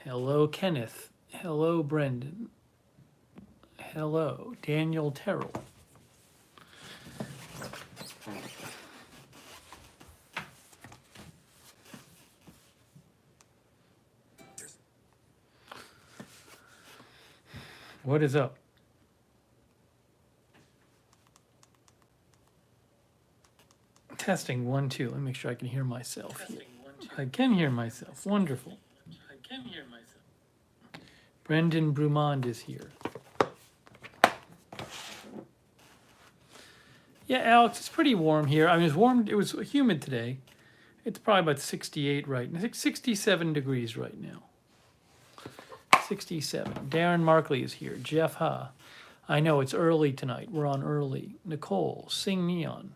Hello, Kenneth. Hello, Brendan. Hello, Daniel Terrell. What is up? Testing 1, 2. Let me make sure I can hear myself here. I can hear myself. Wonderful. Brendan Brumond is here. Yeah, Alex, it's pretty warm here. I mean, it's warm. It was humid today. It's probably about 68 right now. 67 degrees right now. 67. Darren Markley is here. Jeff Ha. I know it's early tonight. We're on early. Nicole. Sing Neon.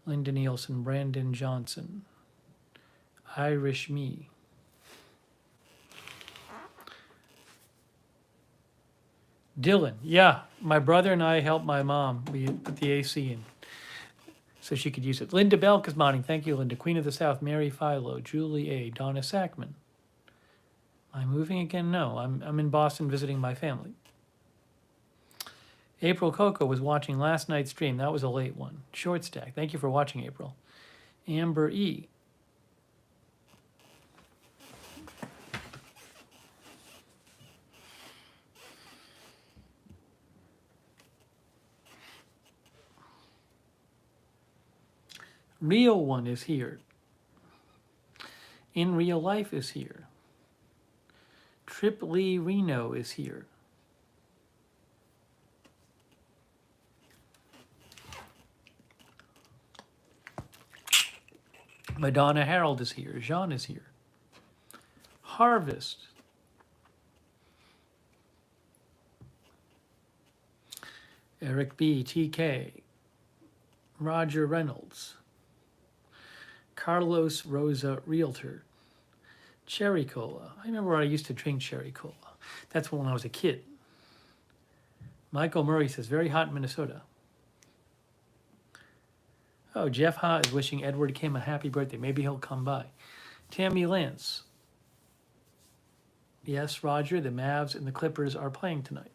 Linda Nielsen. Brandon Johnson. Irish Me. Dylan. Yeah, my brother and I helped my mom. We put the AC in so she could use it. Linda Belk is modding. Thank you, Linda. Queen of the South. Mary Philo. Julie A. Donna Sackman. Am I moving again? No, I'm in Boston visiting my family. April Coco was watching last night's stream. That was a late one. Short stack. Thank you for watching, April. Amber E. Real One is here. In Real Life is here. Trip Lee Reno is here. Madonna Harold is here. Jean is here. Harvest. Eric B. TK. Roger Reynolds. Carlos Rosa Realtor. Cherry Cola. I remember I used to drink Cherry Cola. That's when I was a kid. Michael Murray says, very hot in Minnesota. Oh, Jeff Ha is wishing Edward Kim a happy birthday. Maybe he'll come by. Tammy Lance. Yes, Roger, the Mavs and the Clippers are playing tonight.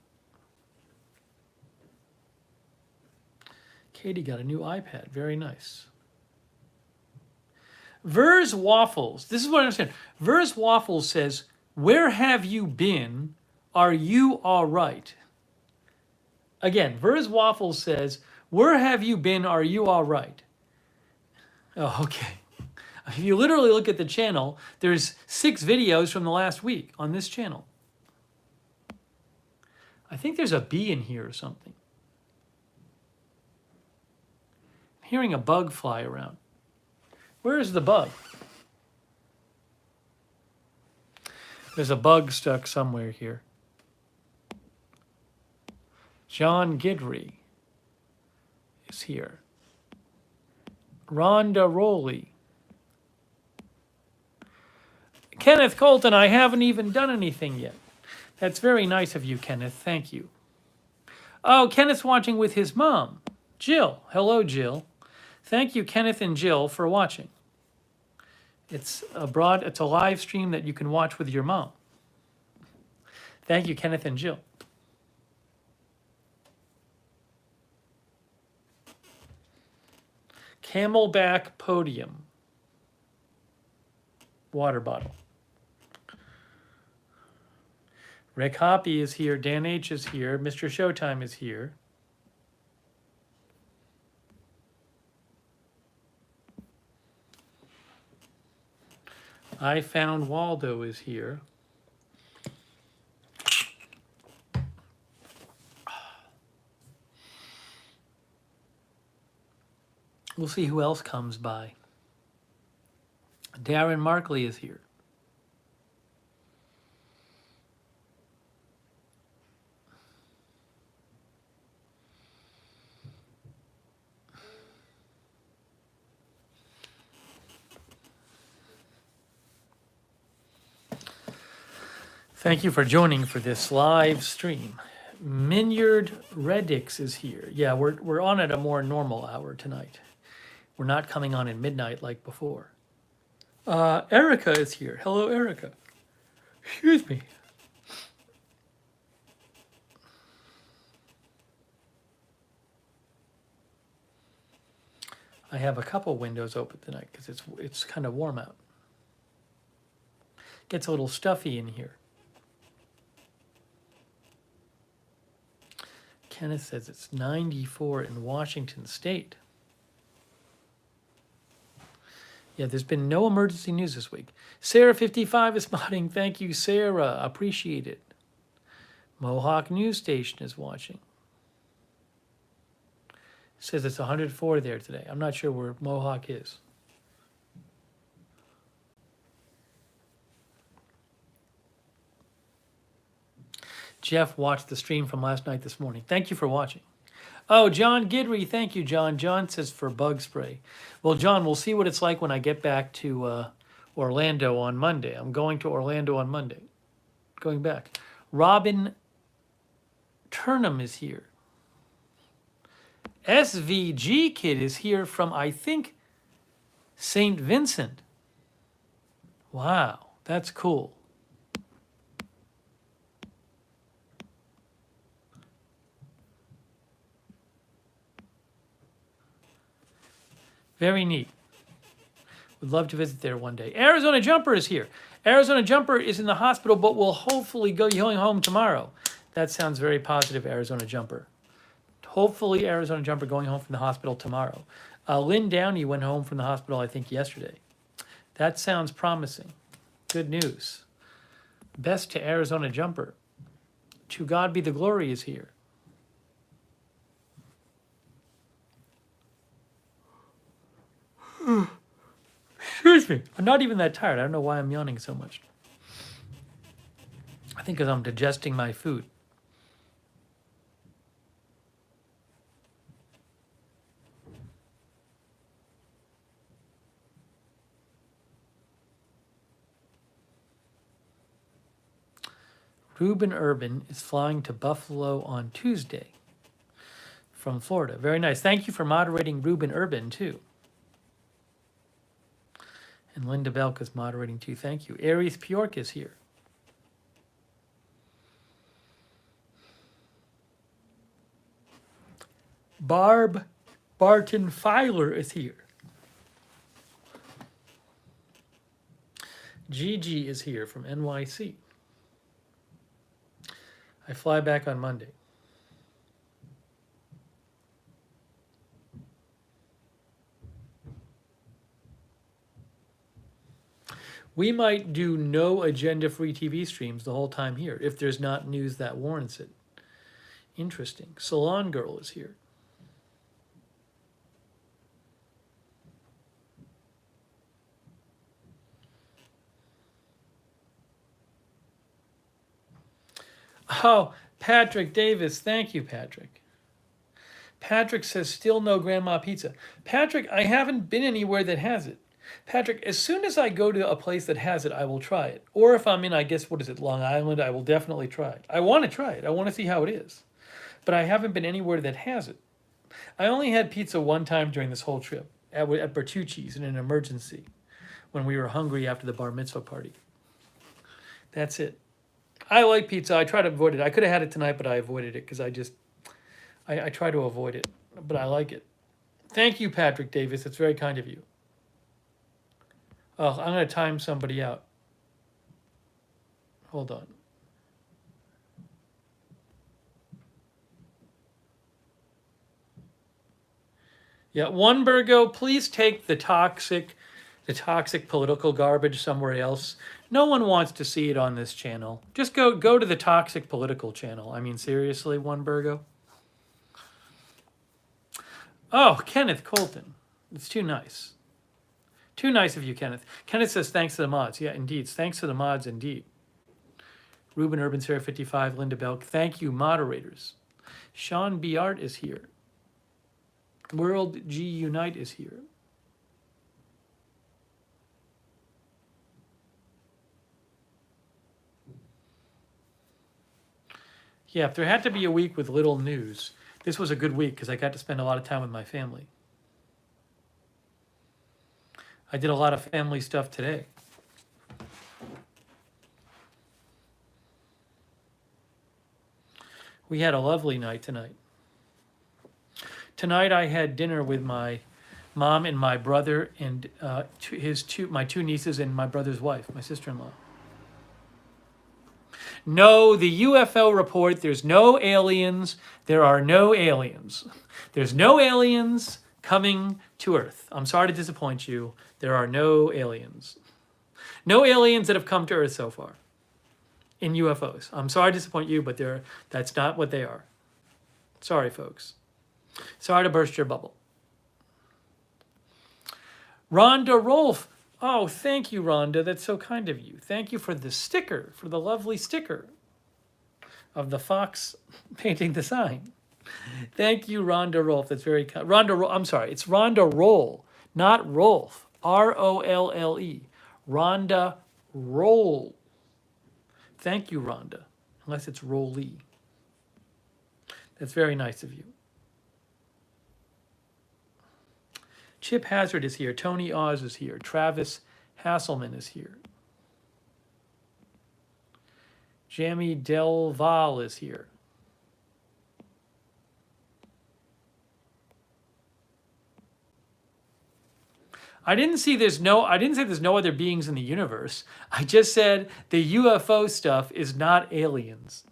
Katie got a new iPad. Very nice. Vers Waffles. This is what I understand. Vers Waffles says, where have you been? Are you all right? Again, Vers Waffles says, where have you been? Are you all right? Oh, okay. If you literally look at the channel, there's 6 videos from the last week on this channel. I think there's a bee in here or something. I'm hearing a bug fly around. Where is the bug? There's a bug stuck somewhere here. John Gidry is here. Rhonda Rowley. Kenneth Colton, I haven't even done anything yet. That's very nice of you, Kenneth. Thank you. Oh, Kenneth's watching with his mom, Jill. Hello, Jill. Thank you, Kenneth and Jill, for watching. It's a live stream that you can watch with your mom. Thank you, Kenneth and Jill. Camelback Podium. Water bottle. Rick Hoppy is here. Dan H is here. Mr. Showtime is here. I Found Waldo is here. We'll see who else comes by. Darren Markley is here. Thank you for joining for this live stream. Minyard Reddix is here. Yeah, we're on at a more normal hour tonight. We're not coming on at midnight like before. Erica is here. Hello, Erica. Excuse me. I have a couple windows open tonight because it's kind of warm out. Gets a little stuffy in here. Kenneth says it's 94 in Washington State. Yeah, there's been no emergency news this week. Sarah55 is modding. Thank you, Sarah. Appreciate it. Mohawk News Station is watching. Says it's 104 there today. I'm not sure where Mohawk is. Jeff watched the stream from last night this morning. Thank you for watching. Oh, John Gidry. Thank you, John. John says for bug spray. Well, John, we'll see what it's like when I get back to Orlando on Monday. I'm going to Orlando on Monday. Going back. Robin Turnham is here. SVG Kid is here from, I think, St. Vincent. Wow, that's cool. Very neat. Would love to visit there one day. Arizona Jumper is here. Arizona Jumper is in the hospital, but will hopefully go going home tomorrow. That sounds very positive, Arizona Jumper. Hopefully, Arizona Jumper going home from the hospital tomorrow. Lynn Downey went home from the hospital, I think, yesterday. That sounds promising. Good news. Best to Arizona Jumper. To God be the glory is here. Excuse me. I'm not even that tired. I don't know why I'm yawning so much. I think because I'm digesting my food. Ruben Urban is flying to Buffalo on Tuesday from Florida. Very nice. Thank you for moderating Ruben Urban, too. And Linda Belk is moderating, too. Thank you. Aries Pyork is here. Barb Barton Filer is here. Gigi is here from NYC. I fly back on Monday. We might do no agenda-free TV streams the whole time here, if there's not news that warrants it. Interesting. Salon Girl is here. Oh, Patrick Davis. Thank you, Patrick. Patrick says, still no Grandma Pizza. Patrick, I haven't been anywhere that has it. Patrick, as soon as I go to a place that has it, I will try it. Or if I'm in, I guess, what is it, Long Island, I will definitely try it. I want to try it. I want to see how it is. But I haven't been anywhere that has it. I only had pizza one time during this whole trip, at Bertucci's in an emergency, when we were hungry after the bar mitzvah party. That's it. I like pizza. I try to avoid it. I could have had it tonight, but I avoided it because I try to avoid it. But I like it. Thank you, Patrick Davis. It's very kind of you. Oh, I'm going to time somebody out. Hold on. Yeah, one Virgo, please take the toxic political garbage somewhere else. No one wants to see it on this channel. Just go to the toxic political channel. I mean, seriously, one Virgo. Oh, Kenneth Colton. It's too nice. Too nice of you, Kenneth. Kenneth says, thanks to the mods. Yeah, indeed. Thanks to the mods, indeed. Ruben Urban, Sarah 55, Linda Belk. Thank you, moderators. Sean B. Art is here. World G Unite is here. Yeah, if there had to be a week with little news, this was a good week because I got to spend a lot of time with my family. I did a lot of family stuff today. We had a lovely night tonight. Tonight I had dinner with my mom and my brother and my two nieces and my brother's wife, my sister-in-law. No, the UFO report, there's no aliens. There are no aliens. There's no aliens coming to Earth. I'm sorry to disappoint you. There are no aliens. No aliens that have come to Earth so far in UFOs. I'm sorry to disappoint you, but that's not what they are. Sorry, folks. Sorry to burst your bubble. Rhonda Rolfe. Oh, thank you, Rhonda. That's so kind of you. Thank you for the sticker, for the lovely sticker of the fox painting the sign. Thank you, Rhonda Rolfe. That's very kind. I'm sorry. It's Rhonda Roll, not Rolfe. R-O-L-L-E. Rhonda Roll. Thank you, Rhonda. Unless it's Rolly. That's very nice of you. Chip Hazard is here. Tony Oz is here. Travis Hasselman is here. Jamie Del Val is here. I didn't say there's no other beings in the universe. I just said the UFO stuff is not aliens.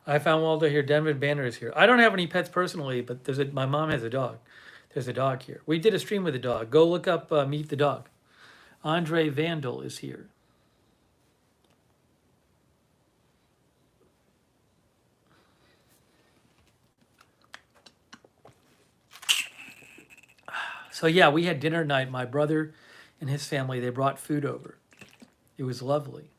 I found Waldo here. Denver Banner is here. I don't have any pets personally, but my mom has a dog. There's a dog here. We did a stream with a dog. Go look up Meet the Dog. Andre Vandal is here. So yeah, we had dinner night. My brother and his family, they brought food over. It was lovely.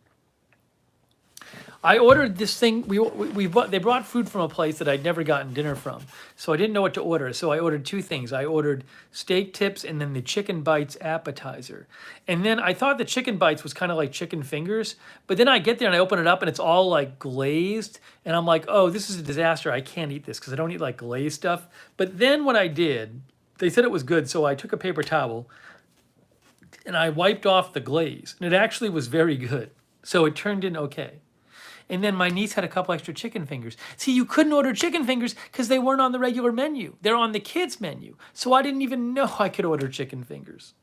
I ordered this thing. They brought food from a place that I'd never gotten dinner from, so I didn't know what to order. So I ordered two things. I ordered steak tips and then the chicken bites appetizer. And then I thought the chicken bites was kind of like chicken fingers, but then I get there and I open it up and it's all like glazed, and I'm like, oh, this is a disaster. I can't eat this because I don't eat like glazed stuff. But then what I did, they said it was good, so I took a paper towel and I wiped off the glaze, and it actually was very good. So it turned in okay. And then my niece had a couple extra chicken fingers. See, you couldn't order chicken fingers because they weren't on the regular menu. They're on the kids' menu. So I didn't even know I could order chicken fingers.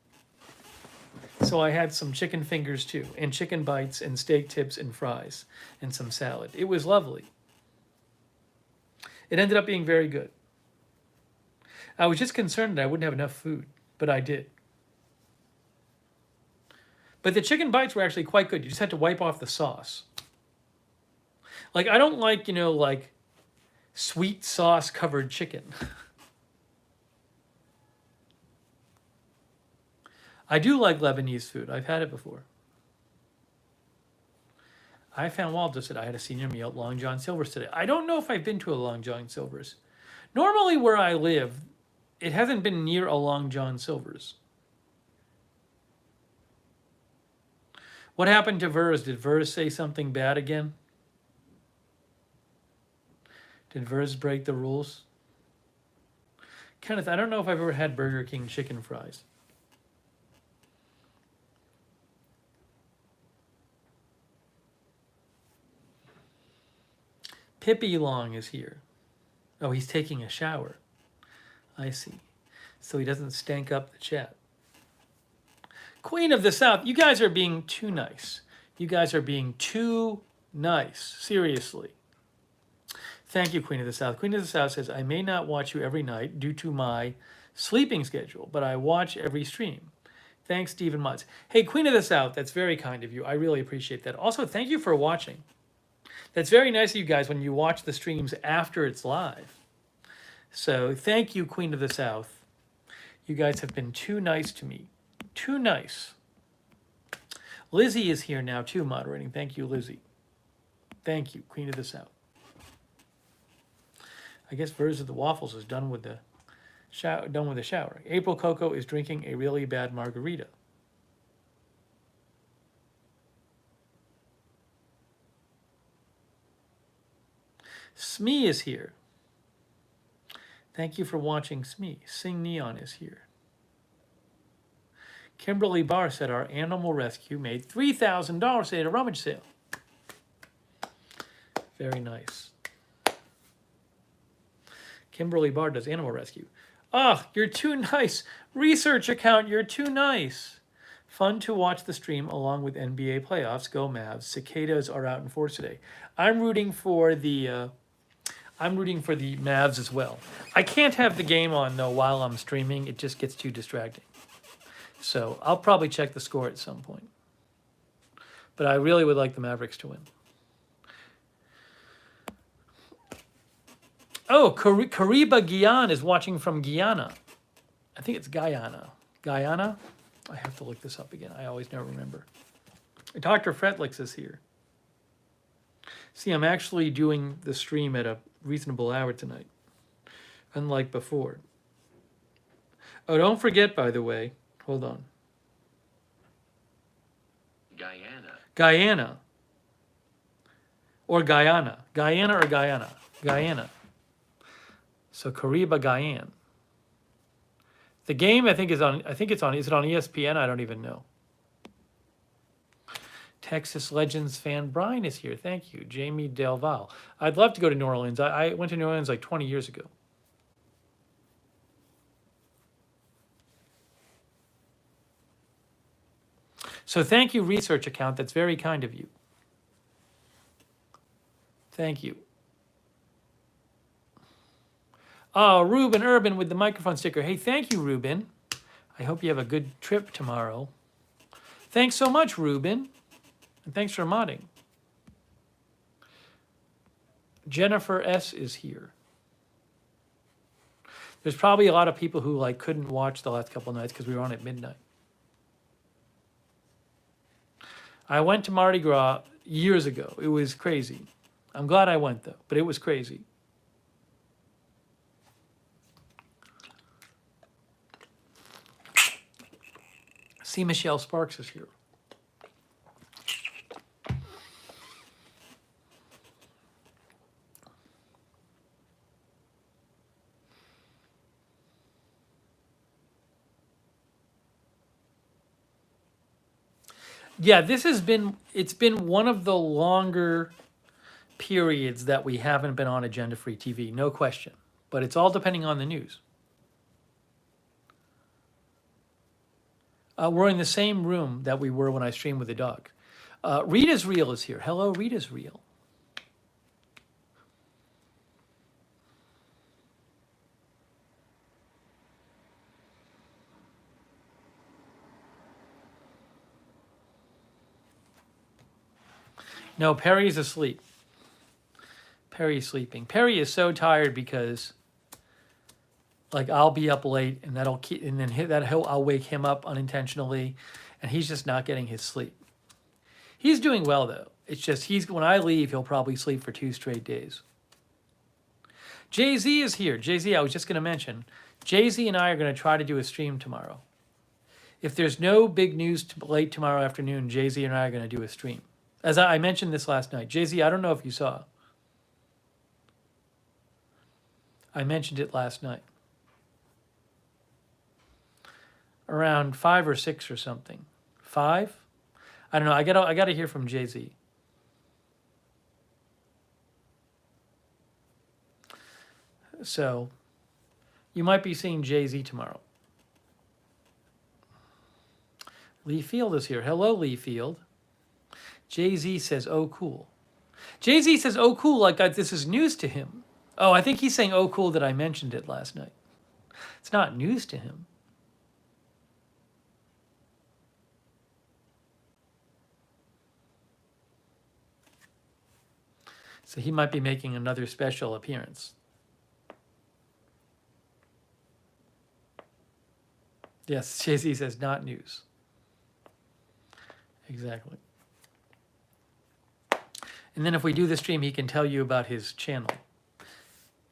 So I had some chicken fingers too, and chicken bites and steak tips and fries and some salad. It was lovely. It ended up being very good. I was just concerned that I wouldn't have enough food, but I did. But the chicken bites were actually quite good. You just had to wipe off the sauce. Like, I don't like, like sweet sauce covered chicken. I do like Lebanese food. I've had it before. I found Waldo said I had a senior meal at Long John Silver's today. I don't know if I've been to a Long John Silver's. Normally where I live, it hasn't been near a Long John Silver's. What happened to Vers? Did Vers say something bad again? Did Vers break the rules? Kenneth, I don't know if I've ever had Burger King chicken fries. Pippi Long is here. Oh, he's taking a shower. I see. So he doesn't stank up the chat. Queen of the South, you guys are being too nice. You guys are being too nice. Seriously. Thank you, Queen of the South. Queen of the South says, I may not watch you every night due to my sleeping schedule, but I watch every stream. Thanks, Stephen Mutz. Hey, Queen of the South, that's very kind of you. I really appreciate that. Also, thank you for watching. That's very nice of you guys when you watch the streams after it's live. So thank you, Queen of the South. You guys have been too nice to me. Too nice. Lizzie is here now too, moderating. Thank you, Lizzie. Thank you, Queen of the South. I guess Vers of the Waffles is done with the shower. April Coco is drinking a really bad margarita. Smee is here. Thank you for watching Smee. Sing Neon is here. Kimberly Barr said our animal rescue made $3,000 at a rummage sale. Very nice. Kimberly Barr does animal rescue. Oh, you're too nice. Research account, you're too nice. Fun to watch the stream along with NBA playoffs. Go Mavs. Cicadas are out in force today. I'm rooting for the Mavs as well. I can't have the game on though while I'm streaming. It just gets too distracting. So I'll probably check the score at some point. But I really would like the Mavericks to win. Oh, Kariba Guian is watching from Guyana. I think it's Guyana. Guyana? I have to look this up again. I always never remember. Dr. Fretlix is here. See, I'm actually doing the stream at a reasonable hour tonight, unlike before. Oh, don't forget, by the way, hold on. Guyana. Guyana. Or Guyana. Guyana or Guyana? Guyana. So Kariba Guyan. The game I think is on, is it on ESPN? I don't even know. Texas Legends fan Brian is here. Thank you. Jamie Del Val. I'd love to go to New Orleans. I went to New Orleans like 20 years ago. So thank you, research account. That's very kind of you. Thank you. Oh, Ruben Urban with the microphone sticker. Hey, thank you, Ruben. I hope you have a good trip tomorrow. Thanks so much, Ruben. And thanks for modding. Jennifer S. is here. There's probably a lot of people who couldn't watch the last couple of nights because we were on at midnight. I went to Mardi Gras years ago. It was crazy. I'm glad I went, though, but it was crazy. See, Michelle Sparks is here. Yeah, it's been one of the longer periods that we haven't been on agenda-free TV, no question. But it's all depending on the news. We're in the same room that we were when I streamed with the dog. Rita's Real is here. Hello, Rita's Real. No, Perry's asleep. Perry's sleeping. Perry is so tired because I'll be up late and I'll wake him up unintentionally and he's just not getting his sleep. He's doing well though. It's just when I leave, he'll probably sleep for 2 straight days. Jay-Z is here. Jay-Z, I was just going to mention, Jay-Z and I are going to try to do a stream tomorrow. If there's no big news late tomorrow afternoon, Jay-Z and I are going to do a stream. As I mentioned this last night. Jay-Z, I don't know if you saw. I mentioned it last night. Around 5 or 6 or something. 5? I don't know. I got to hear from Jay-Z. So, you might be seeing Jay-Z tomorrow. Lee Field is here. Hello, Lee Field. Jay-Z says, oh, cool. Jay-Z says, oh, cool, like this is news to him. Oh, I think he's saying, oh, cool, that I mentioned it last night. It's not news to him. So he might be making another special appearance. Yes, Jay-Z says, not news. Exactly. And then if we do the stream, he can tell you about his channel.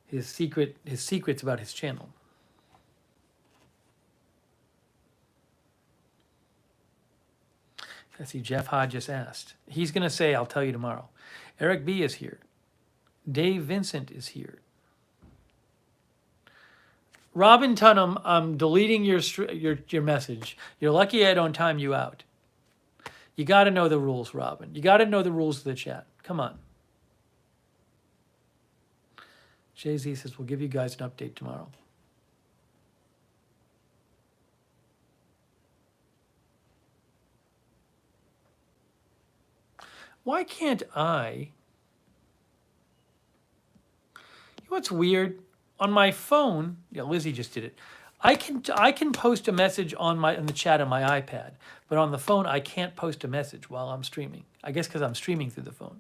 His secrets about his channel. I see Jeff Hodge just asked. He's going to say, I'll tell you tomorrow. Eric B is here. Dave Vincent is here. Robin Tunham, I'm deleting your message. You're lucky I don't time you out. You got to know the rules, Robin. You got to know the rules of the chat. Come on. Jay-Z says, we'll give you guys an update tomorrow. Why can't I? You know what's weird? On my phone, yeah, Lizzie just did it. I can post a message in the chat on my iPad, but on the phone I can't post a message while I'm streaming. I guess because I'm streaming through the phone.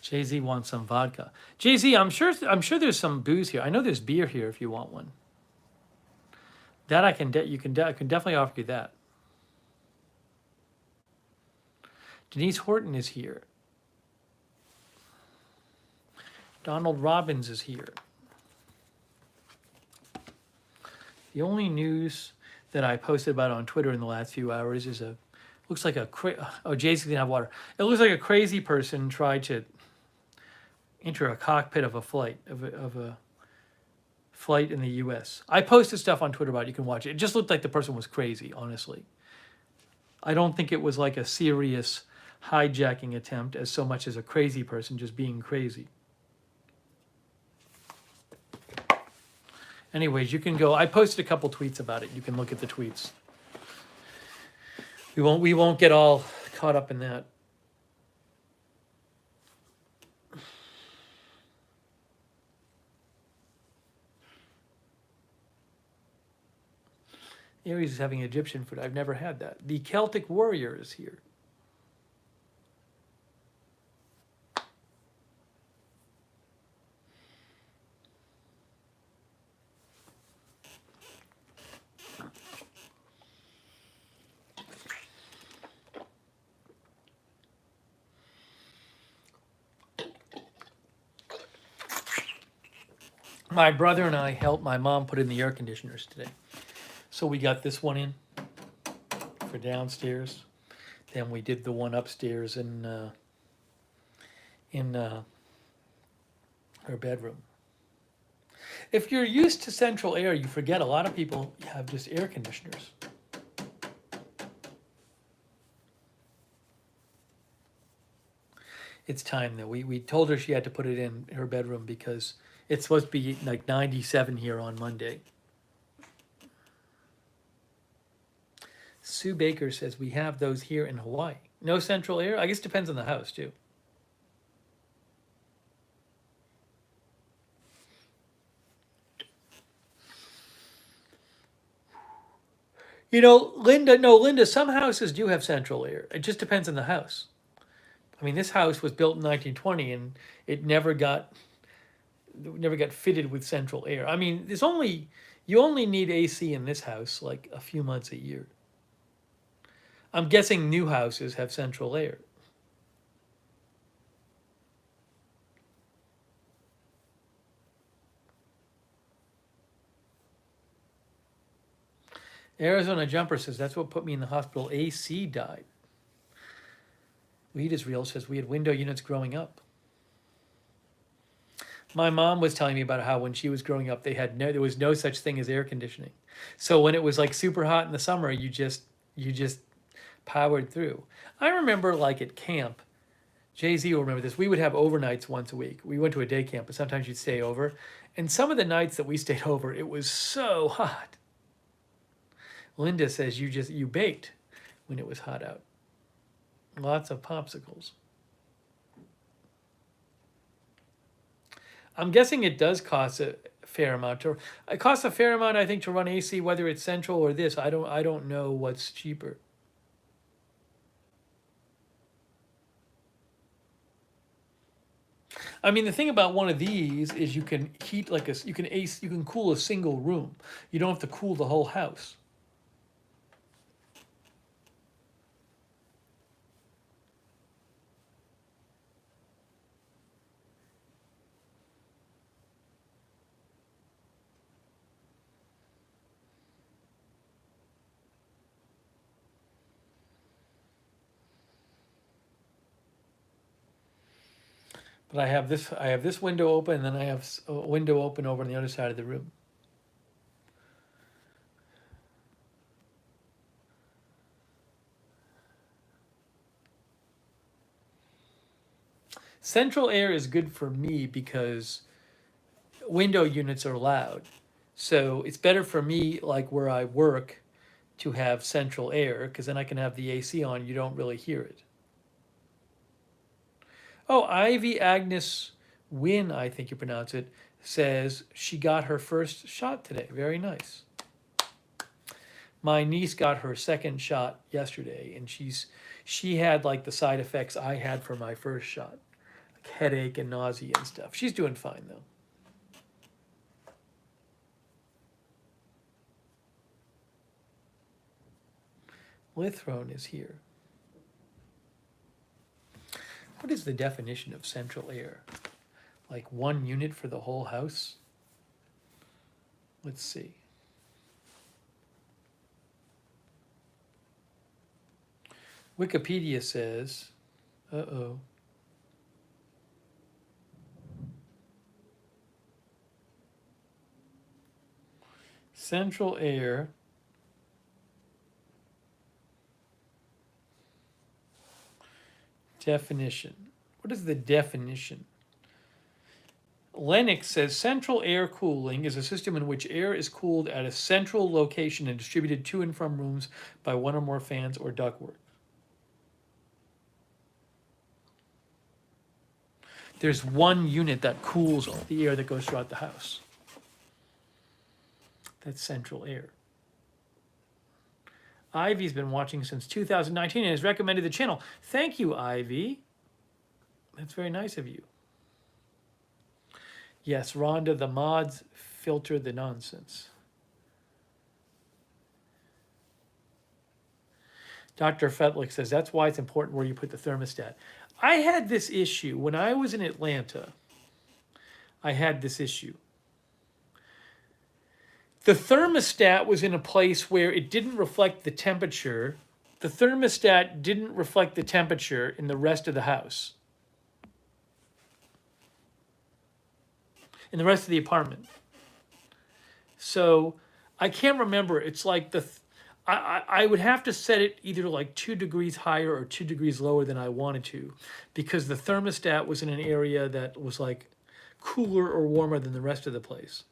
Jay-Z wants some vodka. Jay-Z, I'm sure there's some booze here. I know there's beer here if you want one. That I can definitely offer you that. Denise Horton is here. Donald Robbins is here. The only news that I posted about on Twitter in the last few hours is looks like Jay-Z didn't have water. It looks like a crazy person tried to enter a cockpit of a flight flight in the U.S. I posted stuff on Twitter about it. You can watch it. It just looked like the person was crazy, honestly. I don't think it was like a serious hijacking attempt as so much as a crazy person just being crazy. Anyways, you can go. I posted a couple tweets about it. You can look at the tweets. We won't get all caught up in that. Aries is having Egyptian food. I've never had that. The Celtic warrior is here. My brother and I helped my mom put in the air conditioners today. So we got this one in for downstairs. Then we did the one upstairs in her bedroom. If you're used to central air, you forget a lot of people have just air conditioners. It's time though. We told her she had to put it in her bedroom because it's supposed to be like 97 here on Monday. Sue Baker says we have those here in Hawaii. No central air? I guess it depends on the house too. You know, Linda, some houses do have central air. It just depends on the house. I mean, this house was built in 1920 and it never got fitted with central air. I mean, you only need AC in this house like a few months a year. I'm guessing new houses have central air. Arizona Jumper says, that's what put me in the hospital. AC died. Weed is Real says, we had window units growing up. My mom was telling me about how when she was growing up, there was no such thing as air conditioning. So when it was like super hot in the summer, you just powered through. I remember like at camp, Jay-Z will remember this, we would have overnights once a week. We went to a day camp, but sometimes you'd stay over. And some of the nights that we stayed over, it was so hot. Linda says you baked when it was hot out. Lots of popsicles. I'm guessing it does cost a fair amount. It costs a fair amount, I think, to run AC, whether it's central or this. I don't know what's cheaper. I mean, the thing about one of these is you can heat like you can cool a single room. You don't have to cool the whole house. But I have this window open, and then I have a window open over on the other side of the room. Central air is good for me because window units are loud. So it's better for me, like where I work, to have central air because then I can have the AC on. You don't really hear it. Oh, Ivy Agnes Wynn, I think you pronounce it, says she got her first shot today. Very nice. My niece got her second shot yesterday, and she had like the side effects I had for my first shot, like headache and nausea and stuff. She's doing fine though. Lithrone is here. What is the definition of central air? Like 1 unit for the whole house? Let's see. Wikipedia says, uh-oh. Central air definition. What is the definition? Lennox says central air cooling is a system in which air is cooled at a central location and distributed to and from rooms by one or more fans or ductwork. There's 1 unit that cools all the air that goes throughout the house. That's central air. Ivy's been watching since 2019 and has recommended the channel. Thank you, Ivy. That's very nice of you. Yes, Rhonda, the mods filter the nonsense. Dr. Fetlick says that's why it's important where you put the thermostat. I had this issue when I was in Atlanta. I had this issue. The thermostat was in a place where it didn't reflect the temperature. The thermostat didn't reflect the temperature in the rest of the house. In the rest of the apartment. So I can't remember. It's like I would have to set it either like 2 degrees higher or 2 degrees lower than I wanted to, because the thermostat was in an area that was like cooler or warmer than the rest of the place.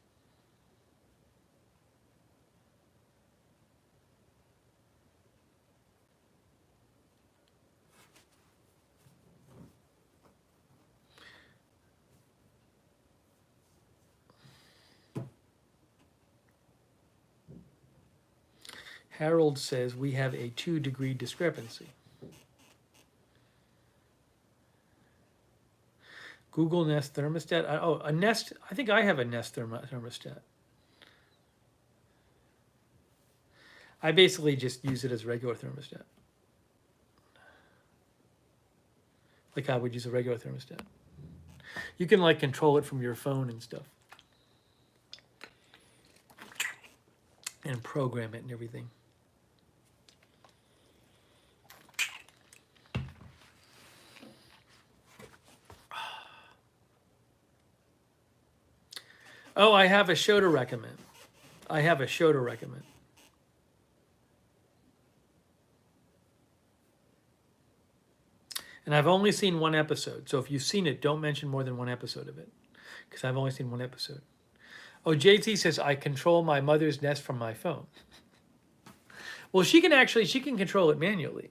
Harold says we have a 2-degree discrepancy. Google Nest thermostat. Oh, a Nest. I think I have a Nest thermostat. I basically just use it as a regular thermostat. Like I would use a regular thermostat. You can like control it from your phone and stuff. And program it and everything. Oh, I have a show to recommend. I have a show to recommend. And I've only seen 1 episode. So if you've seen it, don't mention more than 1 episode of it. Because I've only seen 1 episode. Oh, JT says, I control my mother's Nest from my phone. Well, she can control it manually.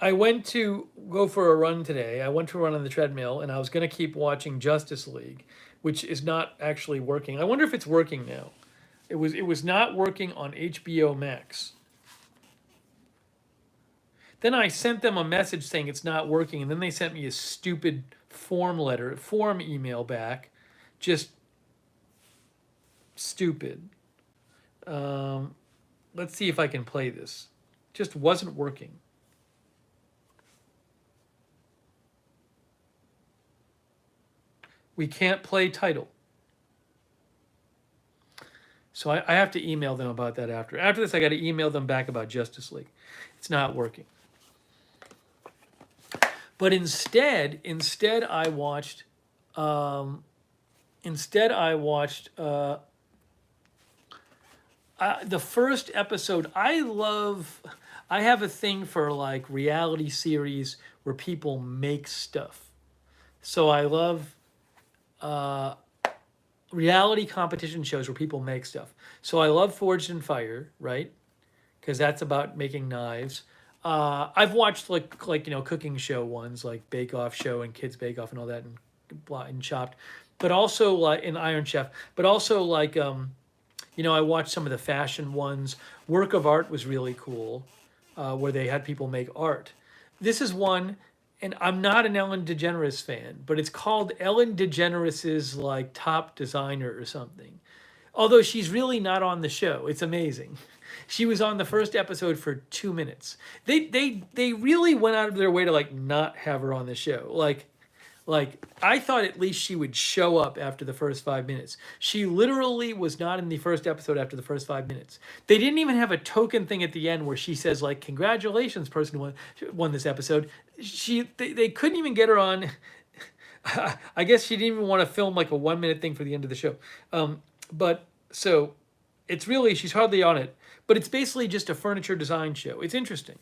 I went to go for a run today. I went to run on the treadmill, and I was going to keep watching Justice League, which is not actually working. I wonder if it's working now. It was not working on HBO Max. Then I sent them a message saying it's not working, and then they sent me a stupid form email back. Just stupid. Um, let's see if I can play this. Just wasn't working. We can't play title. So I have to email them about that after. After this, I got to email them back about Justice League. It's not working. But instead I watched, the first episode. I have a thing for like reality series where people make stuff. So I love reality competition shows where people make stuff. So I love Forged in Fire, right? Because that's about making knives. I've watched like cooking show ones like Bake Off show and Kids Bake Off and all that and Chopped, but also like in Iron Chef, but also like I watched some of the fashion ones. Work of Art was really cool, where they had people make art. This is one, and I'm not an Ellen DeGeneres fan, but it's called Ellen DeGeneres's like top designer or something. Although she's really not on the show. It's amazing. She was on the first episode for 2 minutes. They really went out of their way to like not have her on the show. Like I thought at least she would show up after the first 5 minutes. She literally was not in the first episode after the first 5 minutes. They didn't even have a token thing at the end where she says like, "Congratulations, person who won this episode." They couldn't even get her on. I guess she didn't even want to film like a 1 minute thing for the end of the show. But so it's really, she's hardly on it, but it's basically just a furniture design show. It's interesting.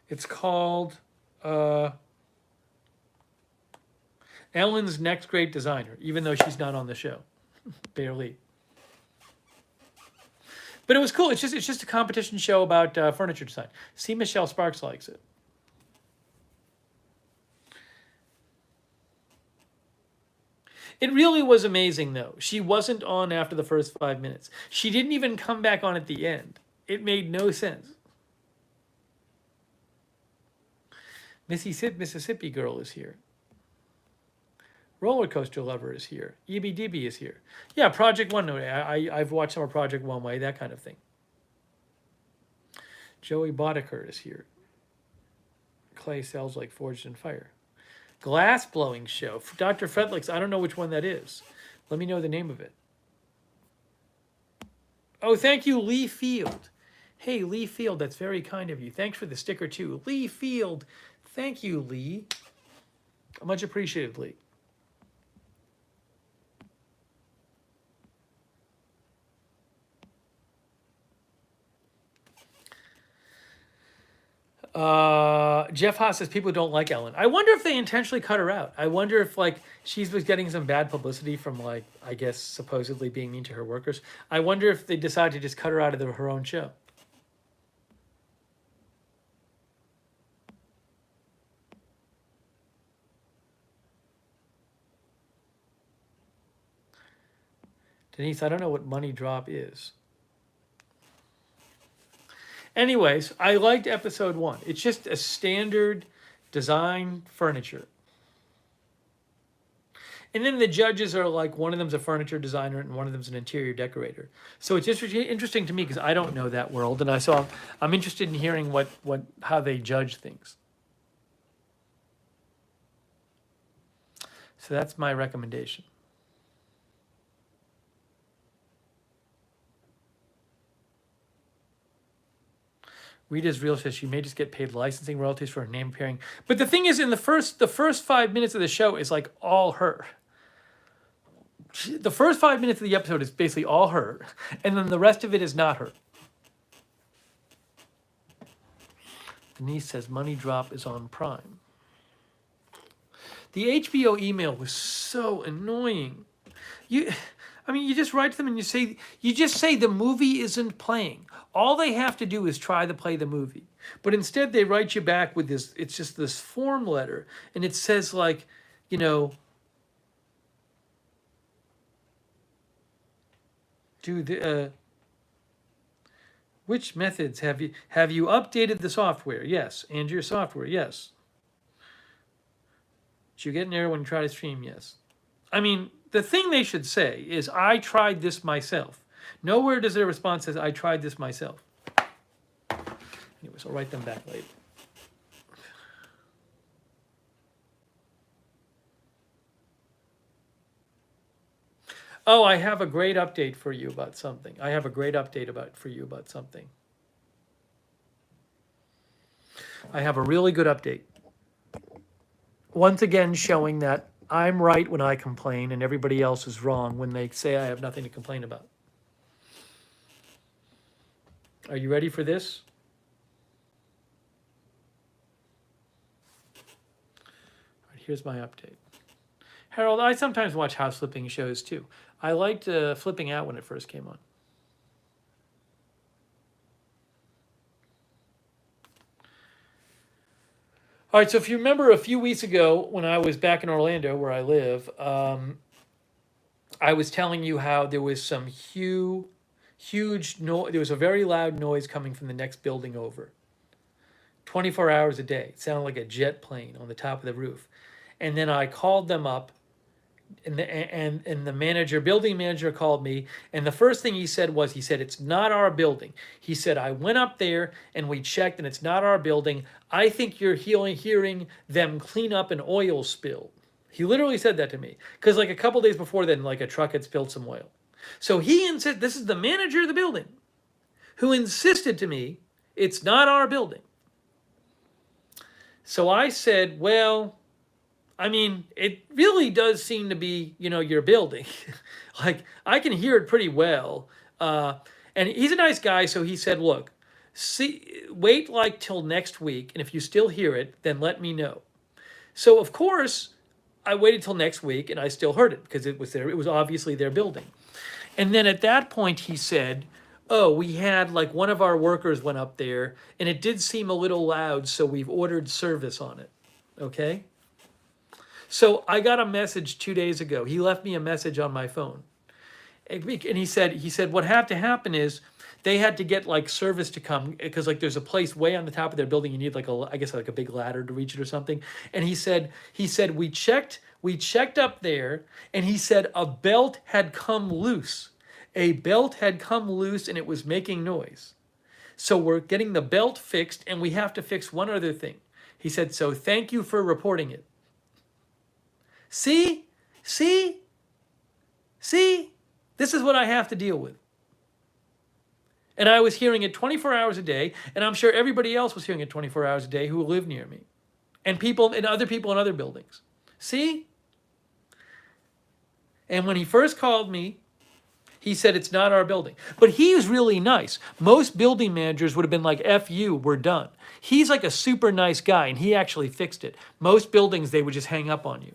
It's called Ellen's Next Great Designer, even though she's not on the show. Barely. But it was cool. It's just a competition show about furniture design. See, Michelle Sparks likes it. It really was amazing, though. She wasn't on after the first 5 minutes. She didn't even come back on at the end. It made no sense. Mississippi Girl is here. Roller Coaster Lover is here. EBDB is here. Yeah, Project One Way. I've watched some of Project One Way, that kind of thing. Joey Boddicker is here. Clay sells like Forged in Fire. Glass blowing show. Dr. Fredlick's, I don't know which one that is. Let me know the name of it. Oh, thank you, Lee Field. Hey, Lee Field, that's very kind of you. Thanks for the sticker, too. Lee Field. Thank you, Lee. Much appreciated, Lee. Jeff Haas says people don't like Ellen. I wonder if they intentionally cut her out. I wonder if like she was getting some bad publicity from like, I guess, supposedly being mean to her workers. I wonder if they decided to just cut her out of her own show. Denise, I don't know what Money Drop is. Anyways, I liked episode 1. It's just a standard design furniture. And then the judges are like, one of them's a furniture designer and one of them's an interior decorator. So it's just interesting to me because I don't know that world, and I'm interested in hearing how they judge things. So that's my recommendation. Rita's Real says she may just get paid licensing royalties for her name appearing. But the thing is, in the first 5 minutes of the show is like all her. The first 5 minutes of the episode is basically all her, and then the rest of it is not her. Denise says Money Drop is on Prime. The HBO email was so annoying. You just write to them and you just say the movie isn't playing. All they have to do is try to play the movie. But instead they write you back with this, it's just this form letter. And it says like, Which methods have you updated the software? Yes. And your software? Yes. Did you get an error when you try to stream? Yes. I mean, the thing they should say is, I tried this myself. Nowhere does their response says, I tried this myself. Anyways, I'll write them back later. Oh, I have a great update for you about something. I have a great update for you about something. I have a really good update. Once again, showing that I'm right when I complain and everybody else is wrong when they say I have nothing to complain about. Are you ready for this? All right, here's my update. Harold, I sometimes watch house flipping shows too. I liked flipping out when it first came on. All right, so if you remember a few weeks ago when I was back in Orlando, where I live, I was telling you how there was some huge noise. There was a very loud noise coming from the next building over. 24 hours a day. It sounded like a jet plane on the top of the roof. And then I called them up, and the manager, building manager, called me, and the first thing he said was, it's not our building. He said, I went up there and we checked and it's not our building. I think you're hearing them clean up an oil spill. He literally said that to me, because like a couple days before then, like a truck had spilled some oil. So he insisted, this is the manager of the building, who insisted to me, it's not our building. So I said, well, I mean, it really does seem to be, your building. Like, I can hear it pretty well. And he's a nice guy, so he said, look, wait like till next week, and if you still hear it, then let me know. So, of course, I waited till next week, and I still heard it, because it was obviously their building. And then at that point, he said, oh, we had, like, one of our workers went up there, and it did seem a little loud, so we've ordered service on it, okay? So I got a message 2 days ago. He left me a message on my phone. And he said what had to happen is they had to get like service to come, because like there's a place way on the top of their building. You need like a big ladder to reach it or something. And he said we checked up there, and he said a belt had come loose. A belt had come loose and it was making noise. So we're getting the belt fixed, and we have to fix one other thing. He said, so thank you for reporting it. See? This is what I have to deal with. And I was hearing it 24 hours a day, and I'm sure everybody else was hearing it 24 hours a day who live near me. And other people in other buildings. See? And when he first called me, he said, it's not our building. But he was really nice. Most building managers would have been like, F you, we're done. He's like a super nice guy, and he actually fixed it. Most buildings, they would just hang up on you.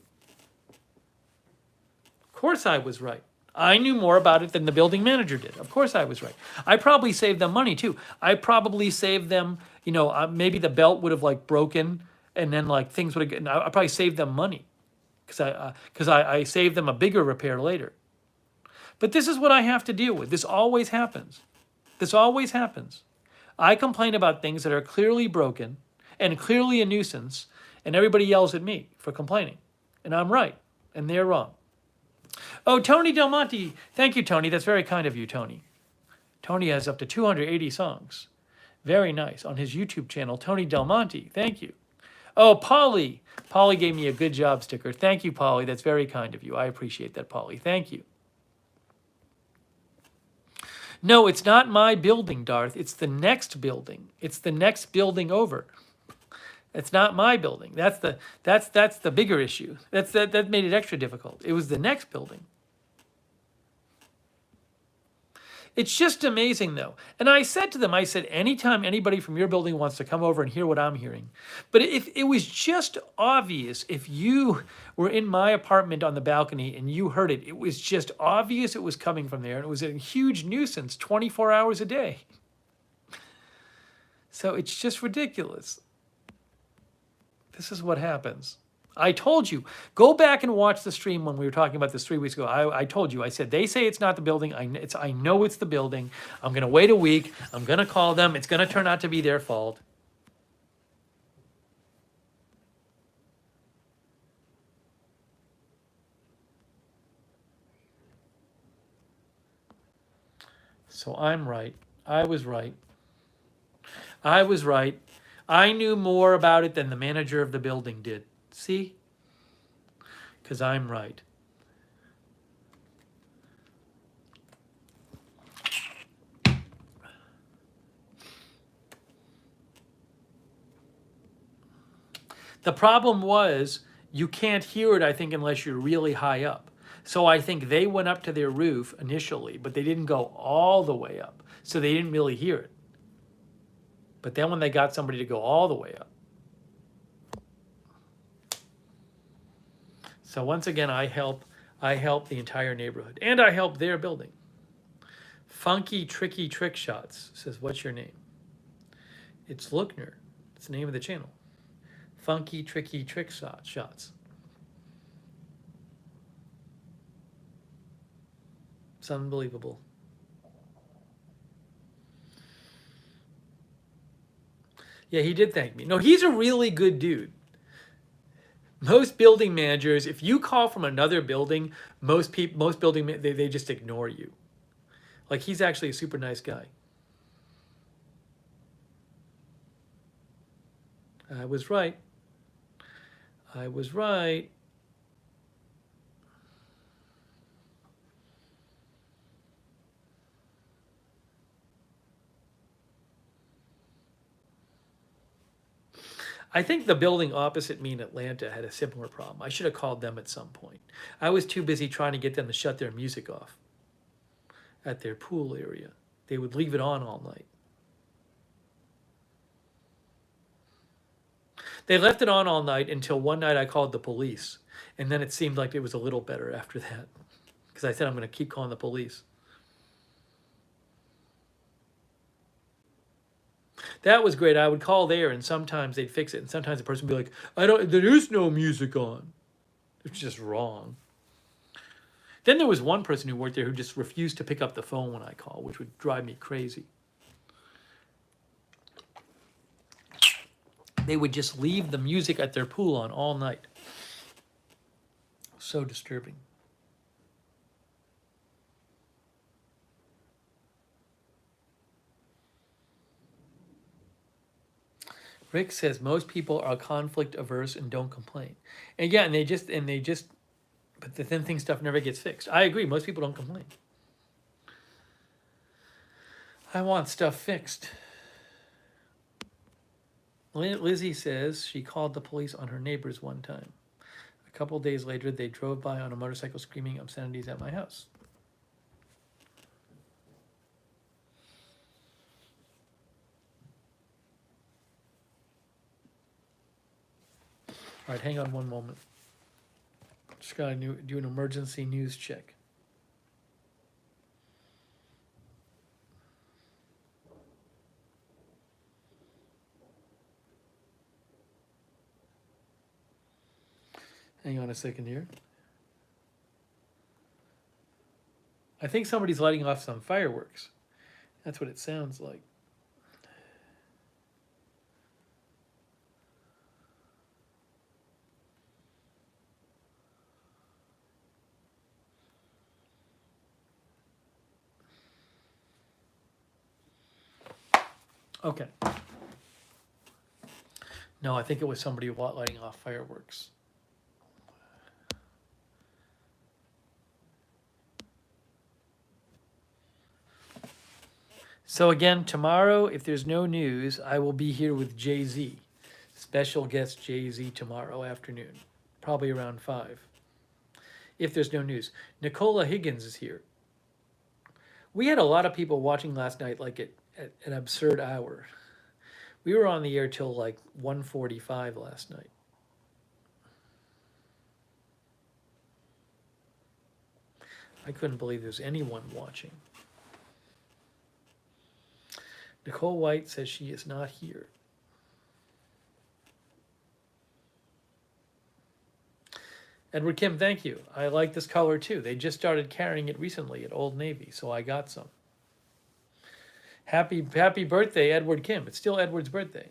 Of course I was right. I knew more about it than the building manager did. Of course I was right. I probably saved them money too. I probably saved them, maybe the belt would have like broken, and then like things would have, I probably saved them money because I saved them a bigger repair later. But this is what I have to deal with. This always happens. I complain about things that are clearly broken and clearly a nuisance, and everybody yells at me for complaining. And I'm right, and they're wrong. Oh, Tony Del Monte. Thank you, Tony. That's very kind of you, Tony. Tony has up to 280 songs. Very nice. On his YouTube channel, Tony Del Monte. Thank you. Oh, Polly. Polly gave me a good job sticker. Thank you, Polly. That's very kind of you. I appreciate that, Polly. Thank you. No, it's not my building, Darth. It's the next building. It's the next building over. It's not my building. That's the bigger issue. That made it extra difficult. It was the next building. It's just amazing, though. And I said to them, anytime anybody from your building wants to come over and hear what I'm hearing. But if it was just obvious, if you were in my apartment on the balcony and you heard it, it was just obvious it was coming from there. And it was a huge nuisance 24 hours a day. So it's just ridiculous. This is what happens. I told you. Go back and watch the stream when we were talking about this 3 weeks ago. I told you. I said they say it's not the building. I know it's the building. I'm gonna wait a week. I'm gonna call them. It's gonna turn out to be their fault. So I'm right. I was right. I was right. I knew more about it than the manager of the building did. See? Because I'm right. The problem was you can't hear it, I think, unless you're really high up. So I think they went up to their roof initially, but they didn't go all the way up. So they didn't really hear it. But then when they got somebody to go all the way up. So once again, I help the entire neighborhood. And I help their building. Funky, tricky trick shots says, what's your name? It's Lookner. It's the name of the channel. Funky, tricky trick shots. It's unbelievable. Yeah, he did thank me. No, he's a really good dude. Most building managers, if you call from another building, most building they just ignore you. Like, he's actually a super nice guy. I was right. I was right. I think the building opposite me in Atlanta had a similar problem. I should have called them at some point. I was too busy trying to get them to shut their music off at their pool area. They would leave it on all night. They left it on all night until one night I called the police. And then it seemed like it was a little better after that. Because I said, I'm going to keep calling the police. That was great. I would call there, and sometimes they'd fix it, and sometimes the person would be like, there is no music on. It's just wrong. Then there was one person who worked there who just refused to pick up the phone when I called, which would drive me crazy. They would just leave the music at their pool on all night. So disturbing. Rick says most people are conflict averse and don't complain. And yeah, and they just, but then stuff never gets fixed. I agree. Most people don't complain. I want stuff fixed. Lizzie says she called the police on her neighbors one time. A couple days later, they drove by on a motorcycle screaming obscenities at my house. All right, hang on one moment. Just gotta do an emergency news check. Hang on a second here. I think somebody's lighting off some fireworks. That's what it sounds like. Okay. No, I think it was somebody lighting off fireworks. So again, tomorrow, if there's no news, I will be here with Jay-Z. Special guest Jay-Z tomorrow afternoon, probably around 5. If there's no news. Nicola Higgins is here. We had a lot of people watching last night, like at an absurd hour. We were on the air till like 1:45 last night. I couldn't believe there's anyone watching. Nicole White says she is not here. Edward Kim, thank you. I like this color too. They just started carrying it recently at Old Navy, so I got some. Happy birthday, Edward Kim. It's still Edward's birthday.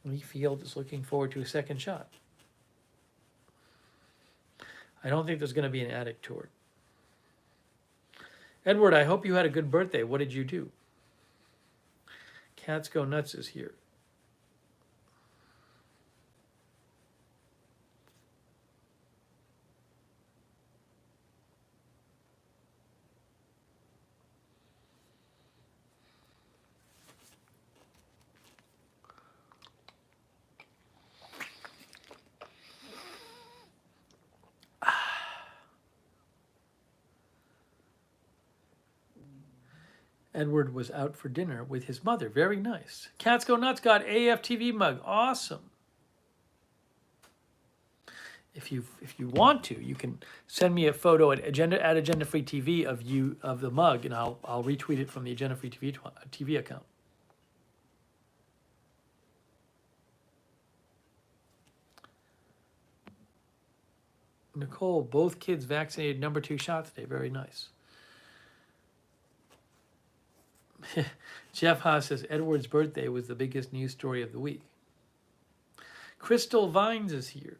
Lee Field is looking forward to a second shot. I don't think there's going to be an attic tour. Edward, I hope you had a good birthday. What did you do? Cats Go Nuts is here. Edward was out for dinner with his mother. Very nice. Cats Go Nuts got AFTV mug. Awesome. If you want to, you can send me a photo at Agenda Free TV of the mug, and I'll retweet it from the Agenda Free TV account. Nicole, both kids vaccinated #2 shot today. Very nice. Jeff Haas says Edward's birthday was the biggest news story of the week. Crystal Vines is here.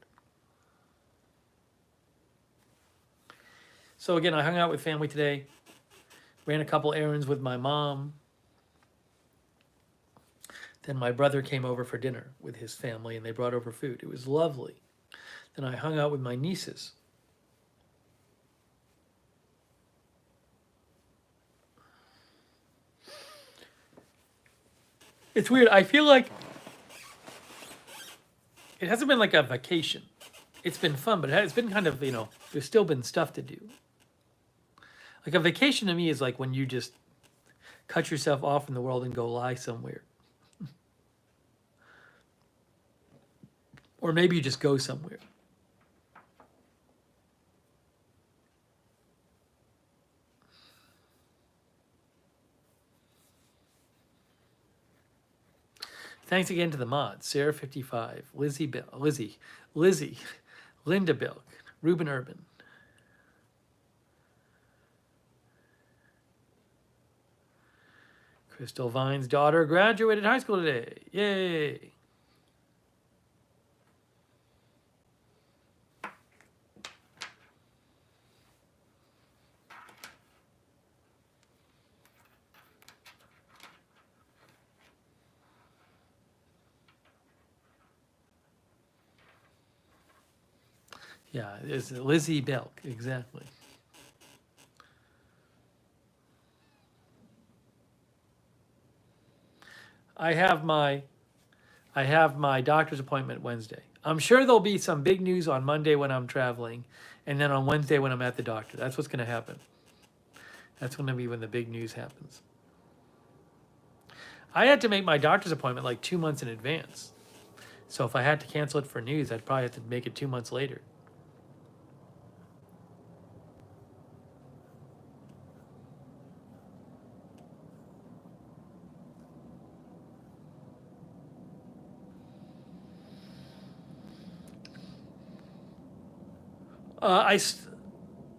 So again, I hung out with family today, ran a couple errands with my mom. Then my brother came over for dinner with his family and they brought over food. It was lovely. Then I hung out with my nieces. It's weird. I feel like it hasn't been like a vacation. It's been fun, but it's been kind of, there's still been stuff to do. Like a vacation to me is like when you just cut yourself off from the world and go lie somewhere. Or maybe you just go somewhere. Thanks again to the mods, Sarah 55, Lizzie, Linda Bilk, Ruben Urban. Crystal Vine's daughter graduated high school today. Yay! Yeah, it's Lizzie Belk, exactly. I have my doctor's appointment Wednesday. I'm sure there'll be some big news on Monday when I'm traveling, and then on Wednesday when I'm at the doctor. That's what's going to happen. That's going to be when the big news happens. I had to make my doctor's appointment like 2 months in advance. So if I had to cancel it for news, I'd probably have to make it 2 months later.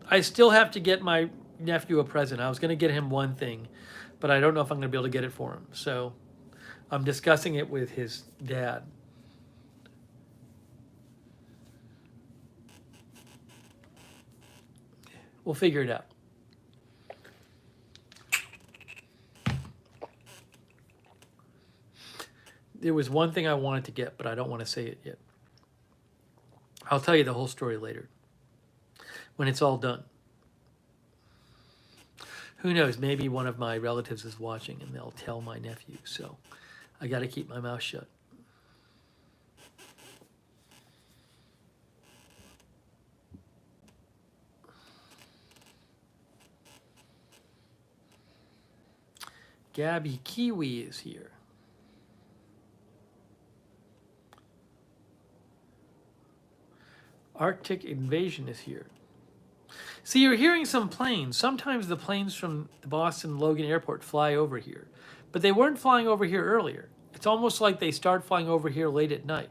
I still have to get my nephew a present. I was going to get him one thing, but I don't know if I'm going to be able to get it for him. So I'm discussing it with his dad. We'll figure it out. There was one thing I wanted to get, but I don't want to say it yet. I'll tell you the whole story later, when it's all done. Who knows, maybe one of my relatives is watching and they'll tell my nephew, so I got to keep my mouth shut. Gabby Kiwi is here. Arctic Invasion is here. See, you're hearing some planes. Sometimes the planes from the Boston Logan Airport fly over here, but they weren't flying over here earlier. It's almost like they start flying over here late at night.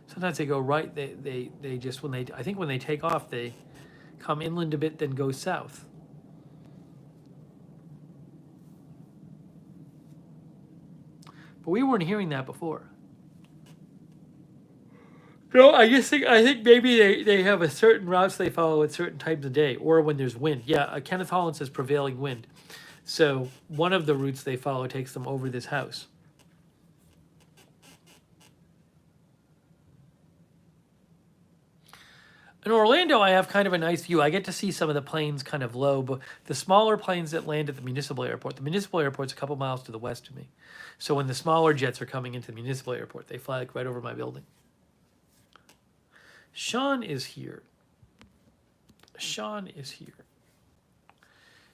Sometimes they go right. They just I think when they take off, they come inland a bit, then go south. But we weren't hearing that before. No, I think maybe they have a certain routes they follow at certain times of day, or when there's wind. Yeah, Kenneth Holland says prevailing wind. So one of the routes they follow takes them over this house. In Orlando, I have kind of a nice view. I get to see some of the planes kind of low, but the smaller planes that land at the municipal airport's a couple miles to the west of me. So when the smaller jets are coming into the municipal airport, they fly like right over my building. Sean is here. Sean is here.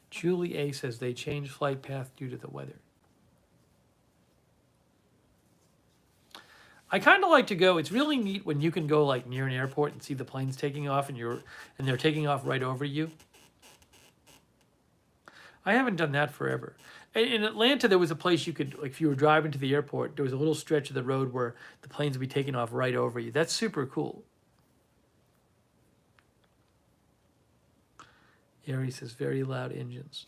Julie A says they changed flight path due to the weather. I kind of like to go. It's really neat when you can go like near an airport and see the planes taking off and they're taking off right over you. I haven't done that forever. In Atlanta, there was a place you could, like, if you were driving to the airport, there was a little stretch of the road where the planes would be taking off right over you. That's super cool. Ari says very loud engines.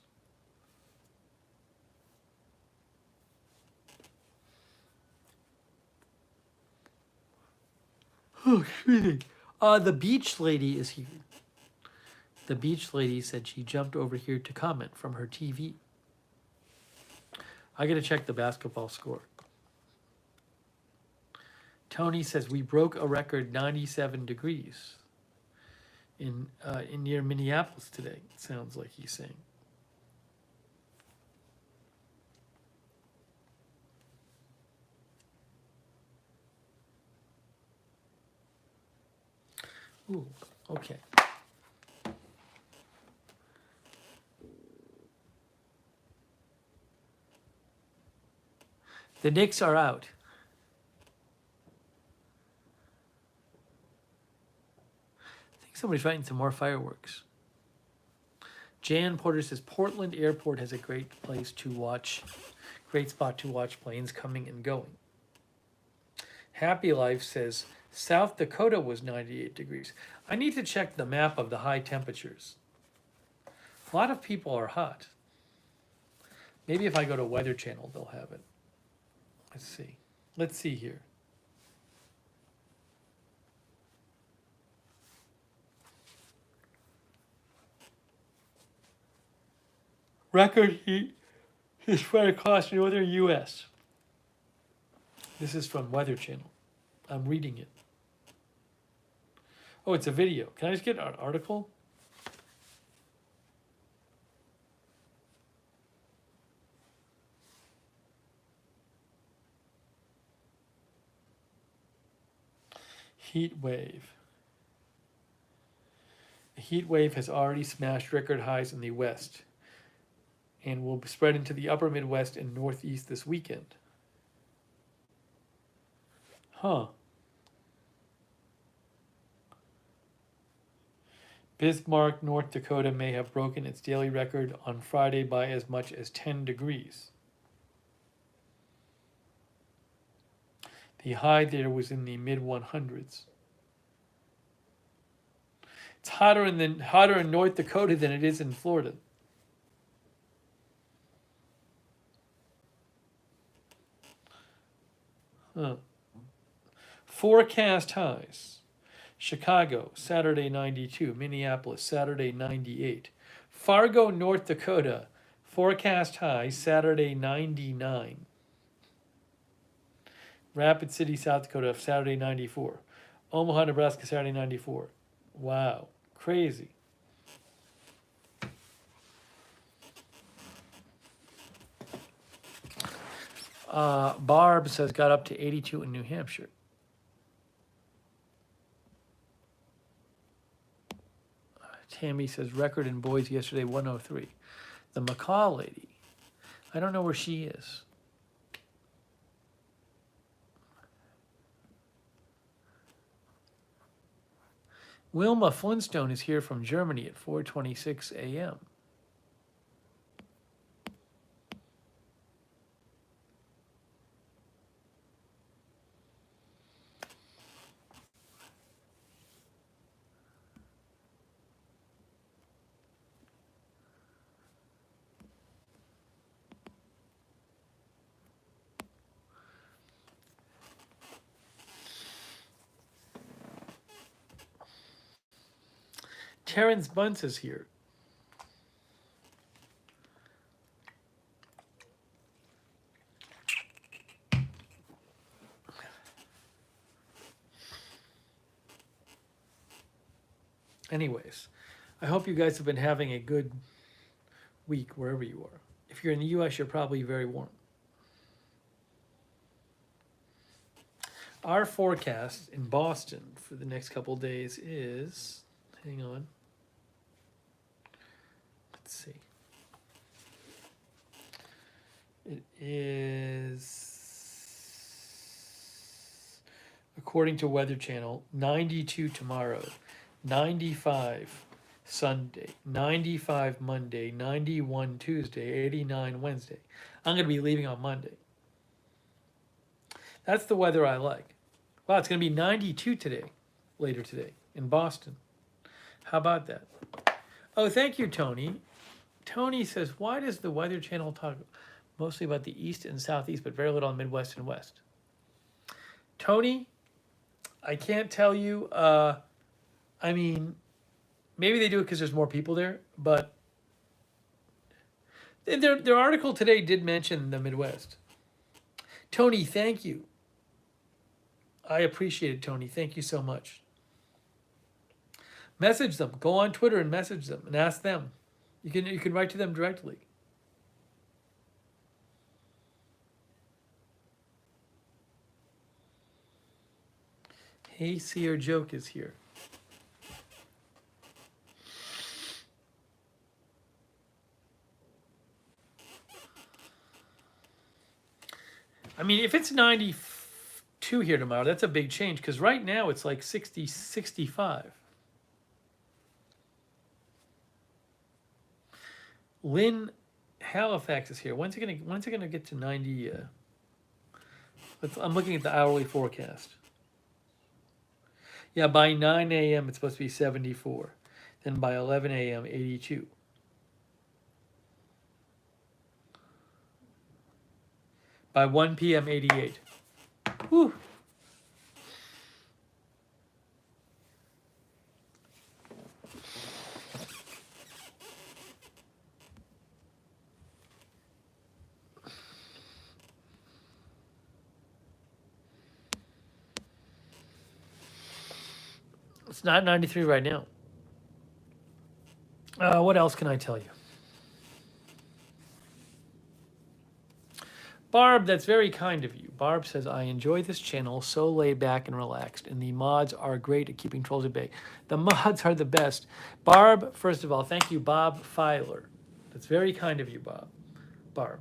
Oh, excuse me. The beach lady is here. The beach lady said she jumped over here to comment from her TV. I got to check the basketball score. Tony says we broke a record 97 degrees in near Minneapolis today. It sounds like he's saying. Ooh, okay. The Knicks are out. I think somebody's writing some more fireworks. Jan Porter says Portland Airport has a great spot to watch planes coming and going. Happy Life says South Dakota was 98 degrees. I need to check the map of the high temperatures. A lot of people are hot. Maybe if I go to Weather Channel, they'll have it. Let's see. Let's see here. Record heat is spread across northern U.S. This is from Weather Channel. I'm reading it. Oh, it's a video. Can I just get an article? Heat wave. The heat wave has already smashed record highs in the west and will spread into the upper Midwest and Northeast this weekend. Huh. Bismarck, North Dakota may have broken its daily record on Friday by as much as 10 degrees. The high there was in the mid-100s. It's hotter in North Dakota than it is in Florida. Huh. Forecast highs. Chicago, Saturday 92. Minneapolis, Saturday 98. Fargo, North Dakota, forecast high, Saturday 99. Rapid City, South Dakota, Saturday 94. Omaha, Nebraska, Saturday 94. Wow, crazy. Barb says got up to 82 in New Hampshire. Tammy says record in Boise yesterday 103. The McCall lady, I don't know where she is. Wilma Flintstone is here from Germany at 4:26 a.m. Terrence Bunce is here. Anyways, I hope you guys have been having a good week wherever you are. If you're in the US, you're probably very warm. Our forecast in Boston for the next couple of days is, hang on, let's see. It is, according to Weather Channel, 92 tomorrow, 95 Sunday, 95 Monday, 91 Tuesday, 89 Wednesday. I'm going to be leaving on Monday. That's the weather I like. Wow, it's going to be 92 today, later today, in Boston. How about that? Oh, thank you, Tony. Tony says, why does the Weather Channel talk mostly about the East and Southeast, but very little on Midwest and West? Tony, I can't tell you. I mean, maybe they do it because there's more people there, but their article today did mention the Midwest. Tony, thank you. I appreciate it, Tony. Thank you so much. Message them. Go on Twitter and message them and ask them. You can write to them directly. Hey, Seer Joke is here. I mean, if it's 92 here tomorrow, that's a big change because right now it's like 60, 65. Lynn Halifax is here. When's it gonna get to 90? I'm looking at the hourly forecast. Yeah, by 9 a.m. it's supposed to be 74. Then by 11 a.m. 82. By 1 p.m. 88. Whew. It's not 93 right now. What else can I tell you? Barb, that's very kind of you. Barb says, I enjoy this channel, so laid back and relaxed, and the mods are great at keeping trolls at bay. The mods are the best. Barb, first of all, thank you, Bob Filer. That's very kind of you, Barb.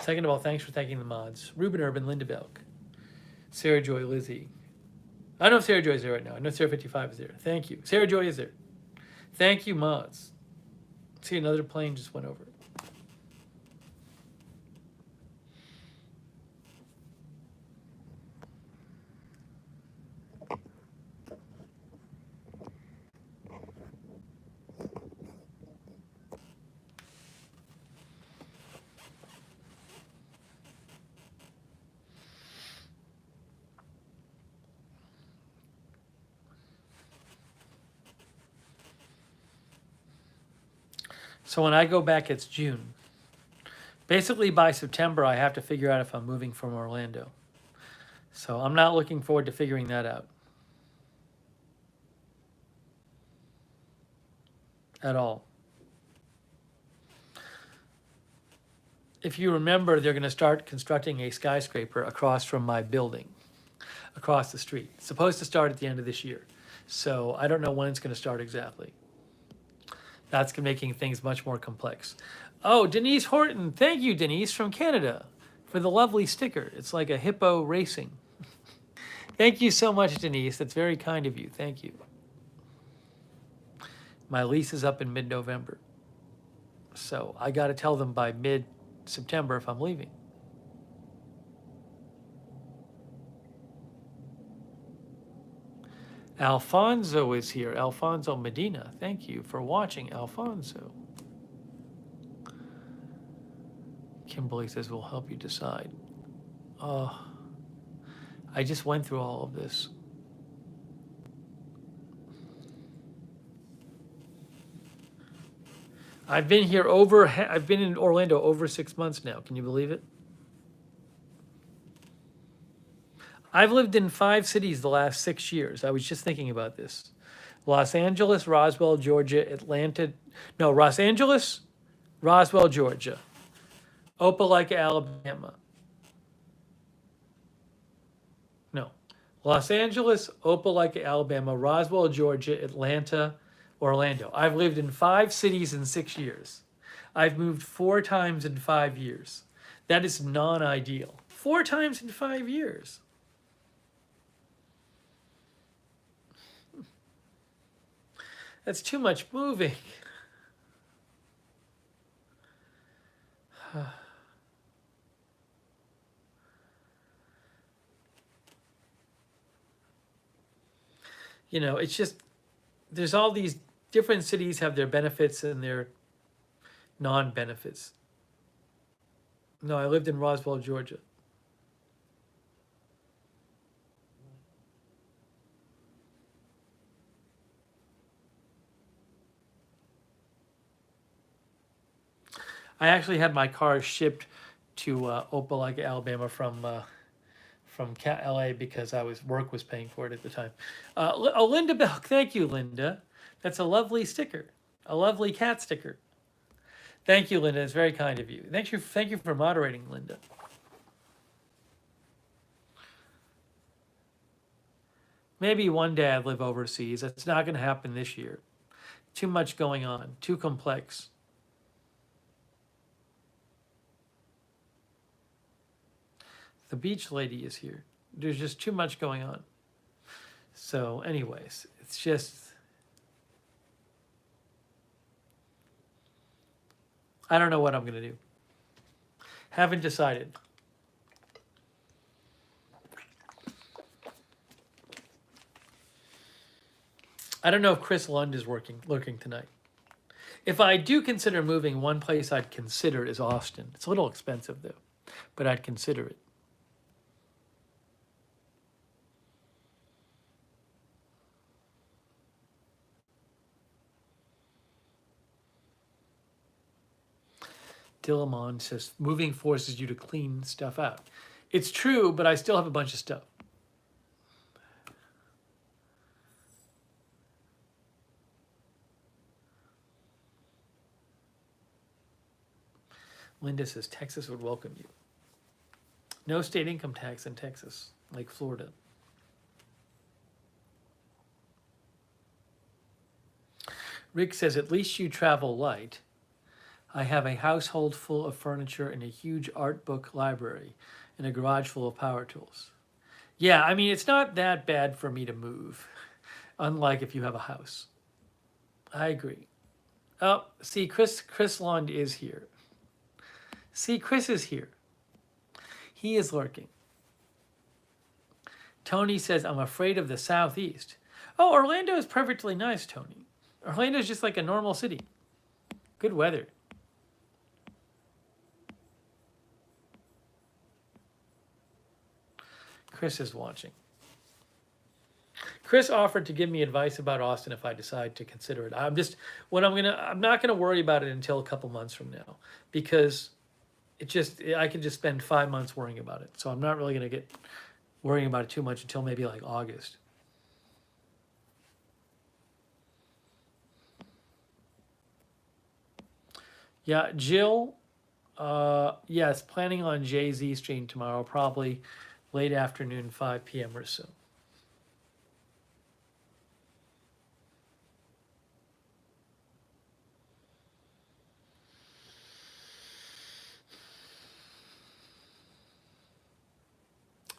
Second of all, thanks for thanking the mods. Ruben Urban, Linda Belk, Sarah Joy, Lizzie. I don't know if Sarah Joy is there right now. I know Sarah 55 is there. Thank you. Sarah Joy is there. Thank you, mods. See, another plane just went over. So when I go back, it's June. Basically, by September, I have to figure out if I'm moving from Orlando. So I'm not looking forward to figuring that out. At all. If you remember, they're going to start constructing a skyscraper across from my building, across the street. It's supposed to start at the end of this year. So I don't know when it's going to start exactly. That's making things much more complex. Oh, Denise Horton. Thank you, Denise, from Canada, for the lovely sticker. It's like a hippo racing. Thank you so much, Denise. That's very kind of you. Thank you. My lease is up in mid-November. So I got to tell them by mid-September if I'm leaving. Alfonso is here. Alfonso Medina. Thank you for watching, Alfonso. Kimberly says, we'll help you decide. I just went through all of this. I've been in Orlando over 6 months now. Can you believe it? I've lived in 5 cities the last 6 years. I was just thinking about this. Los Angeles, Roswell, Georgia, Atlanta. No, Los Angeles, Roswell, Georgia. Opelika, Alabama. No. Los Angeles, Opelika, Alabama, Roswell, Georgia, Atlanta, Orlando. I've lived in 5 cities in 6 years. I've moved 4 times in 5 years. That is non-ideal. 4 times in 5 years. That's too much moving. It's just, there's all these different cities have their benefits and their non-benefits. No, I lived in Roswell, Georgia. I actually had my car shipped to Opelika, Alabama from LA because work was paying for it at the time. Linda Belk, thank you, Linda. That's a lovely sticker, a lovely cat sticker. Thank you, Linda. It's very kind of you. Thank you for moderating, Linda. Maybe one day I'd live overseas. That's not going to happen this year. Too much going on. Too complex. The beach lady is here. There's just too much going on. So, anyways, it's just, I don't know what I'm going to do. Haven't decided. I don't know if Chris Lund is lurking tonight. If I do consider moving, one place I'd consider is Austin. It's a little expensive though, but I'd consider it. Dillamon says, moving forces you to clean stuff out. It's true, but I still have a bunch of stuff. Linda says, Texas would welcome you. No state income tax in Texas, like Florida. Rick says, at least you travel light. I have a household full of furniture and a huge art book library and a garage full of power tools. Yeah, I mean, it's not that bad for me to move, unlike if you have a house. I agree. Oh, see, Chris Lund is here. See, Chris is here. He is lurking. Tony says, I'm afraid of the Southeast. Oh, Orlando is perfectly nice, Tony. Orlando is just like a normal city. Good weather. Chris is watching. Chris offered to give me advice about Austin if I decide to consider it. I'm not gonna worry about it until a couple months from now because I could just spend 5 months worrying about it. So I'm not really gonna get worrying about it too much until maybe like August. Yeah, Jill, yes, planning on Jay-Z stream tomorrow, probably late afternoon, 5 p.m. or so.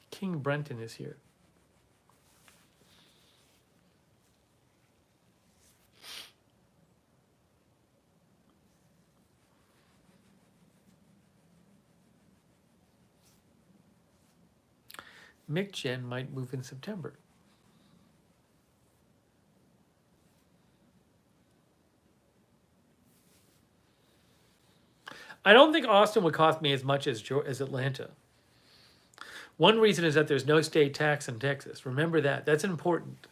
King Brenton is here. Mick Jen might move in September. I don't think Austin would cost me as much as Atlanta. One reason is that there's no state tax in Texas. Remember that. That's important.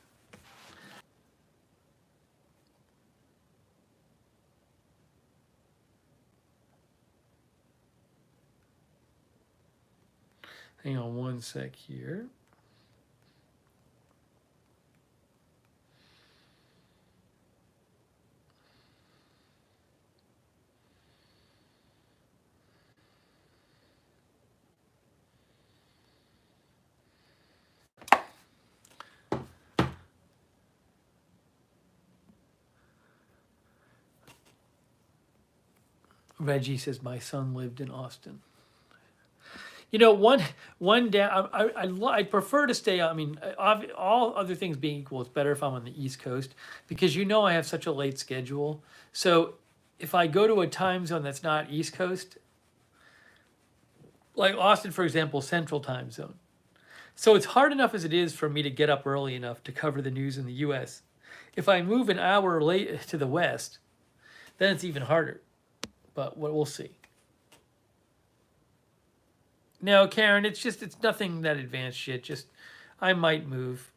Hang on one sec here. Reggie says my son lived in Austin. You know, one day I prefer to stay. I mean, all other things being equal, it's better if I'm on the East Coast because you know I have such a late schedule. So if I go to a time zone that's not East Coast, like Austin, for example, Central Time Zone. So it's hard enough as it is for me to get up early enough to cover the news in the U.S. If I move an hour late to the West, then it's even harder. But we'll see. No, Karen, it's nothing that advanced yet. Just I might move.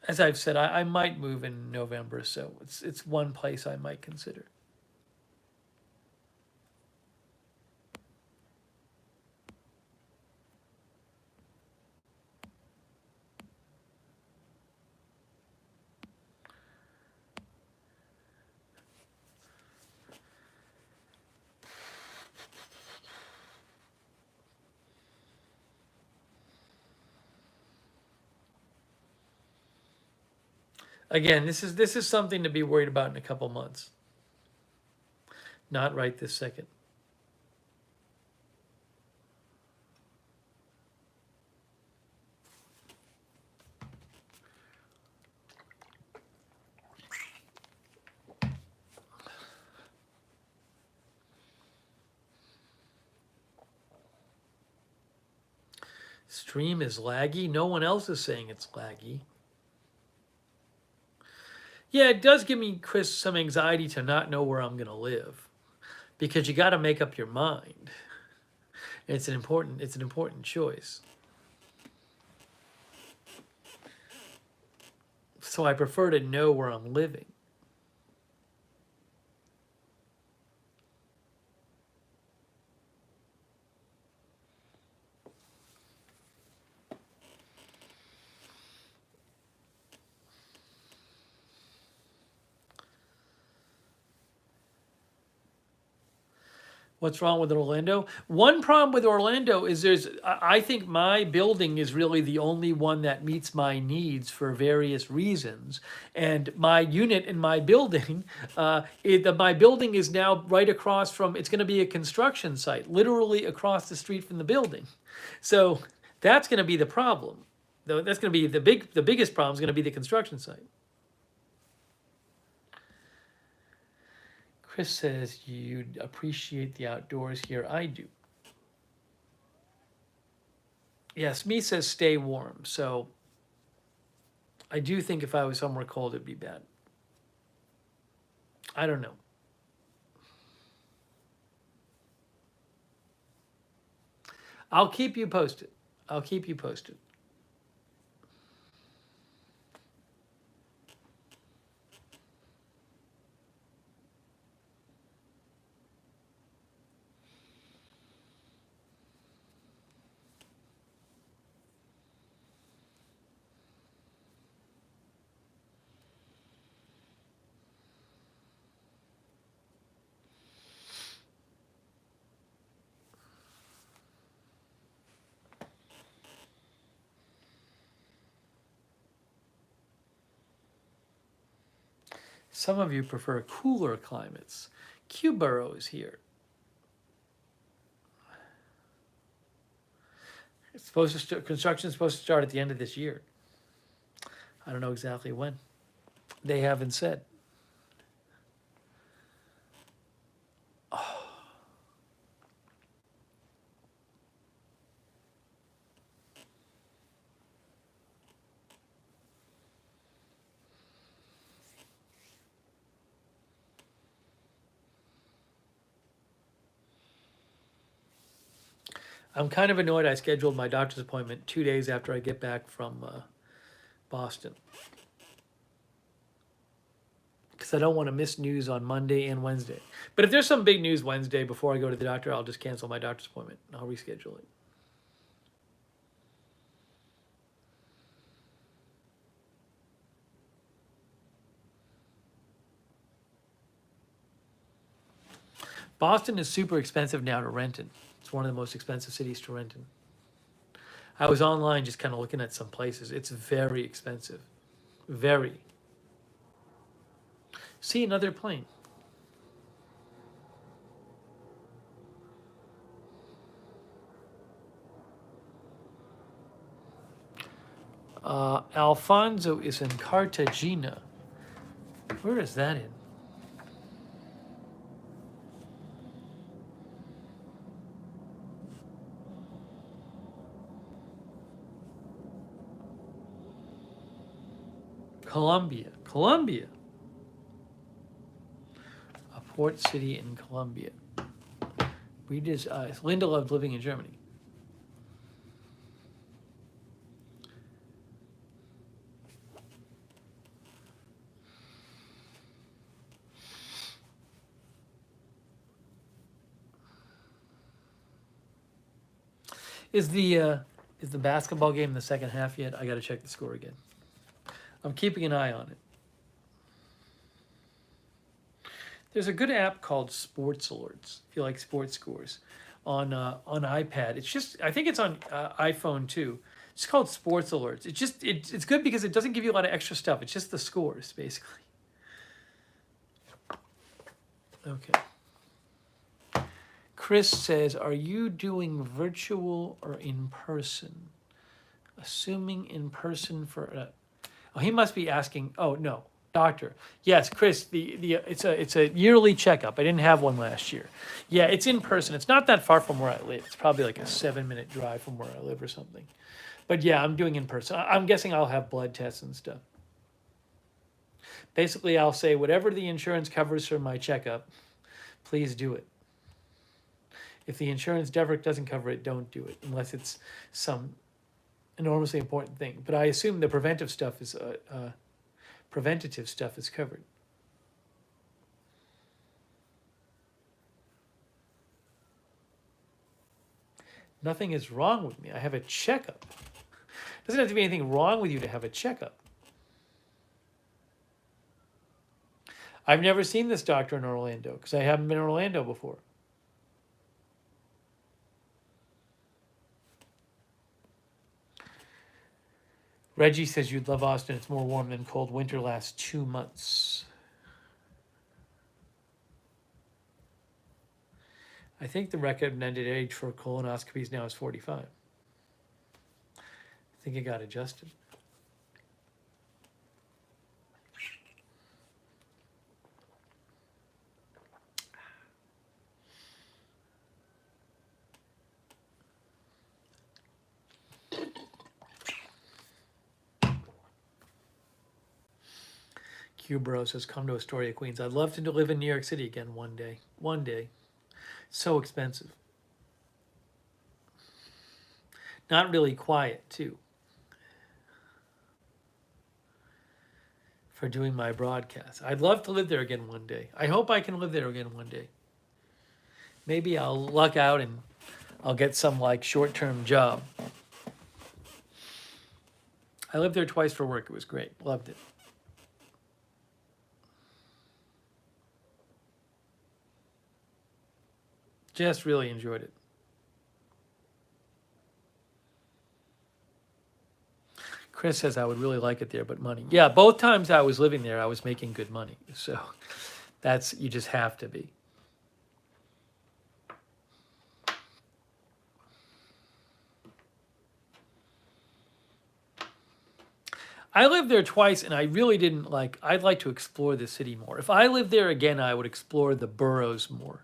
As I've said, I might move in November, so it's one place I might consider. Again, this is something to be worried about in a couple months, not right this second. Stream is laggy. No one else is saying it's laggy. Yeah, it does give me, Chris, some anxiety to not know where I'm going to live because you got to make up your mind. It's an important choice. So I prefer to know where I'm living. What's wrong with Orlando? One problem with Orlando is I think my building is really the only one that meets my needs for various reasons. And my unit in my building, my building is now right across from, it's going to be a construction site, literally across the street from the building. So that's going to be the problem. Though that's going to be the biggest problem is going to be the construction site. Chris says you'd appreciate the outdoors here. I do. Yes, me says stay warm. So I do think if I was somewhere cold, it'd be bad. I don't know. I'll keep you posted. I'll keep you posted. Some of you prefer cooler climates. Q-Borough is here. It's supposed to start, construction is supposed to start at the end of this year. I don't know exactly when. They haven't said. I'm kind of annoyed I scheduled my doctor's appointment 2 days after I get back from Boston. Because I don't want to miss news on Monday and Wednesday. But if there's some big news Wednesday before I go to the doctor, I'll just cancel my doctor's appointment and I'll reschedule it. Boston is super expensive now to rent in. It's one of the most expensive cities to rent in. I was online just kind of looking at some places. It's very expensive. Very. See, another plane. Alfonso is in Cartagena. Where is that in? Colombia. Colombia. A port city in Colombia. Linda loved living in Germany. Is the basketball game in the second half yet? I got to check the score again. I'm keeping an eye on it. There's a good app called Sports Alerts. If you like sports scores, on iPad. It's just I think it's on iPhone too. It's called Sports Alerts. It's good because it doesn't give you a lot of extra stuff. It's just the scores basically. Okay. Chris says, "Are you doing virtual or in person?" Assuming in person for. Oh, he must be asking. Oh no, doctor. Yes, Chris. It's a yearly checkup. I didn't have one last year. Yeah, it's in person. It's not that far from where I live. It's probably like a 7-minute drive from where I live or something. But yeah, I'm doing in person. I'm guessing I'll have blood tests and stuff. Basically, I'll say whatever the insurance covers for my checkup, please do it. If the insurance doesn't cover it, don't do it unless it's some enormously important thing. But I assume the preventative stuff is covered. Nothing is wrong with me. I have a checkup. Doesn't have to be anything wrong with you to have a checkup. I've never seen this doctor in Orlando because I haven't been in Orlando before. Reggie says you'd love Austin. It's more warm than cold. Winter lasts 2 months. I think the recommended age for colonoscopies now is 45. I think it got adjusted. Q-Bro says, come to Astoria, Queens. I'd love to live in New York City again one day. One day. So expensive. Not really quiet, too. For doing my broadcast. I'd love to live there again one day. I hope I can live there again one day. Maybe I'll luck out and I'll get some like short-term job. I lived there twice for work. It was great. Loved it. Just really enjoyed it. Chris says I would really like it there, but money. Yeah, both times I was living there, I was making good money. So that's, you just have to be. I lived there twice and I really didn't like, I'd like to explore the city more. If I lived there again, I would explore the boroughs more.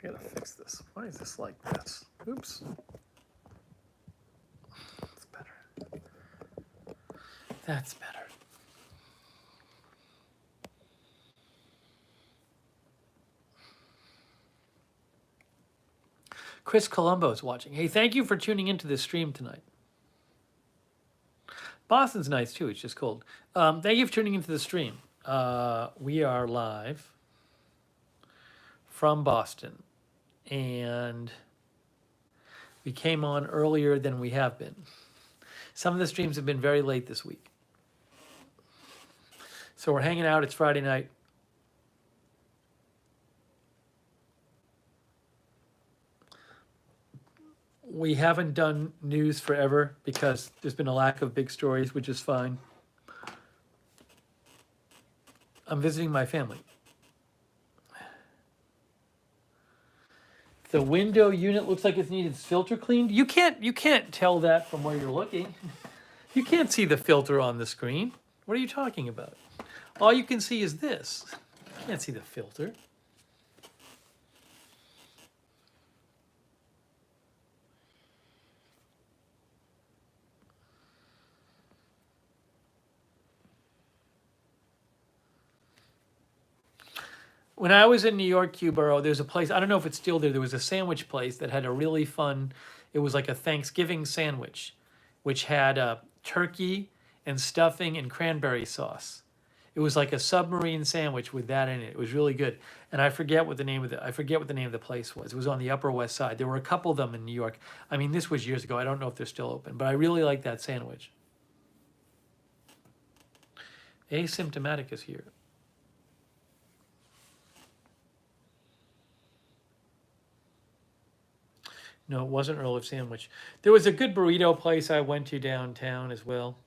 I gotta fix this. Why is this like this? Oops. That's better. That's better. Chris Colombo is watching. Hey, thank you for tuning into this stream tonight. Boston's nice too. It's just cold. Thank you for tuning into the stream. We are live from Boston, and we came on earlier than we have been. Some of the streams have been very late this week. So we're hanging out. It's Friday night. We haven't done news forever because there's been a lack of big stories, which is fine. I'm visiting my family. The window unit looks like it's needed filter cleaned. You can't tell that from where you're looking. You can't see the filter on the screen. What are you talking about? All you can see is this. You can't see the filter. When I was in New York, Q-Borough, there's a place, I don't know if it's still there, there was a sandwich place that had a really fun, it was like a Thanksgiving sandwich, which had turkey and stuffing and cranberry sauce. It was like a submarine sandwich with that in it. It was really good. And I forget what the name of the place was. It was on the Upper West Side. There were a couple of them in New York. I mean, this was years ago. I don't know if they're still open, but I really like that sandwich. Asymptomatic is here. No, it wasn't Earl of Sandwich. There was a good burrito place I went to downtown as well.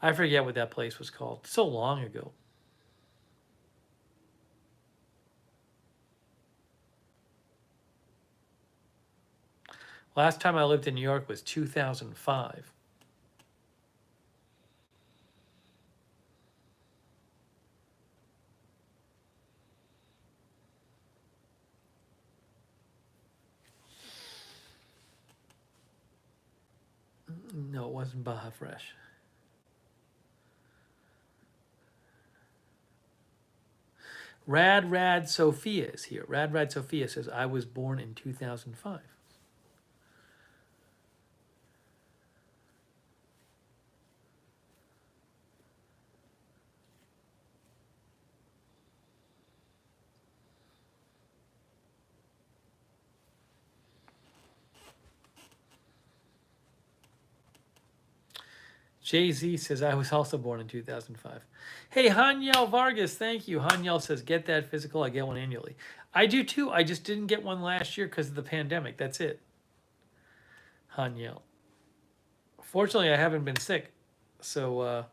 I forget what that place was called. So long ago. Last time I lived in New York was 2005. No, it wasn't Baja Fresh. Rad Sophia is here. Rad Sophia says, I was born in 2005. Jay-Z says, I was also born in 2005. Hey, Hanyel Vargas, thank you. Hanyel says, get that physical. I get one annually. I do too. I just didn't get one last year because of the pandemic. That's it. Hanyel. Fortunately, I haven't been sick. So,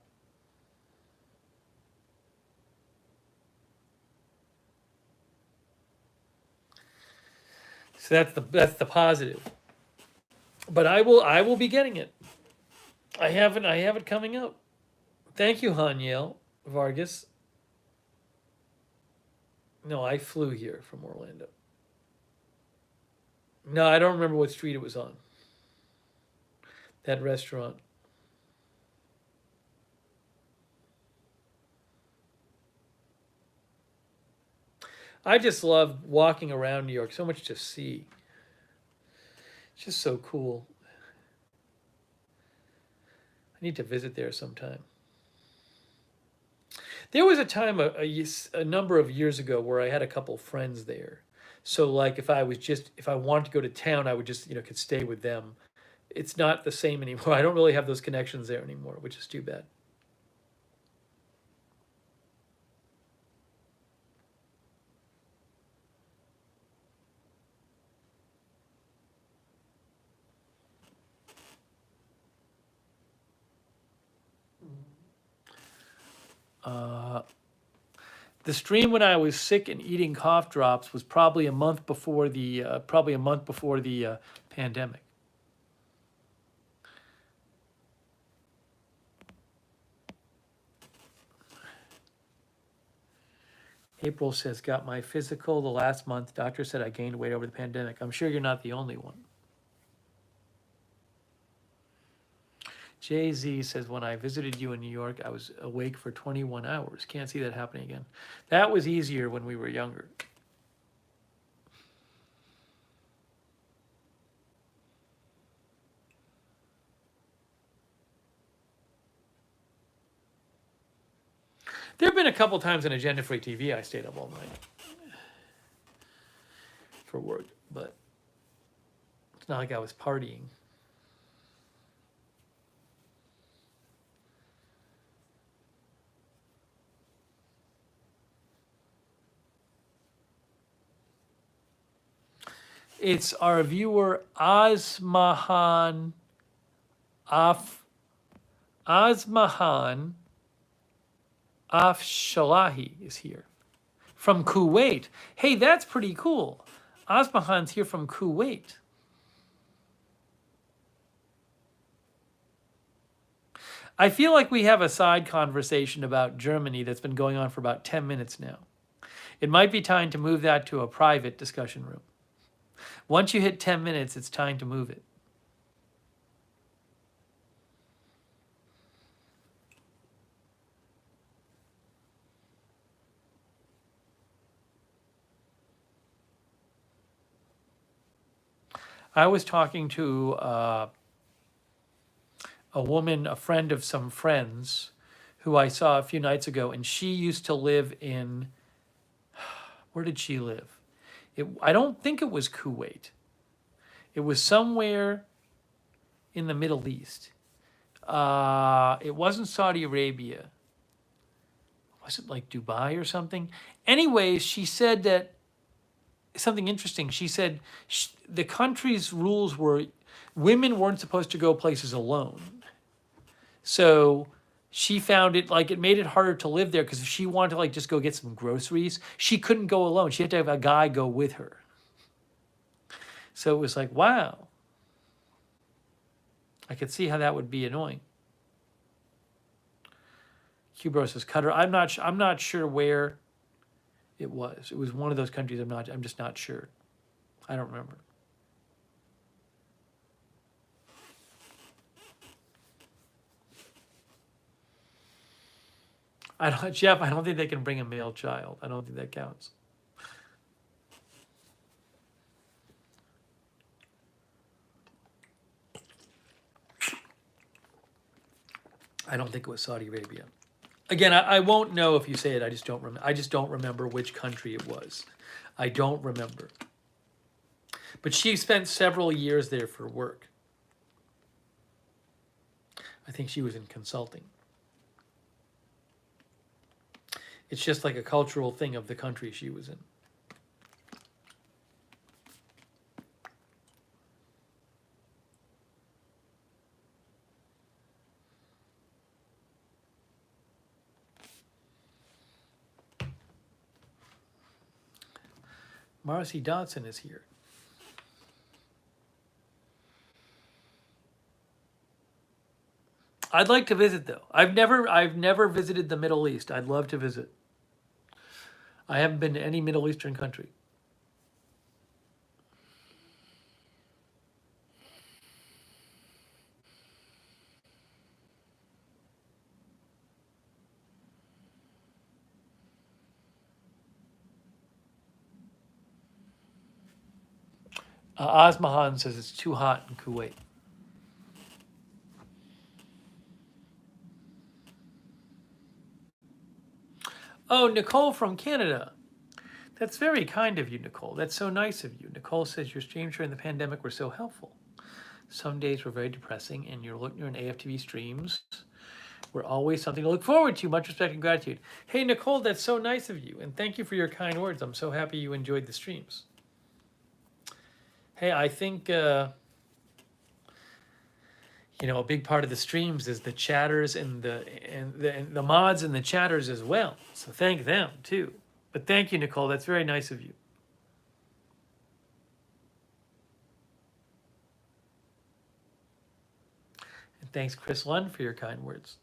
that's the positive. But I will be getting it. I have it coming up. Thank you, Hanyel Vargas. No, I flew here from Orlando. No, I don't remember what street it was on. That restaurant. I just love walking around New York. So much to see. It's just so cool. I need to visit there sometime. There was a time a number of years ago where I had a couple friends there. So like if I wanted to go to town, I would just, could stay with them. It's not the same anymore. I don't really have those connections there anymore, which is too bad. The stream when I was sick and eating cough drops was probably a month before the pandemic. April says, got my physical the last month. Doctor said I gained weight over the pandemic. I'm sure you're not the only one. Jay-Z says, when I visited you in New York, I was awake for 21 hours. Can't see that happening again. That was easier when we were younger. There have been a couple times on Agenda Free TV I stayed up all night for work, but it's not like I was partying. It's our viewer Asmahan Asmahan Afshalahi is here from Kuwait. Hey, that's pretty cool. Asmahan's here from Kuwait. I feel like we have a side conversation about Germany that's been going on for about 10 minutes now. It might be time to move that to a private discussion room. Once you hit 10 minutes, it's time to move it. I was talking to a woman, a friend of some friends, who I saw a few nights ago, and she used to live in, where did she live? I don't think it was Kuwait. It was somewhere in the Middle East. It wasn't Saudi Arabia. Was it like Dubai or something? Anyways, she said that something interesting. She said the country's rules were women weren't supposed to go places alone. So she found it like it made it harder to live there because if she wanted to like just go get some groceries, she couldn't go alone. She had to have a guy go with her. So it was like, wow. I could see how that would be annoying. Cubro says Qatar. I'm not sure where it was. It was one of those countries. I'm just not sure. I don't remember. Jeff, I don't think they can bring a male child. I don't think that counts. I don't think it was Saudi Arabia. Again, I won't know if you say it. I just don't remember which country it was. I don't remember. But she spent several years there for work. I think she was in consulting. It's just like a cultural thing of the country she was in. Marcy Dodson is here. I'd like to visit though. I've never visited the Middle East. I'd love to visit. I haven't been to any Middle Eastern country. Osmahan says it's too hot in Kuwait. Oh, Nicole from Canada. That's very kind of you, Nicole. That's so nice of you. Nicole says your streams during the pandemic were so helpful. Some days were very depressing, and your Lookner and AFTV streams were always something to look forward to. Much respect and gratitude. Hey, Nicole, that's so nice of you, and thank you for your kind words. I'm so happy you enjoyed the streams. Hey, I think a big part of the streams is the chatters and the mods and the chatters as well. So thank them too. But thank you, Nicole. That's very nice of you. And thanks, Chris Lund, for your kind words.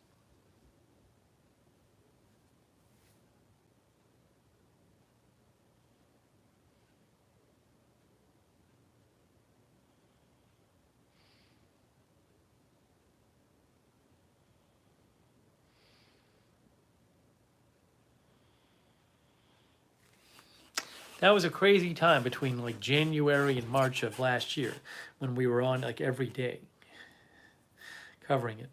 That was a crazy time between like January and March of last year when we were on like every day covering it.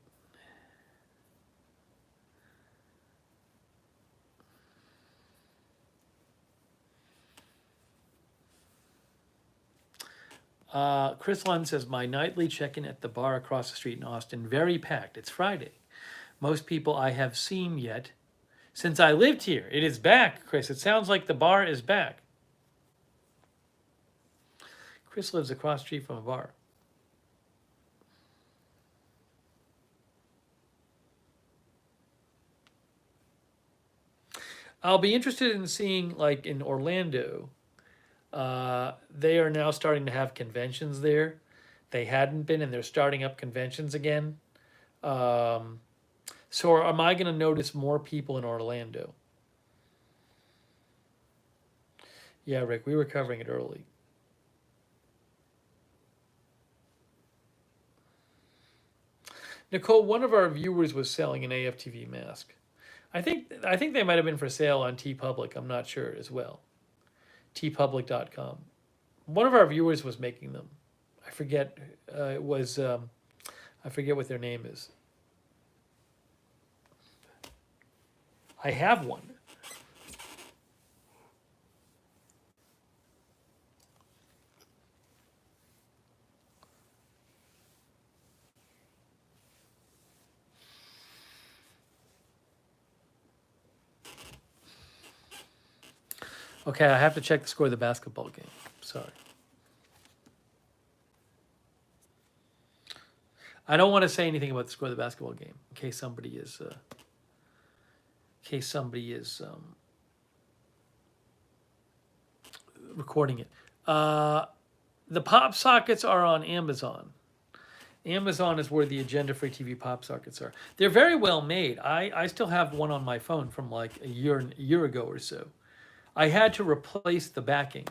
Chris Lund says, my nightly check-in at the bar across the street in Austin, very packed. It's Friday. Most people I have seen yet since I lived here. It is back, Chris. It sounds like the bar is back. Chris lives across the street from a bar. I'll be interested in seeing, like in Orlando, they are now starting to have conventions there. They hadn't been, and they're starting up conventions again. Um, so, am I going to notice more people in Orlando? Yeah, Rick, we were covering it early. Nicole, one of our viewers was selling an AFTV mask. I think they might have been for sale on TeePublic. I'm not sure as well. TeePublic.com. One of our viewers was making them. I forget. It was. I forget what their name is. I have one. Okay, I have to check the score of the basketball game. Sorry. I don't want to say anything about the score of the basketball game in case somebody is recording it. The pop sockets are on Amazon. Amazon is where the Agenda Free TV pop sockets are. They're very well made. I still have one on my phone from like a year ago or so. I had to replace the backing.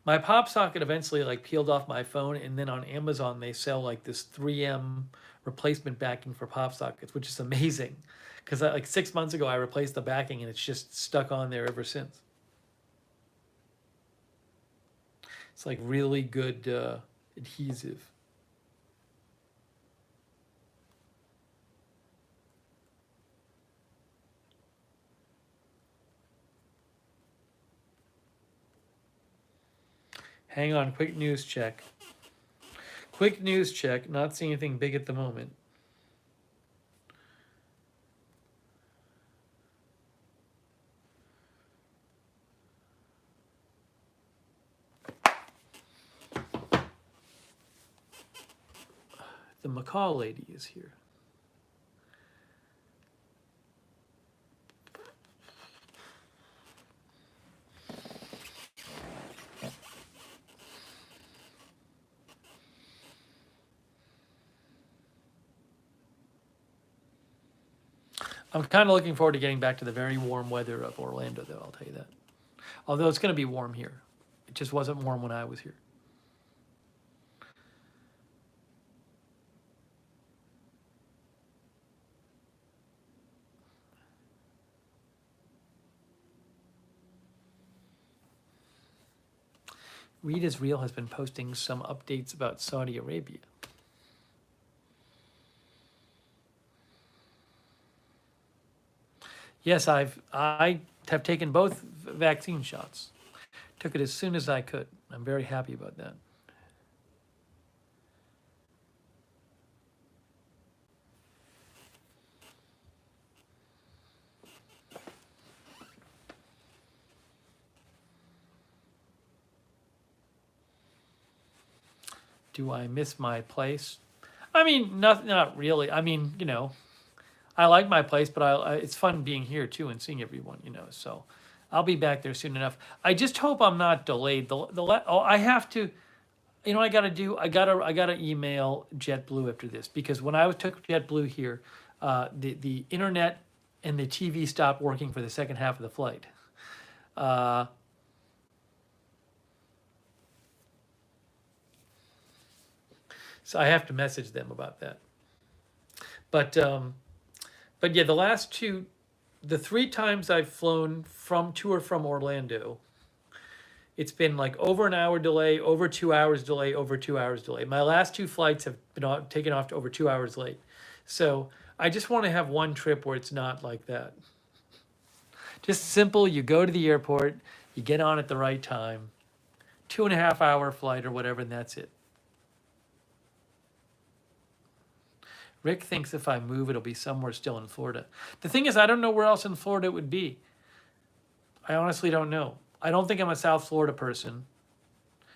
My pop socket eventually like peeled off my phone, and then on Amazon they sell like this 3M replacement backing for pop sockets, which is amazing. Because like 6 months ago I replaced the backing and it's just stuck on there ever since. It's like really good adhesive. Hang on, quick news check. Quick news check, not seeing anything big at the moment. The McCall lady is here. I'm kind of looking forward to getting back to the very warm weather of Orlando, though, I'll tell you that. Although it's going to be warm here. It just wasn't warm when I was here. Read is Real has been posting some updates about Saudi Arabia. Yes, I have taken both vaccine shots. Took it as soon as I could. I'm very happy about that. Do I miss my place? I mean, not really. I mean, I like my place, but it's fun being here too and seeing everyone, So I'll be back there soon enough. I just hope I'm not delayed. I have to, I got to do. I gotta email JetBlue after this because when I took JetBlue here, the internet and the TV stopped working for the second half of the flight. So I have to message them about that. But yeah, the 3 times I've flown to or from Orlando, it's been like over an hour delay, over 2 hours delay, over 2 hours delay. My last 2 flights have been taken off to over 2 hours late. So I just want to have one trip where it's not like that. Just simple. You go to the airport, you get on at the right time, 2.5 hour flight or whatever, and that's it. Rick thinks if I move, it'll be somewhere still in Florida. The thing is, I don't know where else in Florida it would be. I honestly don't know. I don't think I'm a South Florida person.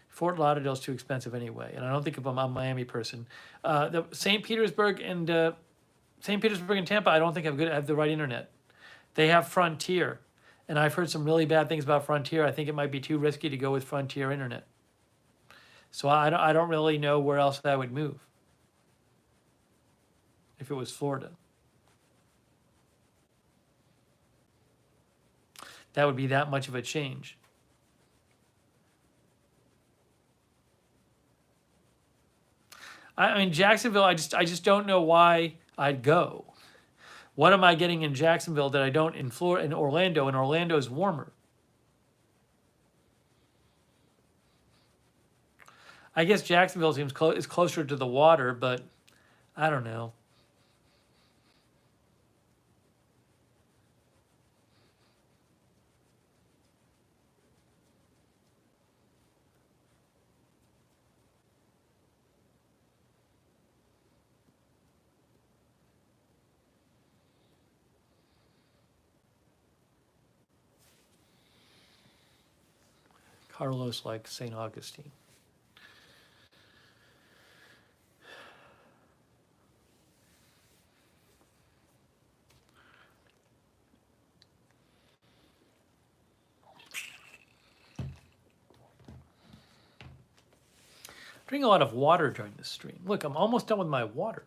Fort Lauderdale's too expensive anyway, and I don't think I'm a Miami person. The St. Petersburg and Tampa, I don't think have the right internet. They have Frontier, and I've heard some really bad things about Frontier. I think it might be too risky to go with Frontier internet. So I don't really know where else I would move if it was Florida. That would be that much of a change. I mean, Jacksonville, I just don't know why I'd go. What am I getting in Jacksonville that I don't in Florida, in Orlando? And Orlando is warmer. I guess Jacksonville is closer to the water, but I don't know. Carlos like St. Augustine. Drink a lot of water during this stream. Look, I'm almost done with my water.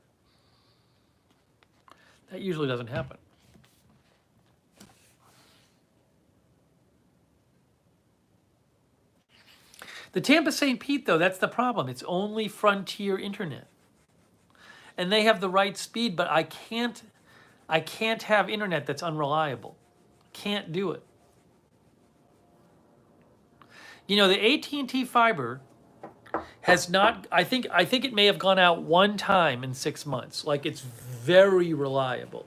That usually doesn't happen. The Tampa St. Pete, though, that's the problem. It's only Frontier internet. And they have the right speed, but I can't have internet that's unreliable. Can't do it. You know, the AT&T fiber has not, I think it may have gone out one time in 6 months. Like, it's very reliable.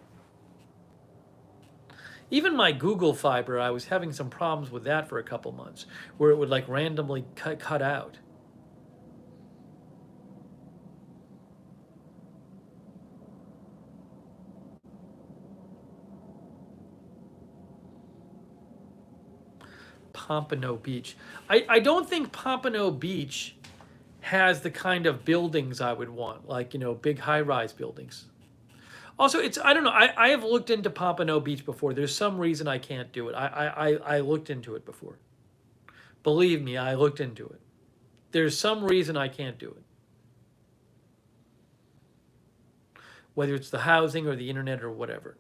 Even my Google fiber, I was having some problems with that for a couple months, where it would like randomly cut out. Pompano Beach. I don't think Pompano Beach has the kind of buildings I would want, like, you know, big high-rise buildings. Also, I don't know, I have looked into Pompano Beach before. There's some reason I can't do it. I looked into it before. Believe me, I looked into it. There's some reason I can't do it. Whether it's the housing or the internet or whatever.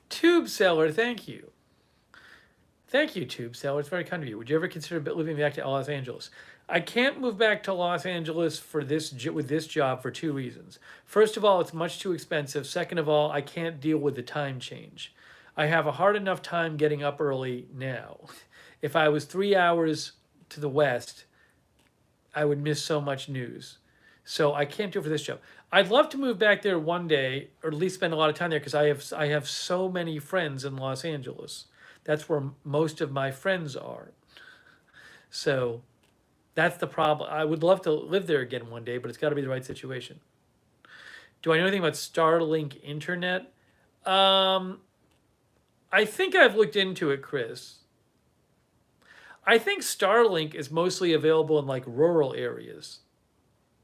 Tube Seller, thank you. Thank you, Tube Seller. It's very kind of you. Would you ever consider moving back to Los Angeles? I can't move back to Los Angeles with this job for 2 reasons. First of all, it's much too expensive. Second of all, I can't deal with the time change. I have a hard enough time getting up early now. If I was 3 hours to the west, I would miss so much news. So I can't do it for this job. I'd love to move back there one day, or at least spend a lot of time there, because I have so many friends in Los Angeles. That's where most of my friends are. So that's the problem. I would love to live there again one day, but it's got to be the right situation. Do I know anything about Starlink internet? I think I've looked into it, Chris. I think Starlink is mostly available in like rural areas,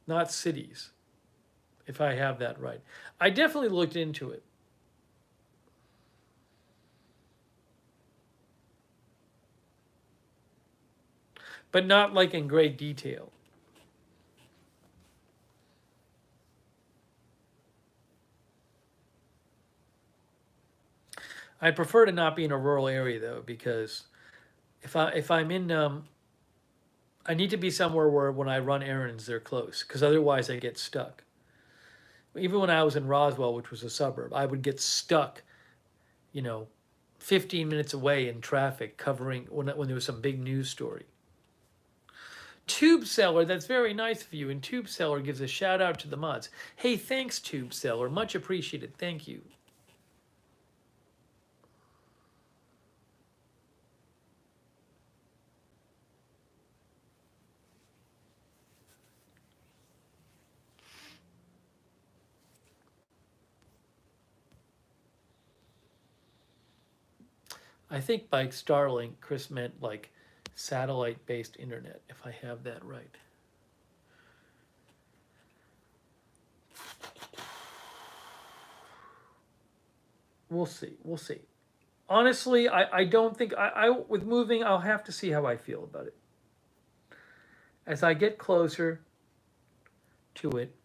not cities, if I have that right. I definitely looked into it. But not like in great detail. I prefer to not be in a rural area though, because if I'm in I need to be somewhere where when I run errands they're close, because otherwise I get stuck. Even when I was in Roswell, which was a suburb, I would get stuck you know, 15 minutes away in traffic covering when there was some big news story. Tube Seller, that's very nice of you. And Tube Seller gives a shout out to the mods. Hey, thanks, Tube Seller. Much appreciated. Thank you. I think by Starlink, Chris meant like satellite-based internet, if I have that right. We'll see. We'll see. Honestly, I don't think with moving, I'll have to see how I feel about it. As I get closer to it,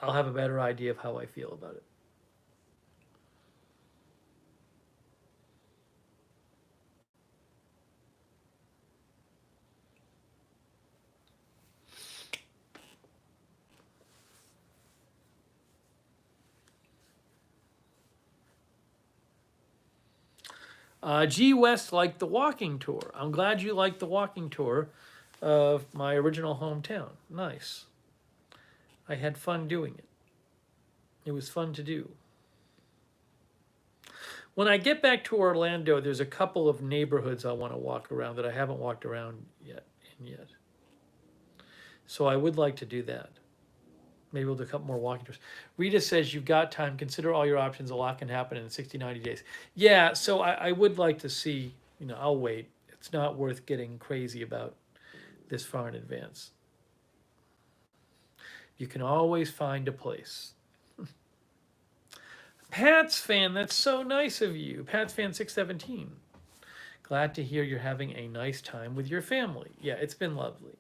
I'll have a better idea of how I feel about it. G West liked the walking tour. I'm glad you liked the walking tour of my original hometown. Nice. I had fun doing it. It was fun to do. When I get back to Orlando, there's a couple of neighborhoods I want to walk around that I haven't walked around yet. So I would like to do that. Maybe we'll do a couple more walking tours. Rita says, you've got time. Consider all your options. A lot can happen in 60, 90 days. Yeah, so I would like to see, I'll wait. It's not worth getting crazy about this far in advance. You can always find a place. Pats fan, that's so nice of you. Pats fan 617. Glad to hear you're having a nice time with your family. Yeah, it's been lovely.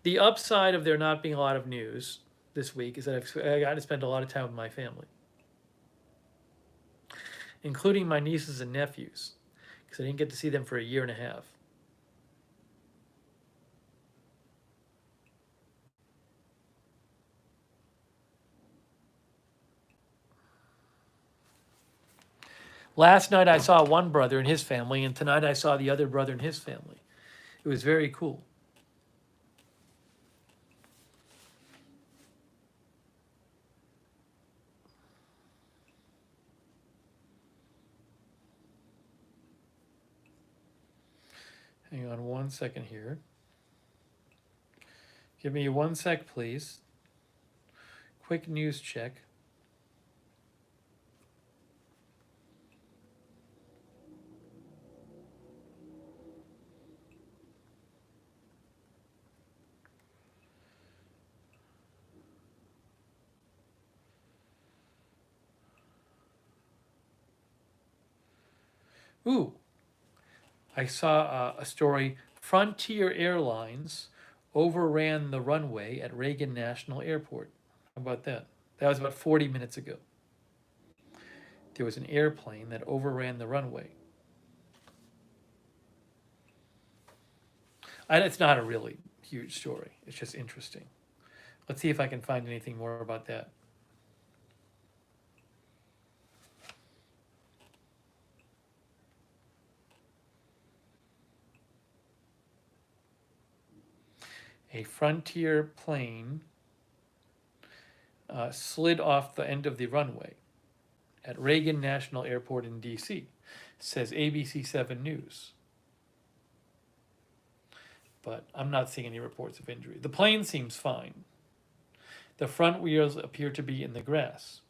The upside of there not being a lot of news this week is that I got to spend a lot of time with my family, including my nieces and nephews, because I didn't get to see them for a year and a half. Last night I saw one brother and his family, and tonight I saw the other brother and his family. It was very cool. Hang on 1 second here. Give me 1 sec, please. Quick news check. Ooh, I saw a story. Frontier Airlines overran the runway at Reagan National Airport. How about that? That was about 40 minutes ago. There was an airplane that overran the runway. It's not a really huge story. It's just interesting. Let's see if I can find anything more about that. A Frontier plane slid off the end of the runway at Reagan National Airport in D.C., says ABC 7 News. But I'm not seeing any reports of injury. The plane seems fine. The front wheels appear to be in the grass.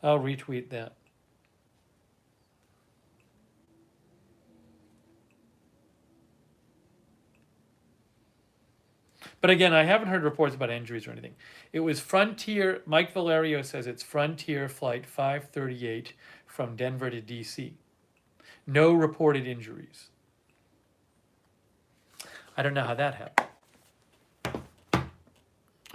I'll retweet that. But again, I haven't heard reports about injuries or anything. It was Frontier, Mike Valerio says it's Frontier Flight 538 from Denver to DC. No reported injuries. I don't know how that happened.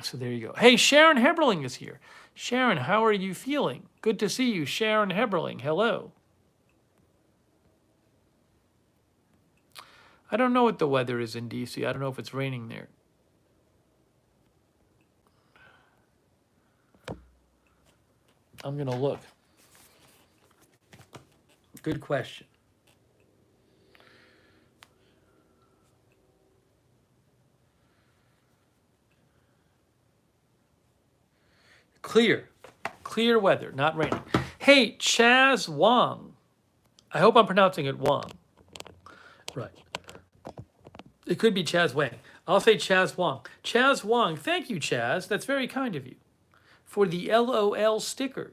So there you go. Hey, Sharon Heberling is here. Sharon, how are you feeling? Good to see you, Sharon Heberling. Hello. I don't know what the weather is in DC. I don't know if it's raining there. I'm going to look. Good question. Clear. Clear weather, not raining. Hey, Chaz Wong. I hope I'm pronouncing it Wong. Right. It could be Chaz Wang. I'll say Chaz Wong. Chaz Wong, thank you, Chaz. That's very kind of you. For the LOL sticker.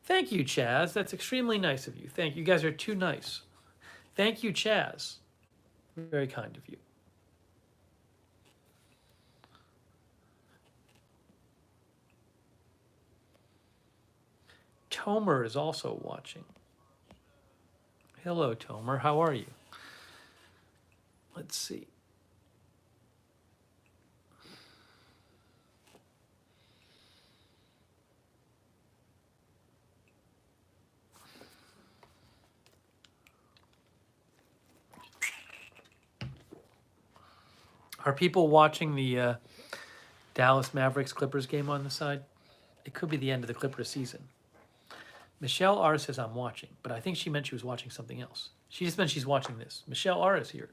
Thank you, Chaz. That's extremely nice of you. Thank you. You guys are too nice. Thank you, Chaz. Very kind of you. Tomer is also watching. Hello, Tomer. How are you? Let's see. Are people watching the Dallas Mavericks Clippers game on the side? It could be the end of the Clippers season. Michelle R says I'm watching, but I think she meant she was watching something else. She just meant she's watching this. Michelle R is here.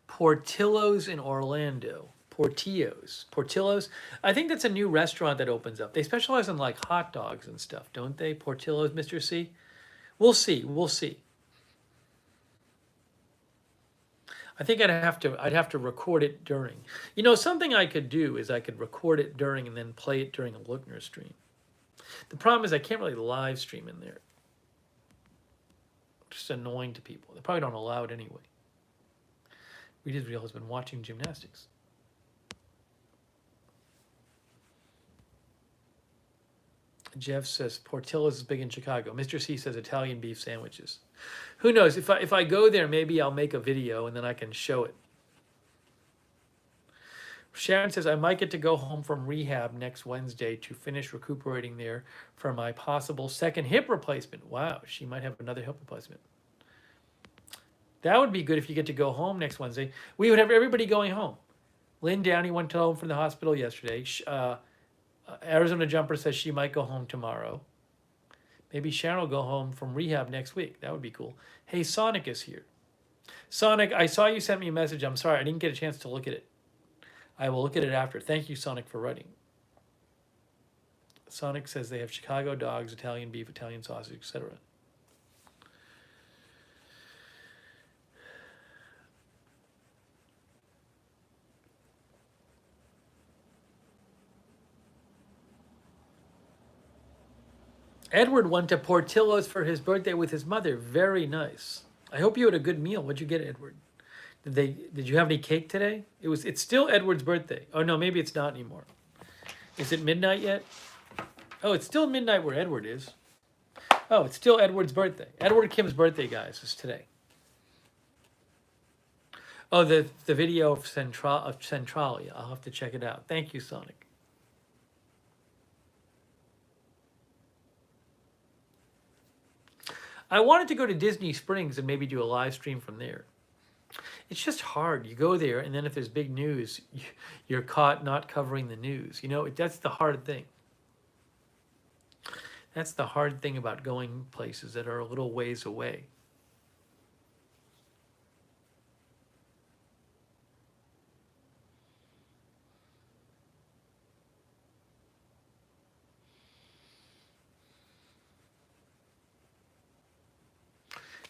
Portillo's in Orlando. Portillo's. I think that's a new restaurant that opens up. They specialize in like hot dogs and stuff, don't they? Portillo's, Mr. C. We'll see. We'll see. I think I'd have to record it during. You know, something I could do is I could record it during and then play it during a Lookner stream. The problem is I can't really live stream in there. Just annoying to people. They probably don't allow it anyway. Rita's Real has been watching gymnastics. Jeff says Portillo's is big in Chicago. Mr. C says Italian beef sandwiches. Who knows? If I go there, maybe I'll make a video and then I can show it. Sharon says I might get to go home from rehab next Wednesday to finish recuperating there for my possible second hip replacement. Wow, she might have another hip replacement. That would be good if you get to go home next Wednesday. We would have everybody going home. Lynn Downey went home from the hospital yesterday. Arizona Jumper says she might go home tomorrow. Maybe Sharon will go home from rehab next week. That would be cool. Hey, Sonic is here. Sonic, I saw you sent me a message. I'm sorry, I didn't get a chance to look at it. I will look at it after. Thank you, Sonic, for writing. Sonic says they have Chicago dogs, Italian beef, Italian sausage, etc. Edward went to Portillo's for his birthday with his mother. Very nice. I hope you had a good meal. What'd you get, Edward? Did you have any cake today? It's still Edward's birthday. Oh no, maybe it's not anymore. Is it midnight yet? Oh, it's still midnight where Edward is. Oh, it's still Edward's birthday. Edward Kim's birthday, guys, is today. Oh, the video of Centralia. I'll have to check it out. Thank you, Sonic. I wanted to go to Disney Springs and maybe do a live stream from there. It's just hard. You go there, and then if there's big news, you're caught not covering the news. You know, that's the hard thing. That's the hard thing about going places that are a little ways away.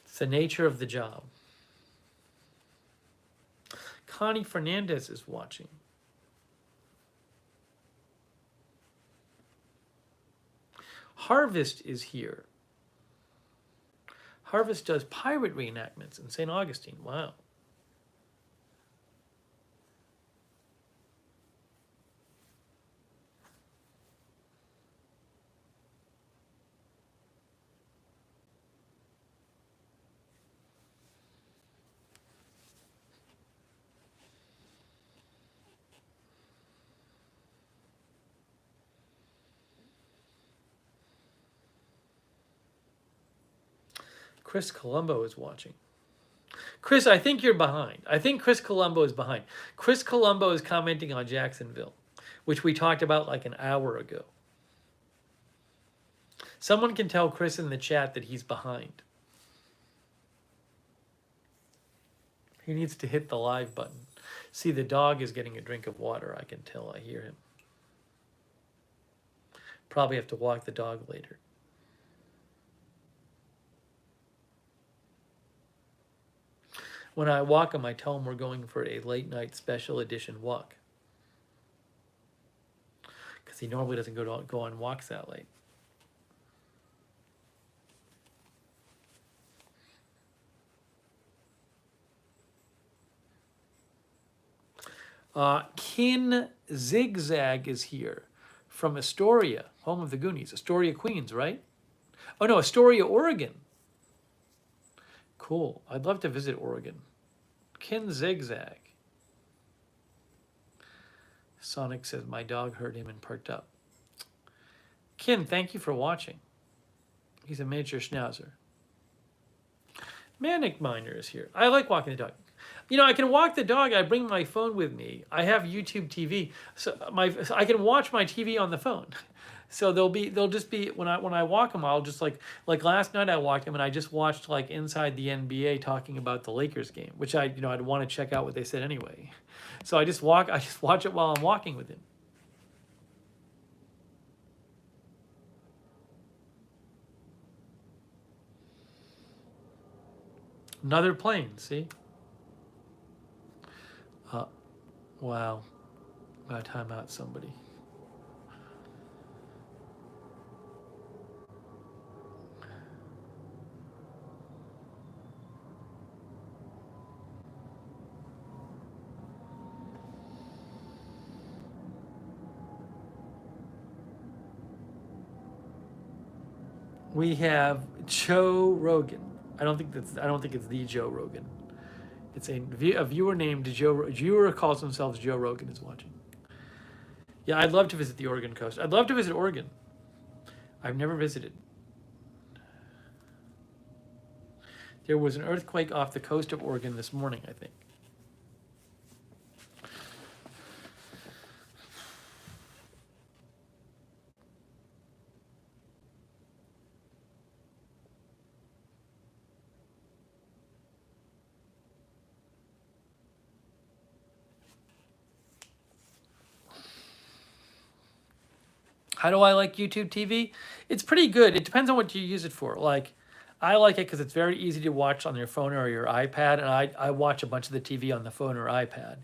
It's the nature of the job. Connie Fernandez is watching. Harvest is here. Harvest does pirate reenactments in St. Augustine. Wow. Chris Colombo is watching. Chris, I think you're behind. I think Chris Colombo is behind. Chris Colombo is commenting on Jacksonville, which we talked about like an hour ago. Someone can tell Chris in the chat that he's behind. He needs to hit the live button. See, the dog is getting a drink of water. I can tell. I hear him. Probably have to walk the dog later. When I walk him, I tell him we're going for a late night special edition walk. Because he normally doesn't go on walks that late. Kin Zigzag is here from Astoria, home of the Goonies. Astoria, Queens, right? Oh no, Astoria, Oregon. Cool. I'd love to visit Oregon. Kin Zigzag. Sonic says my dog heard him and perked up. Kin, thank you for watching. He's a miniature schnauzer. Manic Miner is here. I like walking the dog. You know, I can walk the dog. I bring my phone with me. I have YouTube TV, so I can watch my TV on the phone. So they'll just be when I walk them, I'll just like last night I walked him and I just watched like Inside the NBA talking about the Lakers game, which I'd want to check out what they said anyway. So I just watch it while I'm walking with him. Another plane, see? Wow. Gotta time out somebody. We have Joe Rogan. I don't think it's the Joe Rogan. It's a viewer named Joe. A viewer calls themselves Joe Rogan is watching. Yeah, I'd love to visit the Oregon coast. I'd love to visit Oregon. I've never visited. There was an earthquake off the coast of Oregon this morning, I think. How do I like YouTube TV? It's pretty good. It depends on what you use it for. Like, I like it because it's very easy to watch on your phone or your iPad, and I watch a bunch of the TV on the phone or iPad.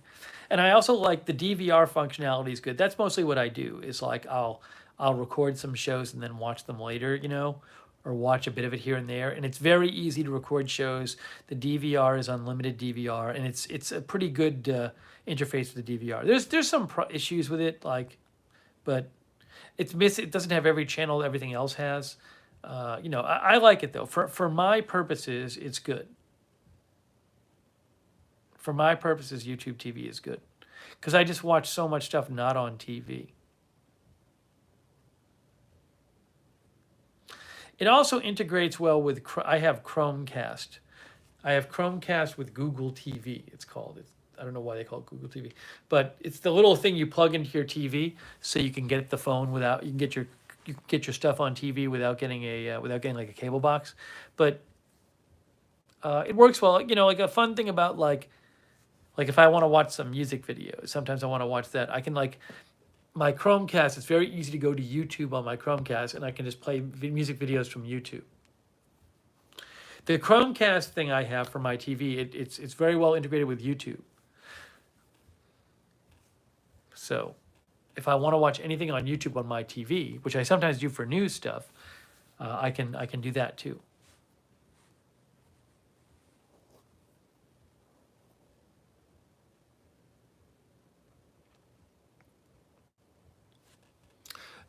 And I also like the DVR functionality is good. That's mostly what I do. Is like I'll record some shows and then watch them later, you know, or watch a bit of it here and there. And it's very easy to record shows. The DVR is unlimited DVR, and it's a pretty good interface with the DVR. There's some issues with it, like, but it doesn't have every channel everything else has. You know, I like it though. For my purposes, it's good. For my purposes, YouTube TV is good because I just watch so much stuff not on TV. It also integrates well with, I have Chromecast. I have Chromecast with Google TV, it's called. I don't know why they call it Google TV, but it's the little thing you plug into your TV so you can get the phone without, you can get your stuff on TV without getting like a cable box. But it works well. You know, like a fun thing about like if I want to watch some music videos, sometimes I want to watch that. I can my Chromecast, it's very easy to go to YouTube on my Chromecast and I can just play music videos from YouTube. The Chromecast thing I have for my TV, it's very well integrated with YouTube. So if I want to watch anything on YouTube on my TV, which I sometimes do for news stuff, I can do that too.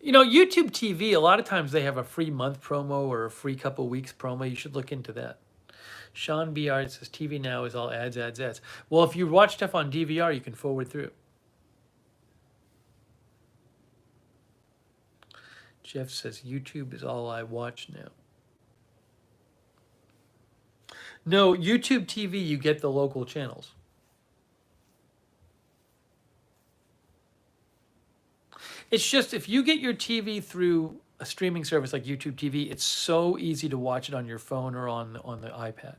You know, YouTube TV, a lot of times they have a free month promo or a free couple weeks promo. You should look into that. Sean BR says TV now is all ads, ads, ads. Well, if you watch stuff on DVR, you can forward through. Jeff says YouTube is all I watch now. No, YouTube TV, you get the local channels. It's just if you get your TV through a streaming service like YouTube TV, it's so easy to watch it on your phone or on the iPad.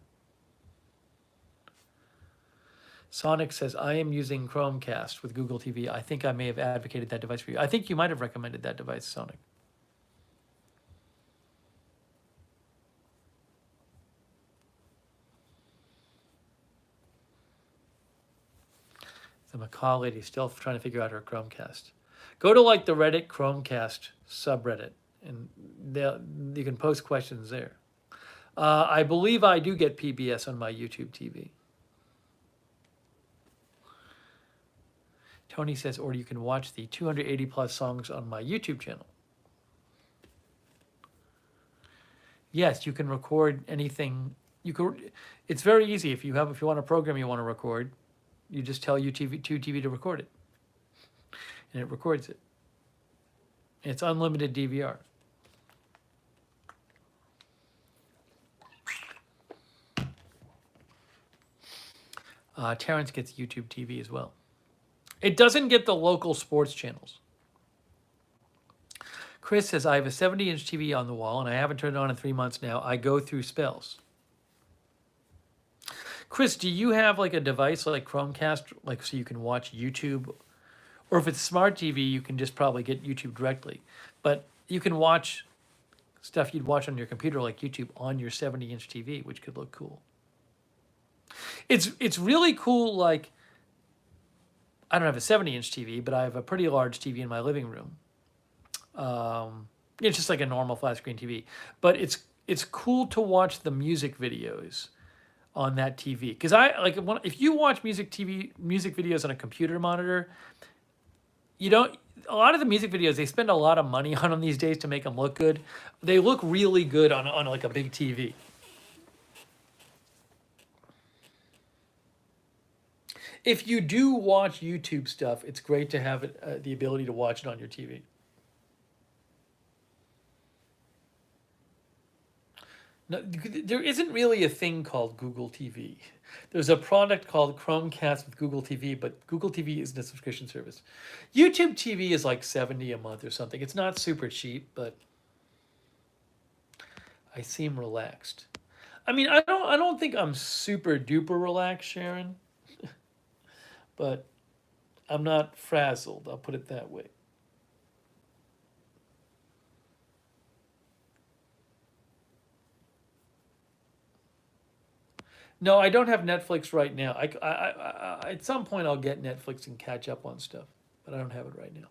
Sonic says, I am using Chromecast with Google TV. I think I may have advocated that device for you. I think you might have recommended that device, Sonic. The Macaw lady still trying to figure out her Chromecast. Go to like the Reddit Chromecast subreddit, and you can post questions there. I believe I do get PBS on my YouTube TV. Tony says, or you can watch the 280 plus songs on my YouTube channel. Yes, you can record anything. It's very easy. If you want a program you want to record, you just tell YouTube to record it, and it records it. It's unlimited DVR. Terrence gets YouTube TV as well. It doesn't get the local sports channels. Chris says, I have a 70-inch TV on the wall, and I haven't turned it on in 3 months now. I go through spells. Chris, do you have like a device like Chromecast, like so you can watch YouTube? Or if it's smart TV, you can just probably get YouTube directly. But you can watch stuff you'd watch on your computer like YouTube on your 70-inch TV, which could look cool. It's really cool, like, I don't have a 70-inch TV, but I have a pretty large TV in my living room. It's just like a normal flat screen TV. But it's cool to watch the music videos on that TV. Because if you watch music videos on a computer monitor, a lot of the music videos, they spend a lot of money on them these days to make them look good. They look really good on like a big TV. If you do watch YouTube stuff, it's great to have the ability to watch it on your TV. No, there isn't really a thing called Google TV. There's a product called Chromecast with Google TV, but Google TV isn't a subscription service. YouTube TV is like $70 a month or something. It's not super cheap, but I seem relaxed. I mean, I don't think I'm super duper relaxed, Sharon, but I'm not frazzled. I'll put it that way. No, I don't have Netflix right now. I at some point I'll get Netflix and catch up on stuff, but I don't have it right now.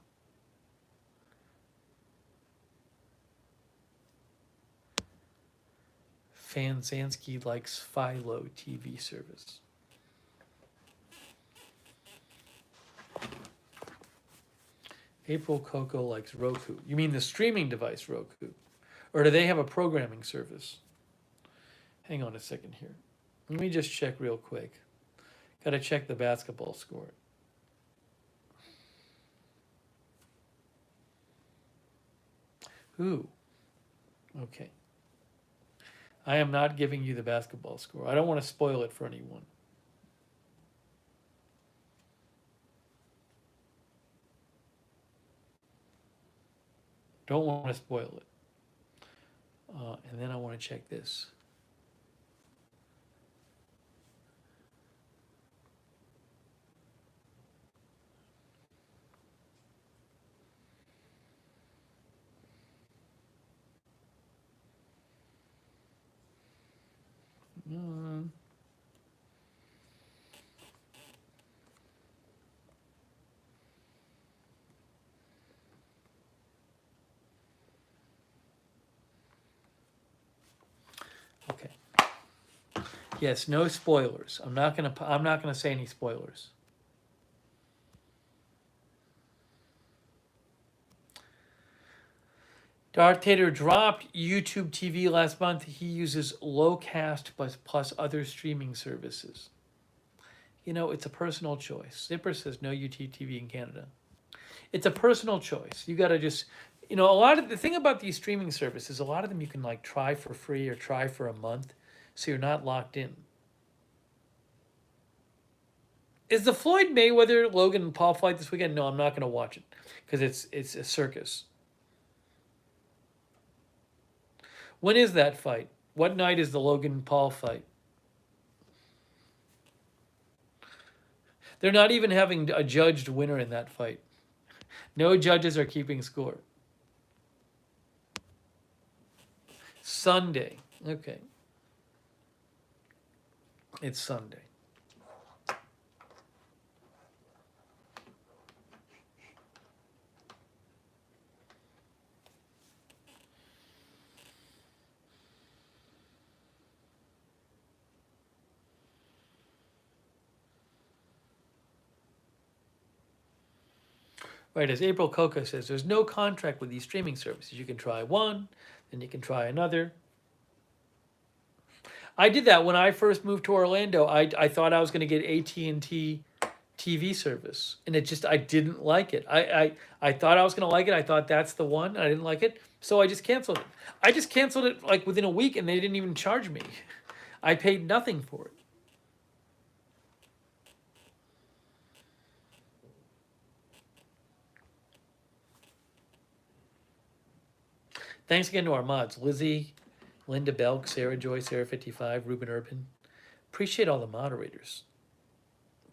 Fanzansky likes Philo TV service. April Coco likes Roku. You mean the streaming device Roku? Or do they have a programming service? Hang on a second here. Let me just check real quick. Got to check the basketball score. Ooh. Okay. I am not giving you the basketball score. I don't want to spoil it for anyone. Don't want to spoil it. And then I want to check this. Okay. Yes, no spoilers. I'm not gonna say any spoilers. Darth Tater dropped YouTube TV last month. He uses Lowcast plus other streaming services. It's a personal choice. Zipper says no YouTube TV in Canada. It's a personal choice. You got to just, a lot of the thing about these streaming services, a lot of them you can like try for free or try for a month. so you're not locked in. Is the Floyd Mayweather Logan Paul fight this weekend? No, I'm not going to watch it because it's a circus. When is that fight? What night is the Logan Paul fight? They're not even having a judged winner in that fight. No judges are keeping score. Sunday. Okay. It's Sunday. Right, as April Coco says, there's no contract with these streaming services. You can try one, then you can try another. I did that when I first moved to Orlando. I thought I was going to get AT&T TV service, and I didn't like it. I thought I was going to like it. I thought that's the one. I didn't like it, so I just canceled it. I just canceled it like within a week, and they didn't even charge me. I paid nothing for it. Thanks again to our mods, Lizzie, Linda Belk, Sarah Joy, Sarah 55, Ruben Urban. Appreciate all the moderators.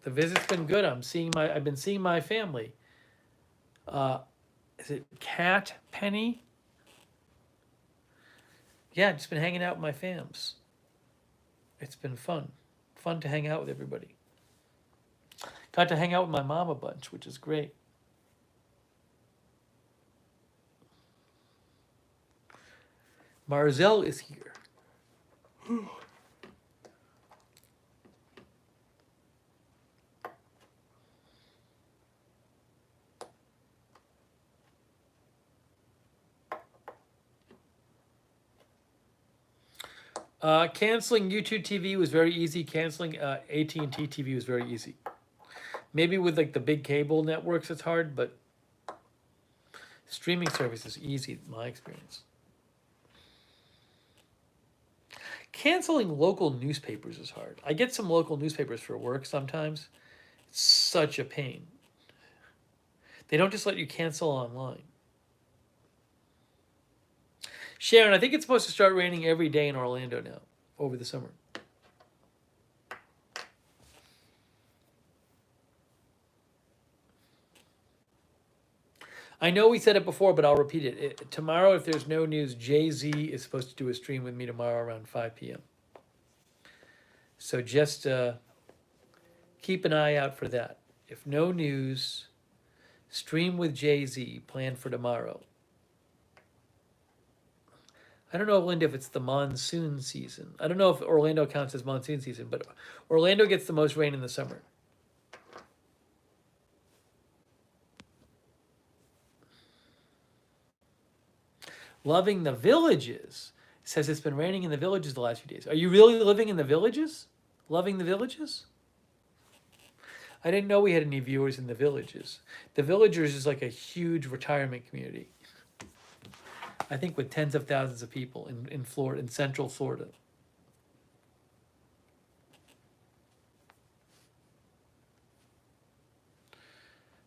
The visit's been good. I've been seeing my family. Is it Cat Penny? Yeah, just been hanging out with my fams. It's been fun. Fun to hang out with everybody. Got to hang out with my mom a bunch, which is great. Marzel is here. Canceling YouTube TV was very easy. Canceling AT&T TV was very easy. Maybe with like the big cable networks it's hard, but streaming service is easy in my experience. Canceling local newspapers is hard. I get some local newspapers for work sometimes. It's such a pain. They don't just let you cancel online. Sharon, I think it's supposed to start raining every day in Orlando now, over the summer. I know we said it before, but I'll repeat it. Tomorrow, if there's no news, Jay-Z is supposed to do a stream with me tomorrow around 5 p.m. So just keep an eye out for that. If no news, stream with Jay-Z planned for tomorrow. I don't know, Linda, if it's the monsoon season. I don't know if Orlando counts as monsoon season, but Orlando gets the most rain in the summer. Loving the Villages says it's been raining in the Villages the last few days. Are you really living in the Villages? Loving the Villages? I didn't know we had any viewers in the Villages. The Villagers is like a huge retirement community. I think with tens of thousands of people in Florida, in Central Florida.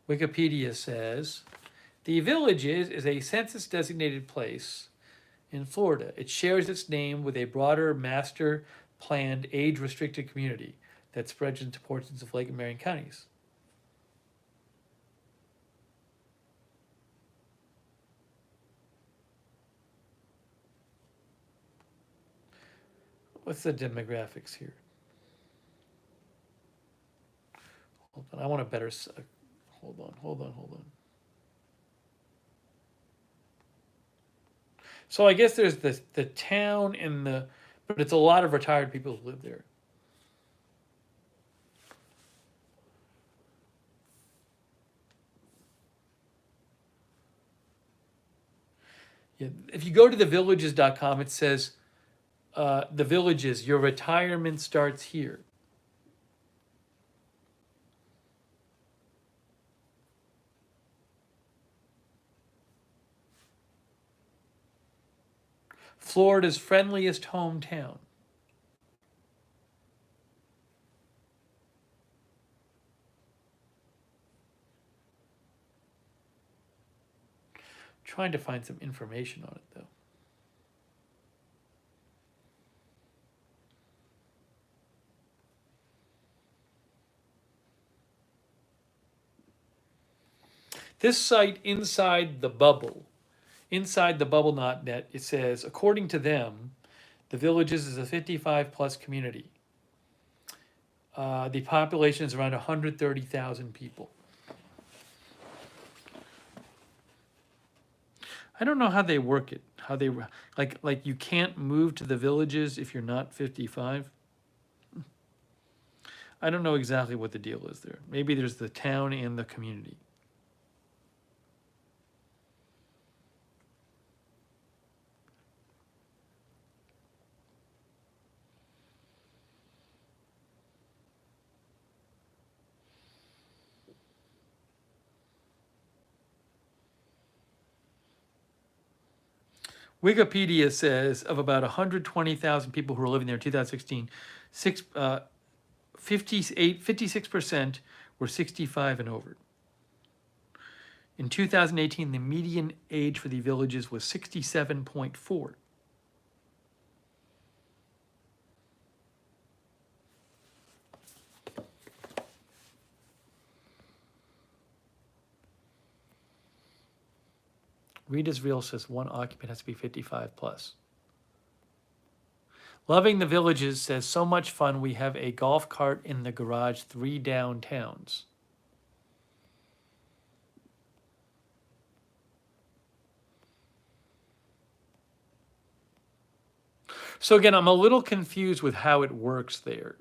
Wikipedia says, the Villages is a census-designated place in Florida. It shares its name with a broader master-planned, age-restricted community that spreads into portions of Lake and Marion counties. What's the demographics here? Hold on, I want a better. Hold on. So I guess there's the town and but it's a lot of retired people who live there. Yeah, if you go to thevillages.com, it says, the Villages, your retirement starts here. Florida's friendliest hometown. Trying to find some information on it, though. This site, Inside the Bubble, InsideTheBubble.net, it says, according to them, the Villages is a 55 plus community. The population is around 130,000 people. I don't know how they work it. How they like you can't move to the Villages if you're not 55. I don't know exactly what the deal is there. Maybe there's the town and the community. Wikipedia says of about 120,000 people who were living there in 2016, 56% were 65 and over. In 2018, the median age for the Villages was 67.4. Rita's Real says one occupant has to be 55 plus. Loving the Villages says, so much fun. We have a golf cart in the garage, 3 downtowns. So again, I'm a little confused with how it works there.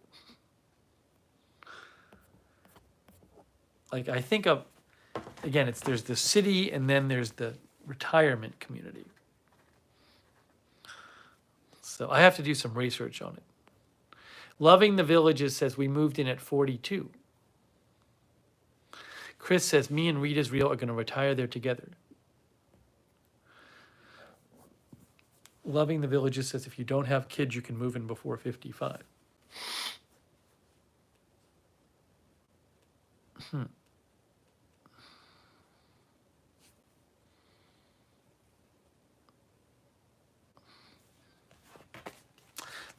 Like I think of, again, there's the city and then there's the retirement community. So I have to do some research on it. Loving the Villages says we moved in at 42. Chris says me and Rita's Real are going to retire there together. Loving the Villages says if you don't have kids, you can move in before 55.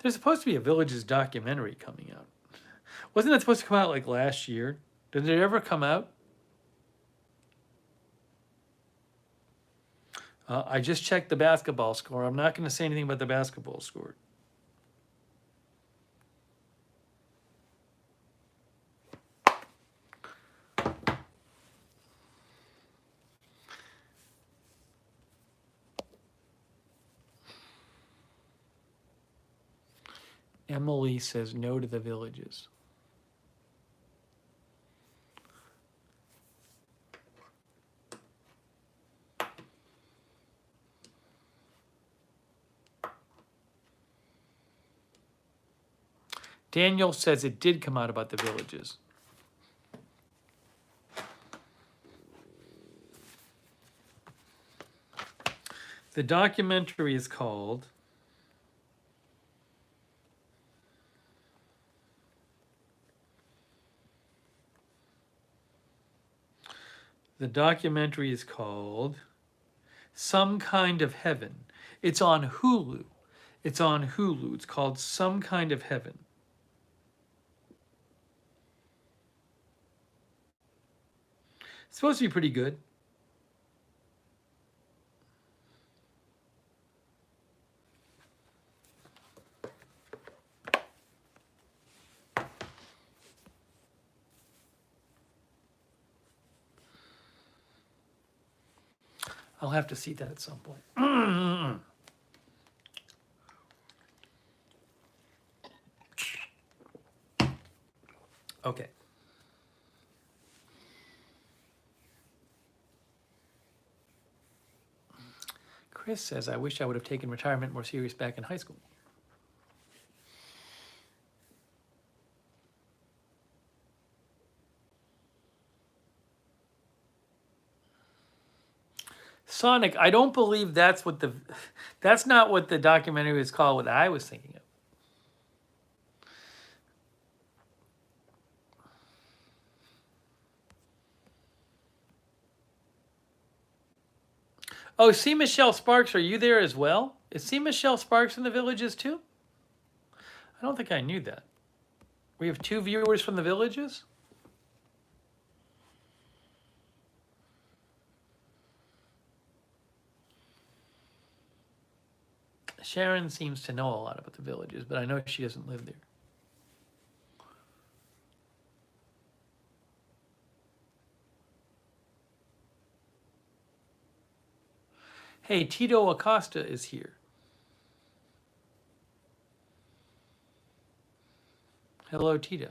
There's supposed to be a Villages documentary coming out. Wasn't that supposed to come out like last year? Did it ever come out? I just checked the basketball score. I'm not going to say anything about the basketball score. Emily says no to the Villages. Daniel says it did come out about the Villages. The documentary is called Some Kind of Heaven. It's on Hulu. It's called Some Kind of Heaven. It's supposed to be pretty good. I'll have to see that at some point. Okay. Chris says, I wish I would have taken retirement more serious back in high school. Sonic, I don't believe that's not what the documentary was called, what I was thinking of. Oh, see Michelle Sparks, are you there as well? Is see Michelle Sparks in the Villages too? I don't think I knew that. We have 2 viewers from the Villages? Sharon seems to know a lot about the Villages, but I know she doesn't live there. Hey, Tito Acosta is here. Hello, Tito.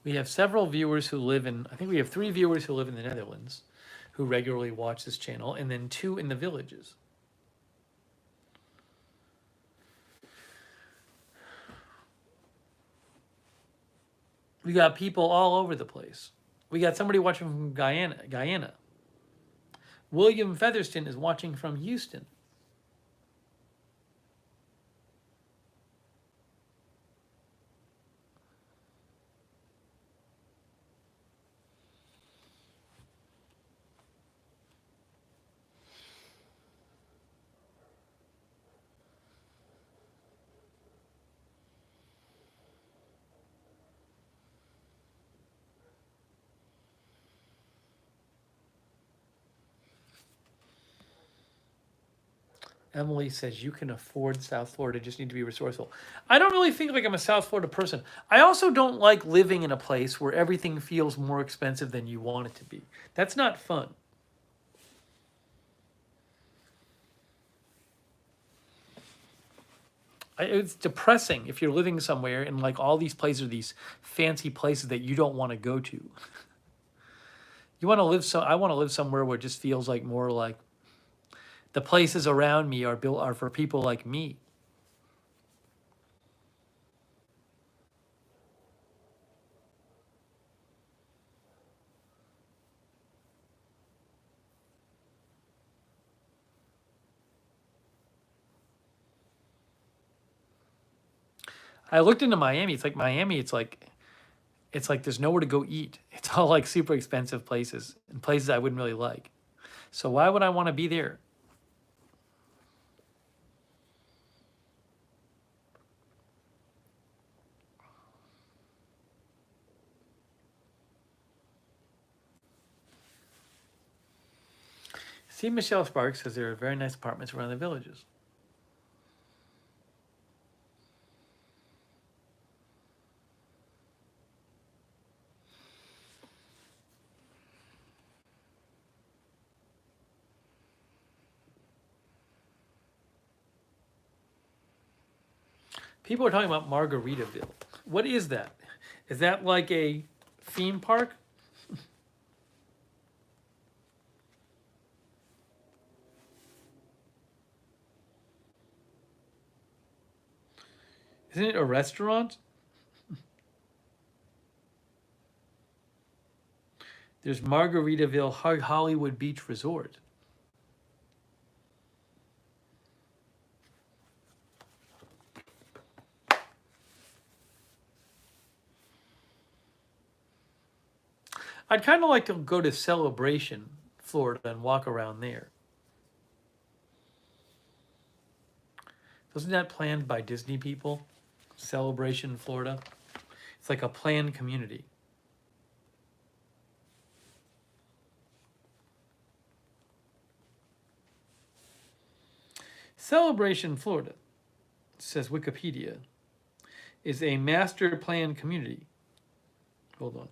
We have several viewers who live in, I think we have 3 viewers who live in the Netherlands who regularly watch this channel, and then 2 in the Villages. We got people all over the place. We got somebody watching from Guyana. William Featherston is watching from Houston. Emily says you can afford South Florida, just need to be resourceful. I don't really think like I'm a South Florida person. I also don't like living in a place where everything feels more expensive than you want it to be. That's not fun. It's depressing if you're living somewhere and like all these places are these fancy places that you don't want to go to. You want to live I want to live somewhere where it just feels like more like the places around me are for people like me. I looked into Miami. It's like Miami. It's like there's nowhere to go eat. It's all like super expensive places and places I wouldn't really like. So why would I want to be there? See, Michelle Sparks says there are very nice apartments around the Villages. People are talking about Margaritaville. What is that? Is that like a theme park? Isn't it a restaurant? There's Margaritaville Hollywood Beach Resort. I'd kind of like to go to Celebration, Florida, and walk around there. Wasn't that planned by Disney people? Celebration, Florida. It's like a planned community. Celebration, Florida, says Wikipedia, is a master planned community. Hold on.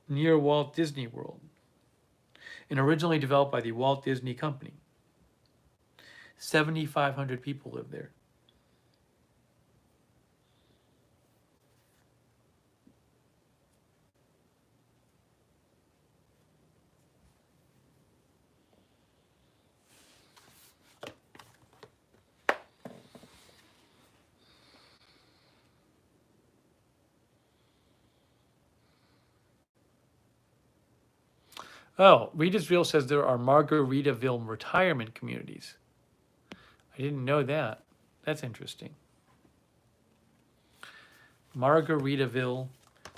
Near Walt Disney World, and originally developed by the Walt Disney Company. 7,500 people live there. Oh, Readersville says there are Margaritaville retirement communities. I didn't know that. That's interesting. Margaritaville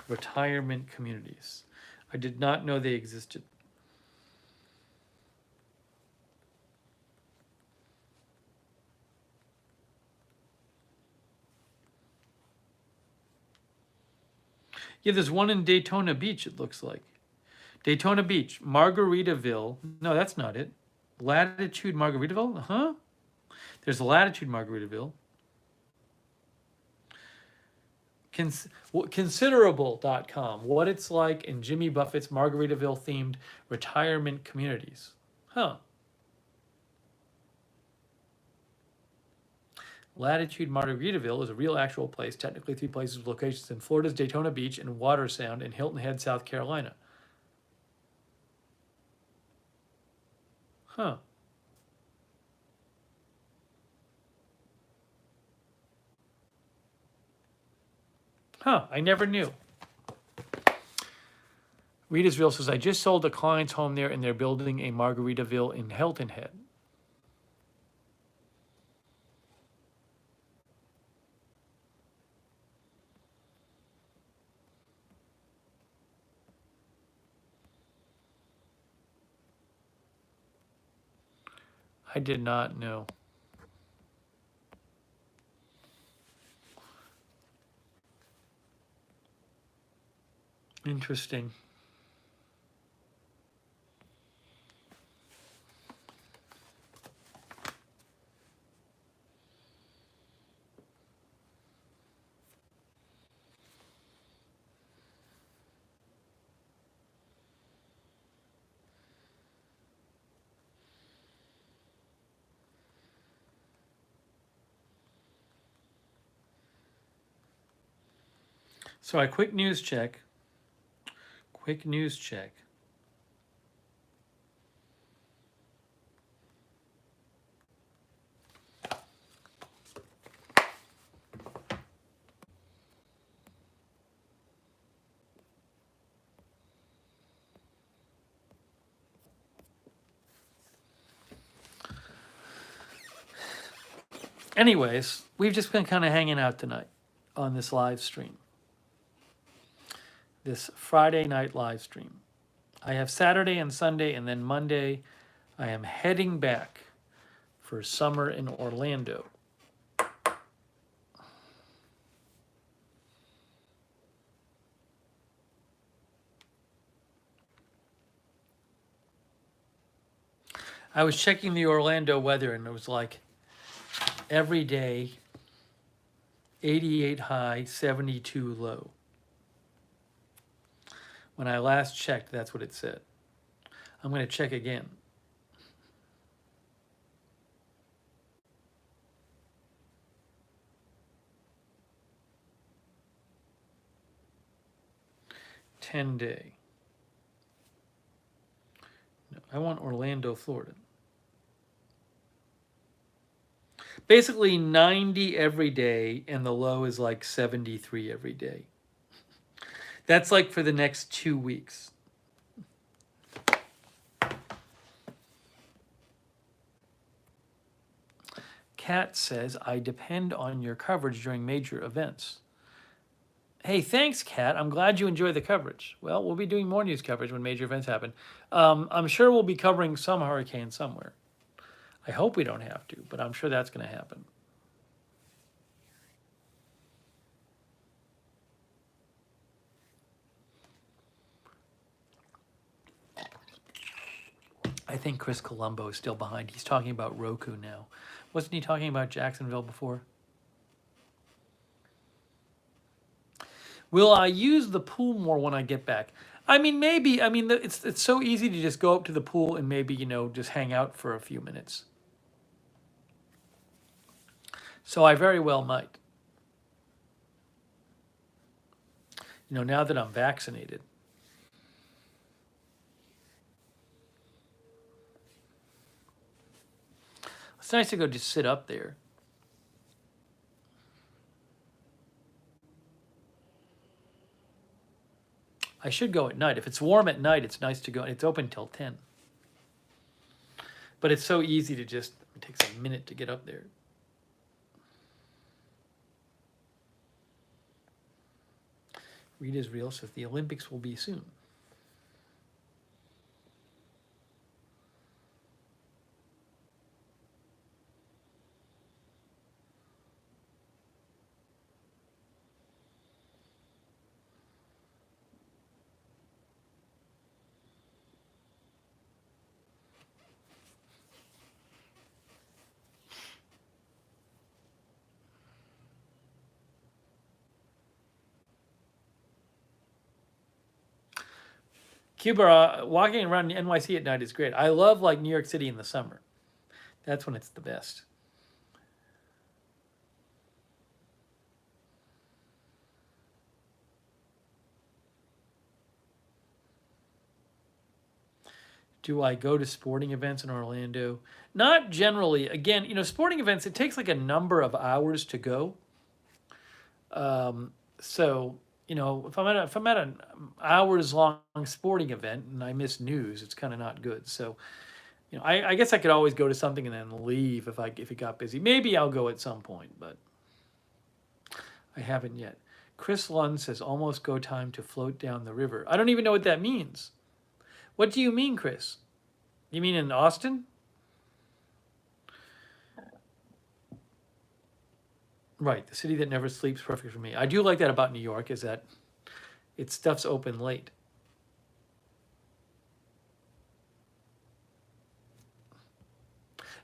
retirement communities. I did not know they existed. Yeah, there's one in Daytona Beach, it looks like. Daytona Beach, Margaritaville. No, that's not it. Latitude Margaritaville? Huh? There's Latitude Margaritaville. Considerable.com. What it's like in Jimmy Buffett's Margaritaville themed retirement communities. Huh. Latitude Margaritaville is a real actual place, technically 3 places with locations in Florida's Daytona Beach and Water Sound and Hilton Head, South Carolina. Huh. Huh, I never knew. Readersville says, I just sold a client's home there and they're building a Margaritaville in Hilton Head. I did not know. Interesting. So a quick news check. Quick news check. Anyways, we've just been kind of hanging out tonight on this live stream. This Friday night live stream. I have Saturday and Sunday, and then Monday I am heading back for summer in Orlando. I was checking the Orlando weather and it was like every day 88 high, 72 low. When I last checked, that's what it said. I'm going to check again. Day. No, I want Orlando, Florida. Basically 90 every day, and the low is like 73 every day. That's like for the next 2 weeks. Kat says, I depend on your coverage during major events. Hey, thanks, Kat. I'm glad you enjoy the coverage. Well, we'll be doing more news coverage when major events happen. I'm sure we'll be covering some hurricane somewhere. I hope we don't have to, but I'm sure that's going to happen. I think Chris Colombo is still behind. He's talking about Roku now. Wasn't he talking about Jacksonville before? Will I use the pool more when I get back? I mean, maybe. I mean, it's so easy to just go up to the pool and maybe, just hang out for a few minutes. So I very well might. Now that I'm vaccinated. It's nice to go just sit up there. I should go at night. If it's warm at night, it's nice to go. It's open till 10. But it's so easy to just, it takes a minute to get up there. Rita's Real says the Olympics will be soon. Cuba, walking around NYC at night is great. I love like New York City in the summer. That's when it's the best. Do I go to sporting events in Orlando? Not generally. Again, sporting events, it takes like a number of hours to go. So, if I'm at an hours long sporting event and I miss news, it's kind of not good. So, I guess I could always go to something and then leave if it got busy. Maybe I'll go at some point, but I haven't yet. Chris Lund says almost go time to float down the river. I don't even know what that means. What do you mean, Chris? You mean in Austin? Right, the city that never sleeps, perfect for me. I do like that about New York, is that its stuff's open late.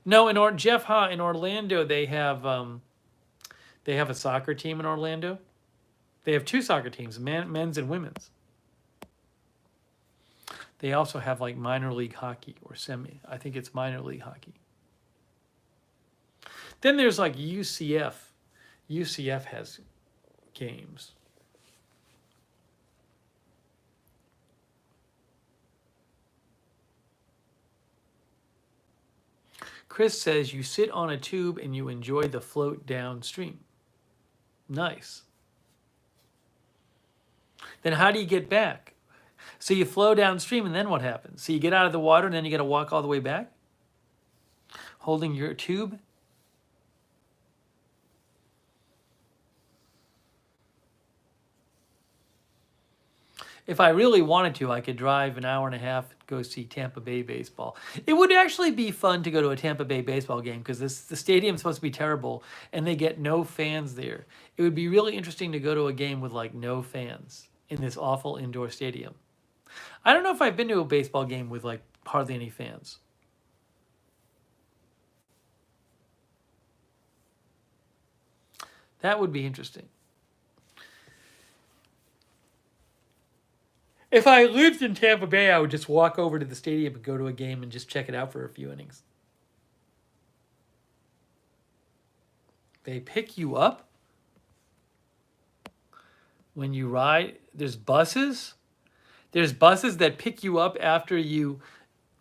No, in Orlando they have a soccer team in Orlando. They have two soccer teams, men's and women's. They also have like minor league hockey or semi. I think it's minor league hockey. Then there's like UCF. UCF has games. Chris says you sit on a tube and you enjoy the float downstream. Nice. Then how do you get back? So you flow downstream and then what happens? So you get out of the water and then you got to walk all the way back? Holding your tube? If I really wanted to, I could drive an hour and a half and go see Tampa Bay baseball. It would actually be fun to go to a Tampa Bay baseball game because the stadium's supposed to be terrible and they get no fans there. It would be really interesting to go to a game with like no fans in this awful indoor stadium. I don't know if I've been to a baseball game with like hardly any fans. That would be interesting. If I lived in Tampa Bay, I would just walk over to the stadium and go to a game and just check it out for a few innings. They pick you up when you ride. There's buses. There's buses that pick you up after you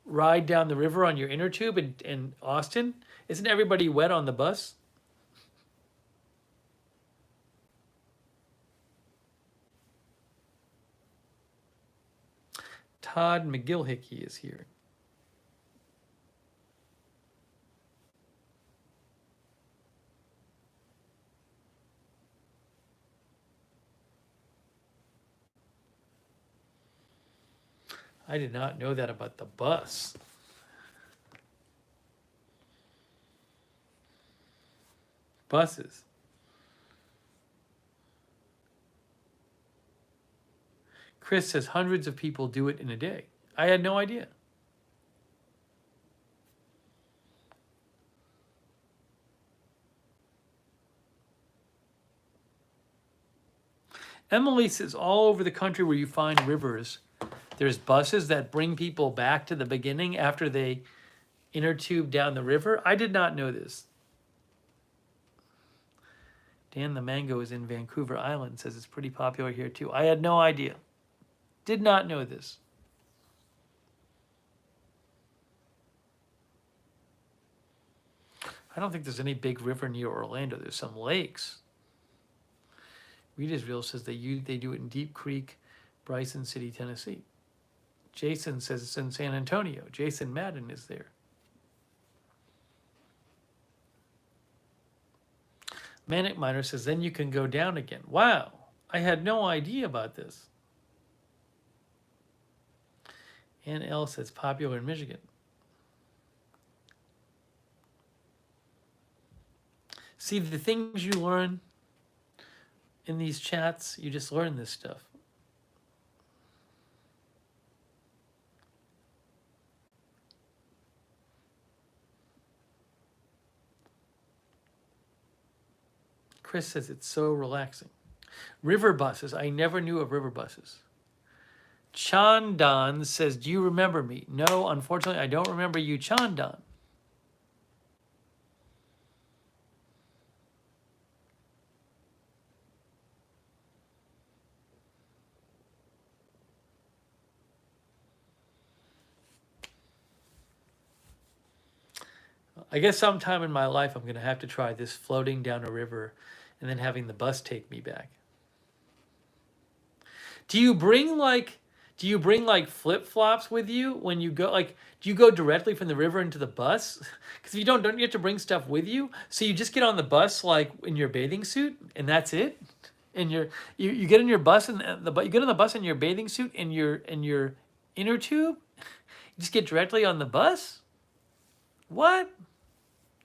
ride down the river on your inner tube in Austin. Isn't everybody wet on the bus? Todd McGillhickey is here. I did not know that about the bus. Buses. Chris says hundreds of people do it in a day. I had no idea. Emily says all over the country where you find rivers, there's buses that bring people back to the beginning after they inner tube down the river. I did not know this. Dan the Mango is in Vancouver Island, says it's pretty popular here too. I had no idea. Did not know this. I don't think there's any big river near Orlando. There's some lakes. Read Israel says they do it in Deep Creek Bryson City, Tennessee. Jason says it's in San Antonio. Jason Madden is there. Manic Miner says, then you can go down again. Wow, I had no idea about this. Ann L says, popular in Michigan. See, the things you learn in these chats, you just learn this stuff. Chris says it's so relaxing. River buses. I never knew of river buses. Chandan says, do you remember me? No, unfortunately, I don't remember you, Chandan. I guess sometime in my life I'm going to have to try this floating down a river and then having the bus take me back. Do you bring like flip-flops with you when you go? Like, do you go directly from the river into the bus? Because if you don't you have to bring stuff with you? So you just get on the bus like in your bathing suit and that's it? And you get in your bus and you get on the bus in your bathing suit and your inner tube? You just get directly on the bus? What?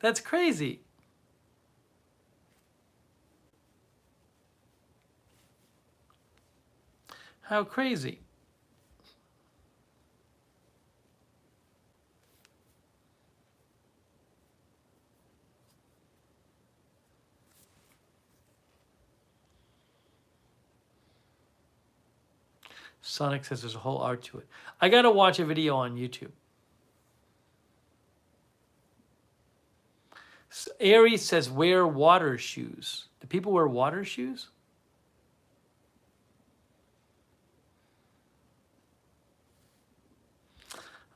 That's crazy. How crazy. Sonic says there's a whole art to it. I got to watch a video on YouTube. Aries says wear water shoes. Do people wear water shoes?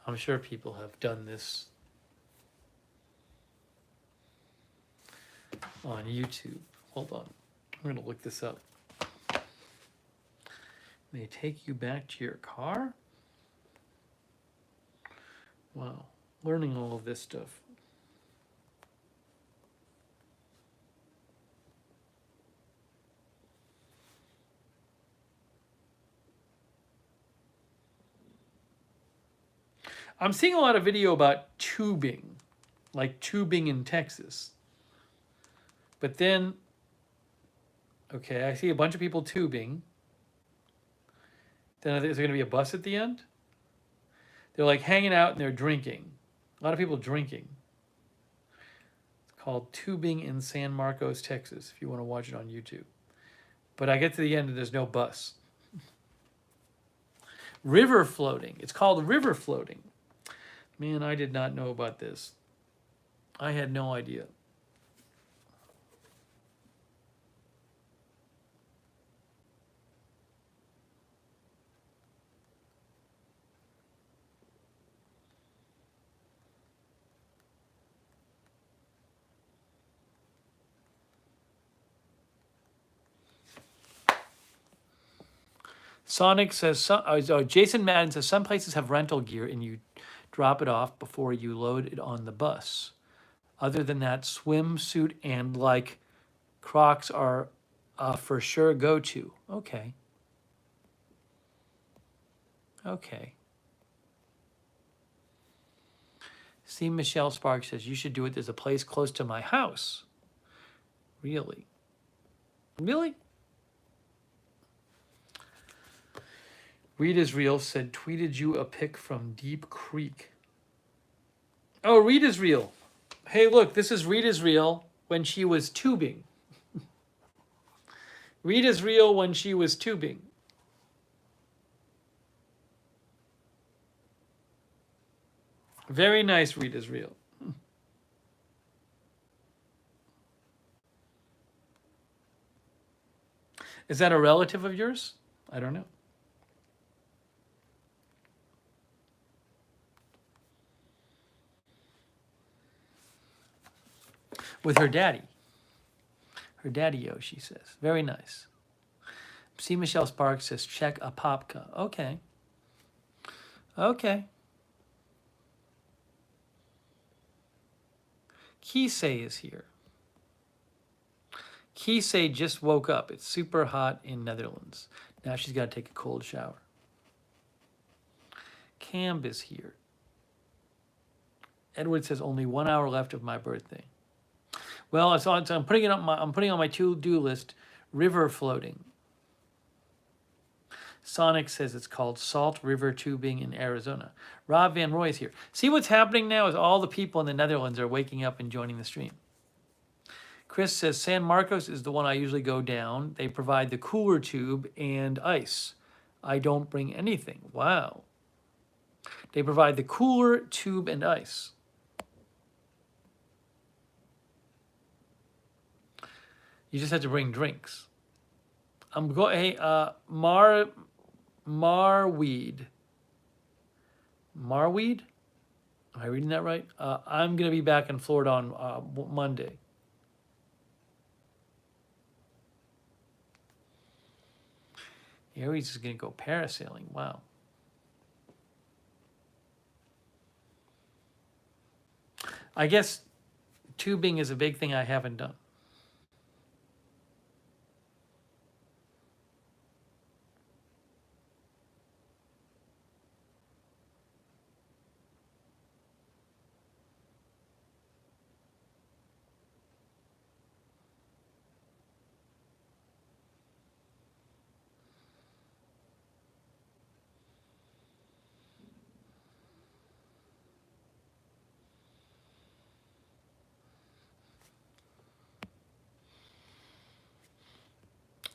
I'm sure people have done this on YouTube. Hold on. I'm going to look this up. They take you back to your car? Wow. Learning all of this stuff. I'm seeing a lot of video about tubing, like tubing in Texas. But then, okay, I see a bunch of people tubing. Then is there going to be a bus at the end? They're like hanging out and they're drinking. A lot of people drinking. It's called Tubing in San Marcos, Texas, if you want to watch it on YouTube. But I get to the end and there's no bus. River floating. It's called river floating. Man, I did not know about this. I had no idea. Sonic says, Jason Madden says, some places have rental gear and you drop it off before you load it on the bus. Other than that, swimsuit and like Crocs are for sure go-to. Okay. Okay. See, Michelle Sparks says, you should do it. There's a place close to my house. Really? Really? Reed is Real said, tweeted you a pic from Deep Creek. Oh, Reed is Real. Hey, look, this is Reed is Real when she was tubing. Reed is Real when she was tubing. Very nice, Reed is Real. Is that a relative of yours? I don't know. With her daddy. Her daddy-o, she says. Very nice. See, Michelle Sparks says, check a popka. Okay. Okay. Kisei is here. Kisei just woke up. It's super hot in Netherlands. Now she's got to take a cold shower. Camb is here. Edward says only 1 hour left of my birthday. Well, I'm putting it on my to-do list. River floating. Sonic says it's called Salt River Tubing in Arizona. Rob Van Roy is here. See what's happening now is all the people in the Netherlands are waking up and joining the stream. Chris says San Marcos is the one I usually go down. They provide the cooler tube and ice. I don't bring anything. Wow. They provide the cooler tube and ice. You just have to bring drinks. Hey, Marweed. Marweed? Am I reading that right? I'm going to be back in Florida on Monday. Aries is going to go parasailing. Wow. I guess tubing is a big thing I haven't done.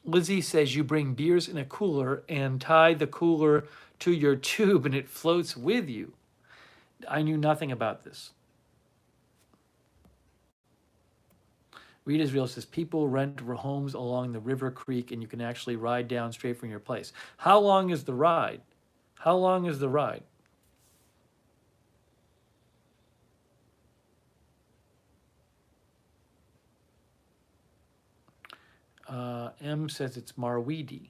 Lizzie says you bring beers in a cooler and tie the cooler to your tube and it floats with you. I knew nothing about this. Rita's Real says people rent homes along the river creek and you can actually ride down straight from your place. How long is the ride? How long is the ride? M says it's Marweedy.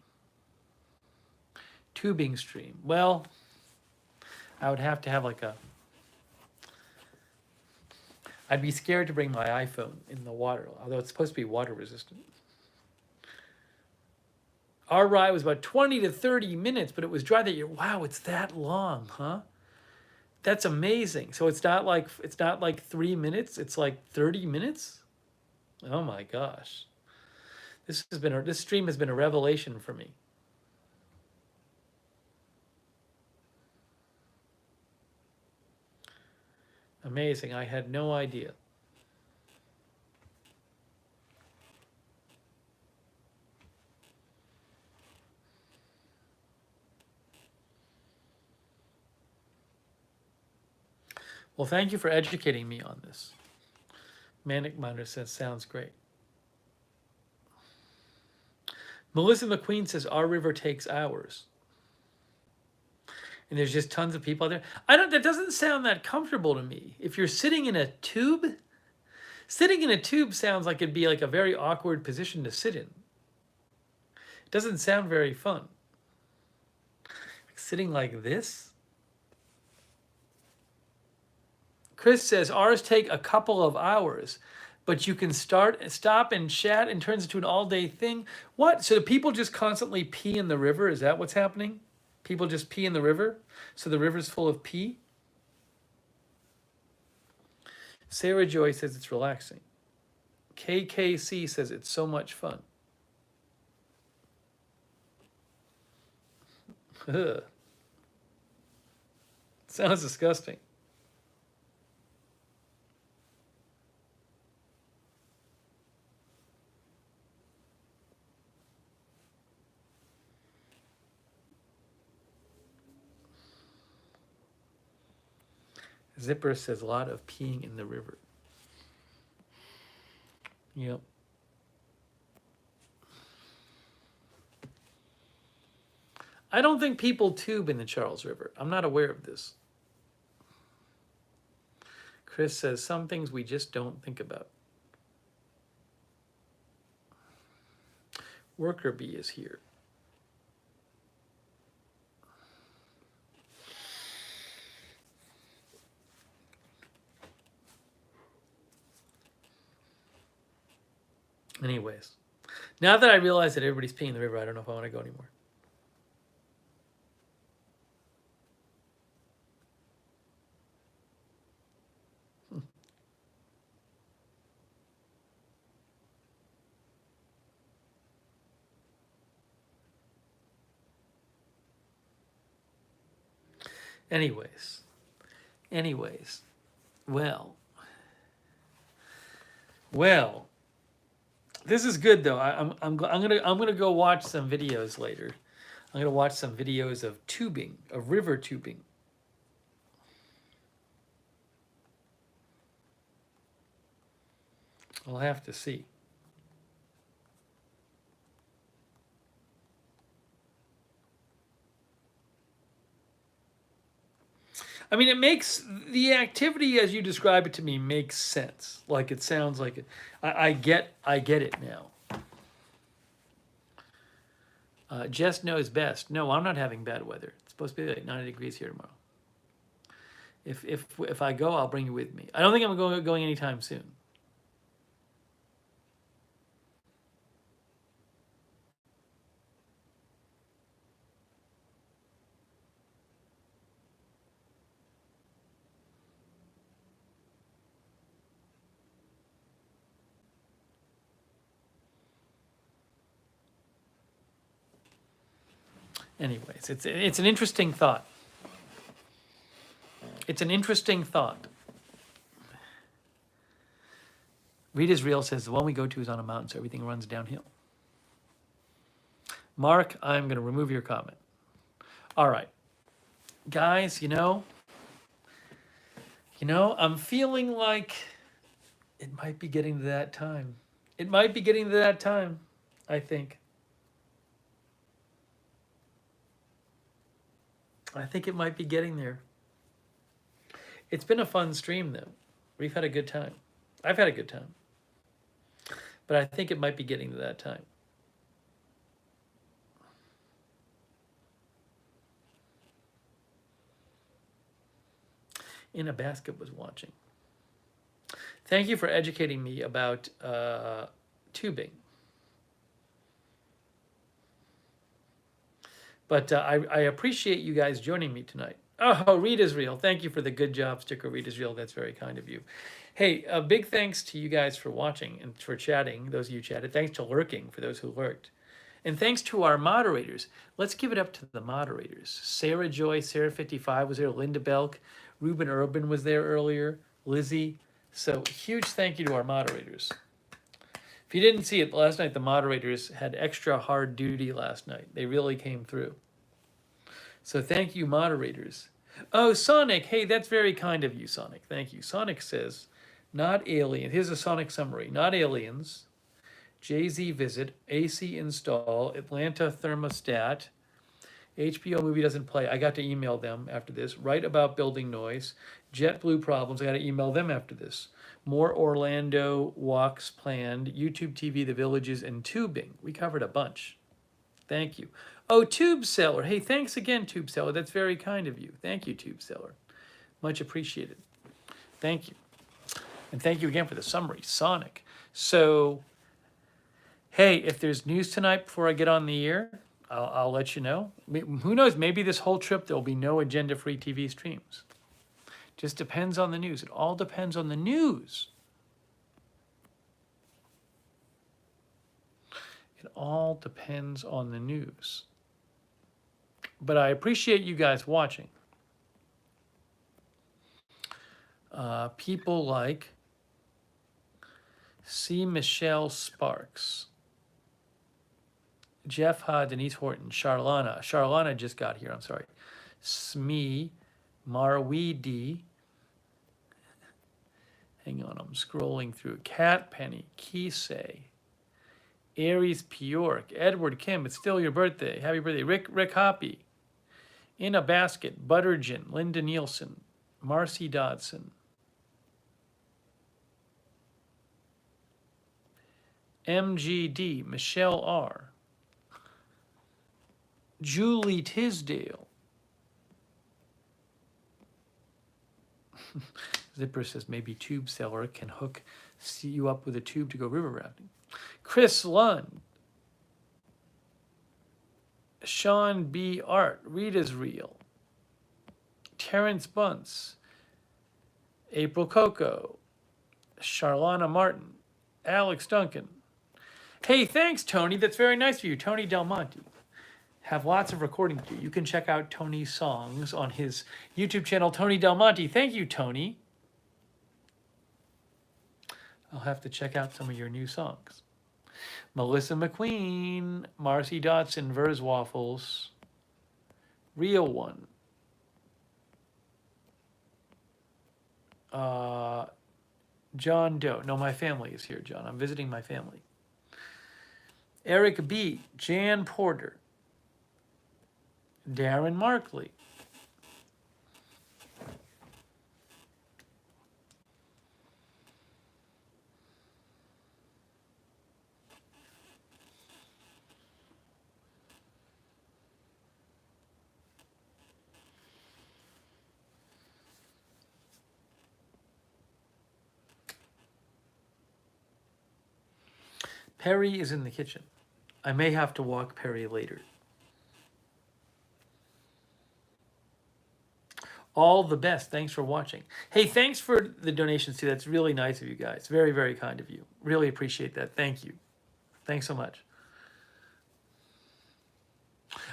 Tubing stream. Well, I would have to have like a... I'd be scared to bring my iPhone in the water, although it's supposed to be water resistant. Our ride was about 20 to 30 minutes, but it was dry that year. Wow, it's that long, huh? That's amazing. So it's not like 3 minutes, it's like 30 minutes? Oh my gosh. This stream has been a revelation for me. Amazing. I had no idea. Well, thank you for educating me on this. Manic Miner says, sounds great. Melissa McQueen says, our river takes hours. And there's just tons of people out there. That doesn't sound that comfortable to me. If you're sitting in a tube, sitting in a tube sounds like it'd be like a very awkward position to sit in. It doesn't sound very fun. Sitting like this? Chris says, ours take a couple of hours, but you can stop and chat and turns into an all-day thing. What? So do people just constantly pee in the river? Is that what's happening? People just pee in the river? So the river's full of pee? Sarah Joy says it's relaxing. KKC says it's so much fun. Ugh. Sounds disgusting. Zipper says a lot of peeing in the river. Yep. I don't think people tube in the Charles River. I'm not aware of this. Chris says some things we just don't think about. Worker Bee is here. Anyways, now that I realize that everybody's peeing in the river, I don't know if I want to go anymore. Anyways, well, this is good though. I'm gonna go watch some videos later. I'm gonna watch some videos of tubing, of river tubing. I'll have to see. I mean, it makes the activity as you describe it to me makes sense. Like it sounds like it. I get it now. Jess knows best. No, I'm not having bad weather. It's supposed to be like 90 degrees here tomorrow. If I go, I'll bring you with me. I don't think I'm going anytime soon. Anyways, it's an interesting thought. It's an interesting thought. Read Israel says the one we go to is on a mountain, so everything runs downhill. Mark, I'm going to remove your comment. All right, guys, I'm feeling like it might be getting to that time. It might be getting to that time, I think. I think it might be getting there. It's been a fun stream, though. We've had a good time. I've had a good time. But I think it might be getting to that time. In a Basket was watching. Thank you for educating me about tubing. But I appreciate you guys joining me tonight. Oh, Read Israel. Thank you for the good job sticker, Read Israel. That's very kind of you. Hey, a big thanks to you guys for watching and for chatting, those of you who chatted. Thanks to lurking, for those who lurked. And thanks to our moderators. Let's give it up to the moderators. Sarah Joy, Sarah55 was there. Linda Belk, Ruben Urban was there earlier. Lizzie. So huge thank you to our moderators. If you didn't see it last night, the moderators had extra hard duty last night. They really came through. So thank you, moderators. Oh, Sonic. Hey, that's very kind of you, Sonic. Thank you. Sonic says, not alien. Here's a Sonic summary. Not aliens. Jay-Z visit. AC install. Atlanta thermostat. HBO movie doesn't play. I got to email them after this. Write about building noise. JetBlue problems. I got to email them after this. More Orlando walks planned. YouTube TV, The Villages, and tubing. We covered a bunch. Thank you. Oh, Tube Seller. Hey, thanks again, Tube Seller. That's very kind of you. Thank you, Tube Seller. Much appreciated. Thank you. And thank you again for the summary, Sonic. So, hey, if there's news tonight before I get on the air, I'll let you know. Who knows? Maybe this whole trip there'll be no agenda-free TV streams. Just depends on the news. It all depends on the news. It all depends on the news. But I appreciate you guys watching. People like C. Michelle Sparks, Jeff Ha, Denise Horton, Charlana. Charlana just got here, I'm sorry. Smee, Marweedi. Hang on, I'm scrolling through. Cat Penny, Kisei, Aries Pyork, Edward Kim, it's still your birthday. Happy birthday. Rick Hoppy, In a Basket, Buttergin, Linda Nielsen, Marcy Dodson, MGD, Michelle R, Julie Tisdale. Zipper says maybe Tube Seller can hook See you up with a tube to go river rafting. Chris Lund. Sean B. Art. Rita's Real. Terrence Bunce. April Coco. Charlana Martin. Alex Duncan. Hey, thanks, Tony. That's very nice of you. Tony Del Monte. Have lots of recording to do. You can check out Tony's songs on his YouTube channel, Tony Del Monte. Thank you, Tony. I'll have to check out some of your new songs. Melissa McQueen, Marcy Dotson, Vers Waffles, Real One. John Doe. No, my family is here, John. I'm visiting my family. Eric B. Jan Porter. Darren Markley. Perry is in the kitchen. I may have to walk Perry later. All the best. Thanks for watching. Hey, thanks for the donations too. That's really nice of you guys. Very, very kind of you. Really appreciate that. Thank you. Thanks so much.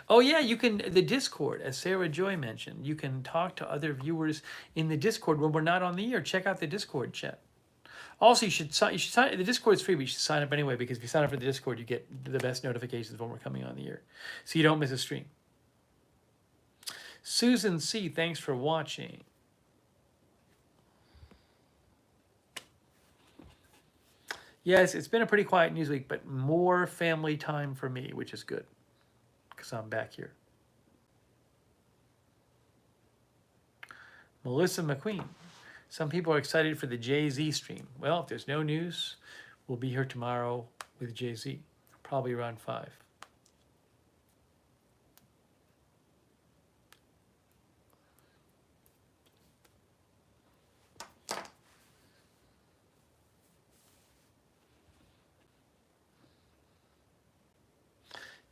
Oh yeah, you can, the Discord, as Sarah Joy mentioned, you can talk to other viewers in the Discord when we're not on the air. Check out the Discord chat. Also, you should sign, the Discord is free, but you should sign up anyway, because if you sign up for the Discord, you get the best notifications when we're coming on the air. So you don't miss a stream. Susan C., thanks for watching. Yes, it's been a pretty quiet news week, but more family time for me, which is good, because I'm back here. Melissa McQueen. Some people are excited for the Jay-Z stream. Well, if there's no news, we'll be here tomorrow with Jay-Z, probably around 5.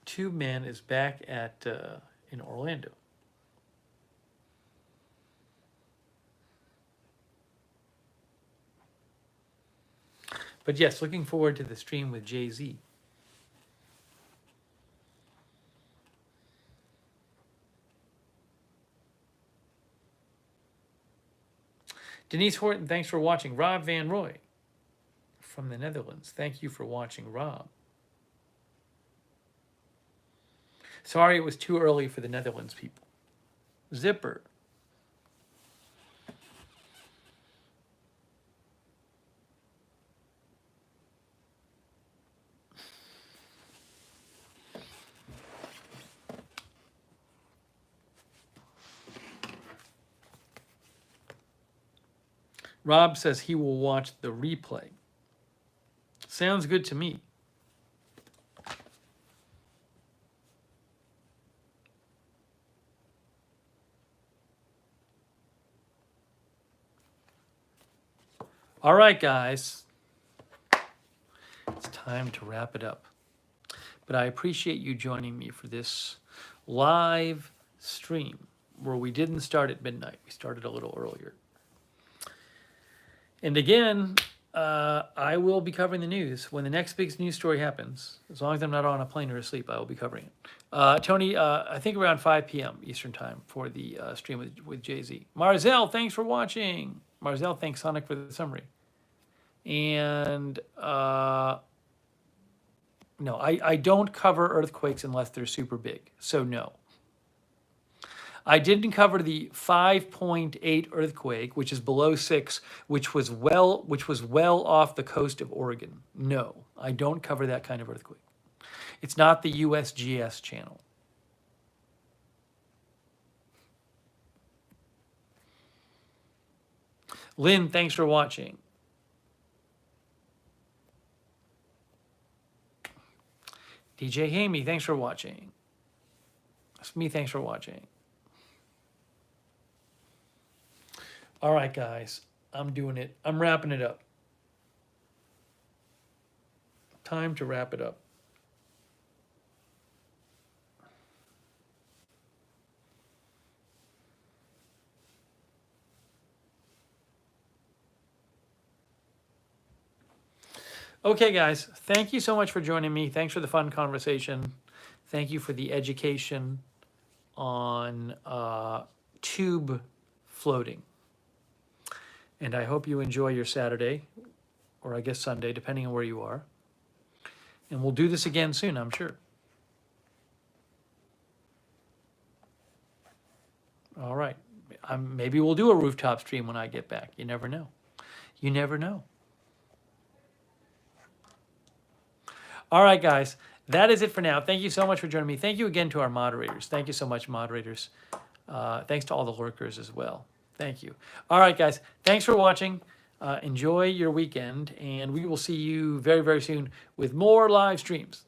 Tube Man is back at in Orlando. But yes, looking forward to the stream with Jay-Z. Denise Horton, thanks for watching. Rob Van Roy from the Netherlands. Thank you for watching, Rob. Sorry it was too early for the Netherlands people. Zipper. Rob says he will watch the replay. Sounds good to me. All right, guys. It's time to wrap it up. But I appreciate you joining me for this live stream where we didn't start at midnight. We started a little earlier. And again, I will be covering the news. When the next big news story happens, as long as I'm not on a plane or asleep, I will be covering it. Tony, I think around 5 p.m. Eastern time for the stream with Jay-Z. Marzell, thanks for watching. Marzell, thanks Sonic for the summary. And no, I don't cover earthquakes unless they're super big. So no. I didn't cover the 5.8 earthquake, which is below 6, which was well off the coast of Oregon. No, I don't cover that kind of earthquake. It's not the USGS channel. Lynn, thanks for watching. DJ Hamey, thanks for watching. That's me, thanks for watching. All right, guys, I'm doing it. I'm wrapping it up. time to wrap it up. Okay, guys, thank you so much for joining me. Thanks for the fun conversation. Thank you for the education on tube floating. And I hope you enjoy your Saturday, or I guess Sunday, depending on where you are. And we'll do this again soon, I'm sure. All right. Maybe we'll do a rooftop stream when I get back. You never know. You never know. All right, guys. That is it for now. Thank you so much for joining me. Thank you again to our moderators. Thank you so much, moderators. Thanks to all the lurkers as well. Thank you. All right, guys. Thanks for watching. Enjoy your weekend, and we will see you very, very soon with more live streams.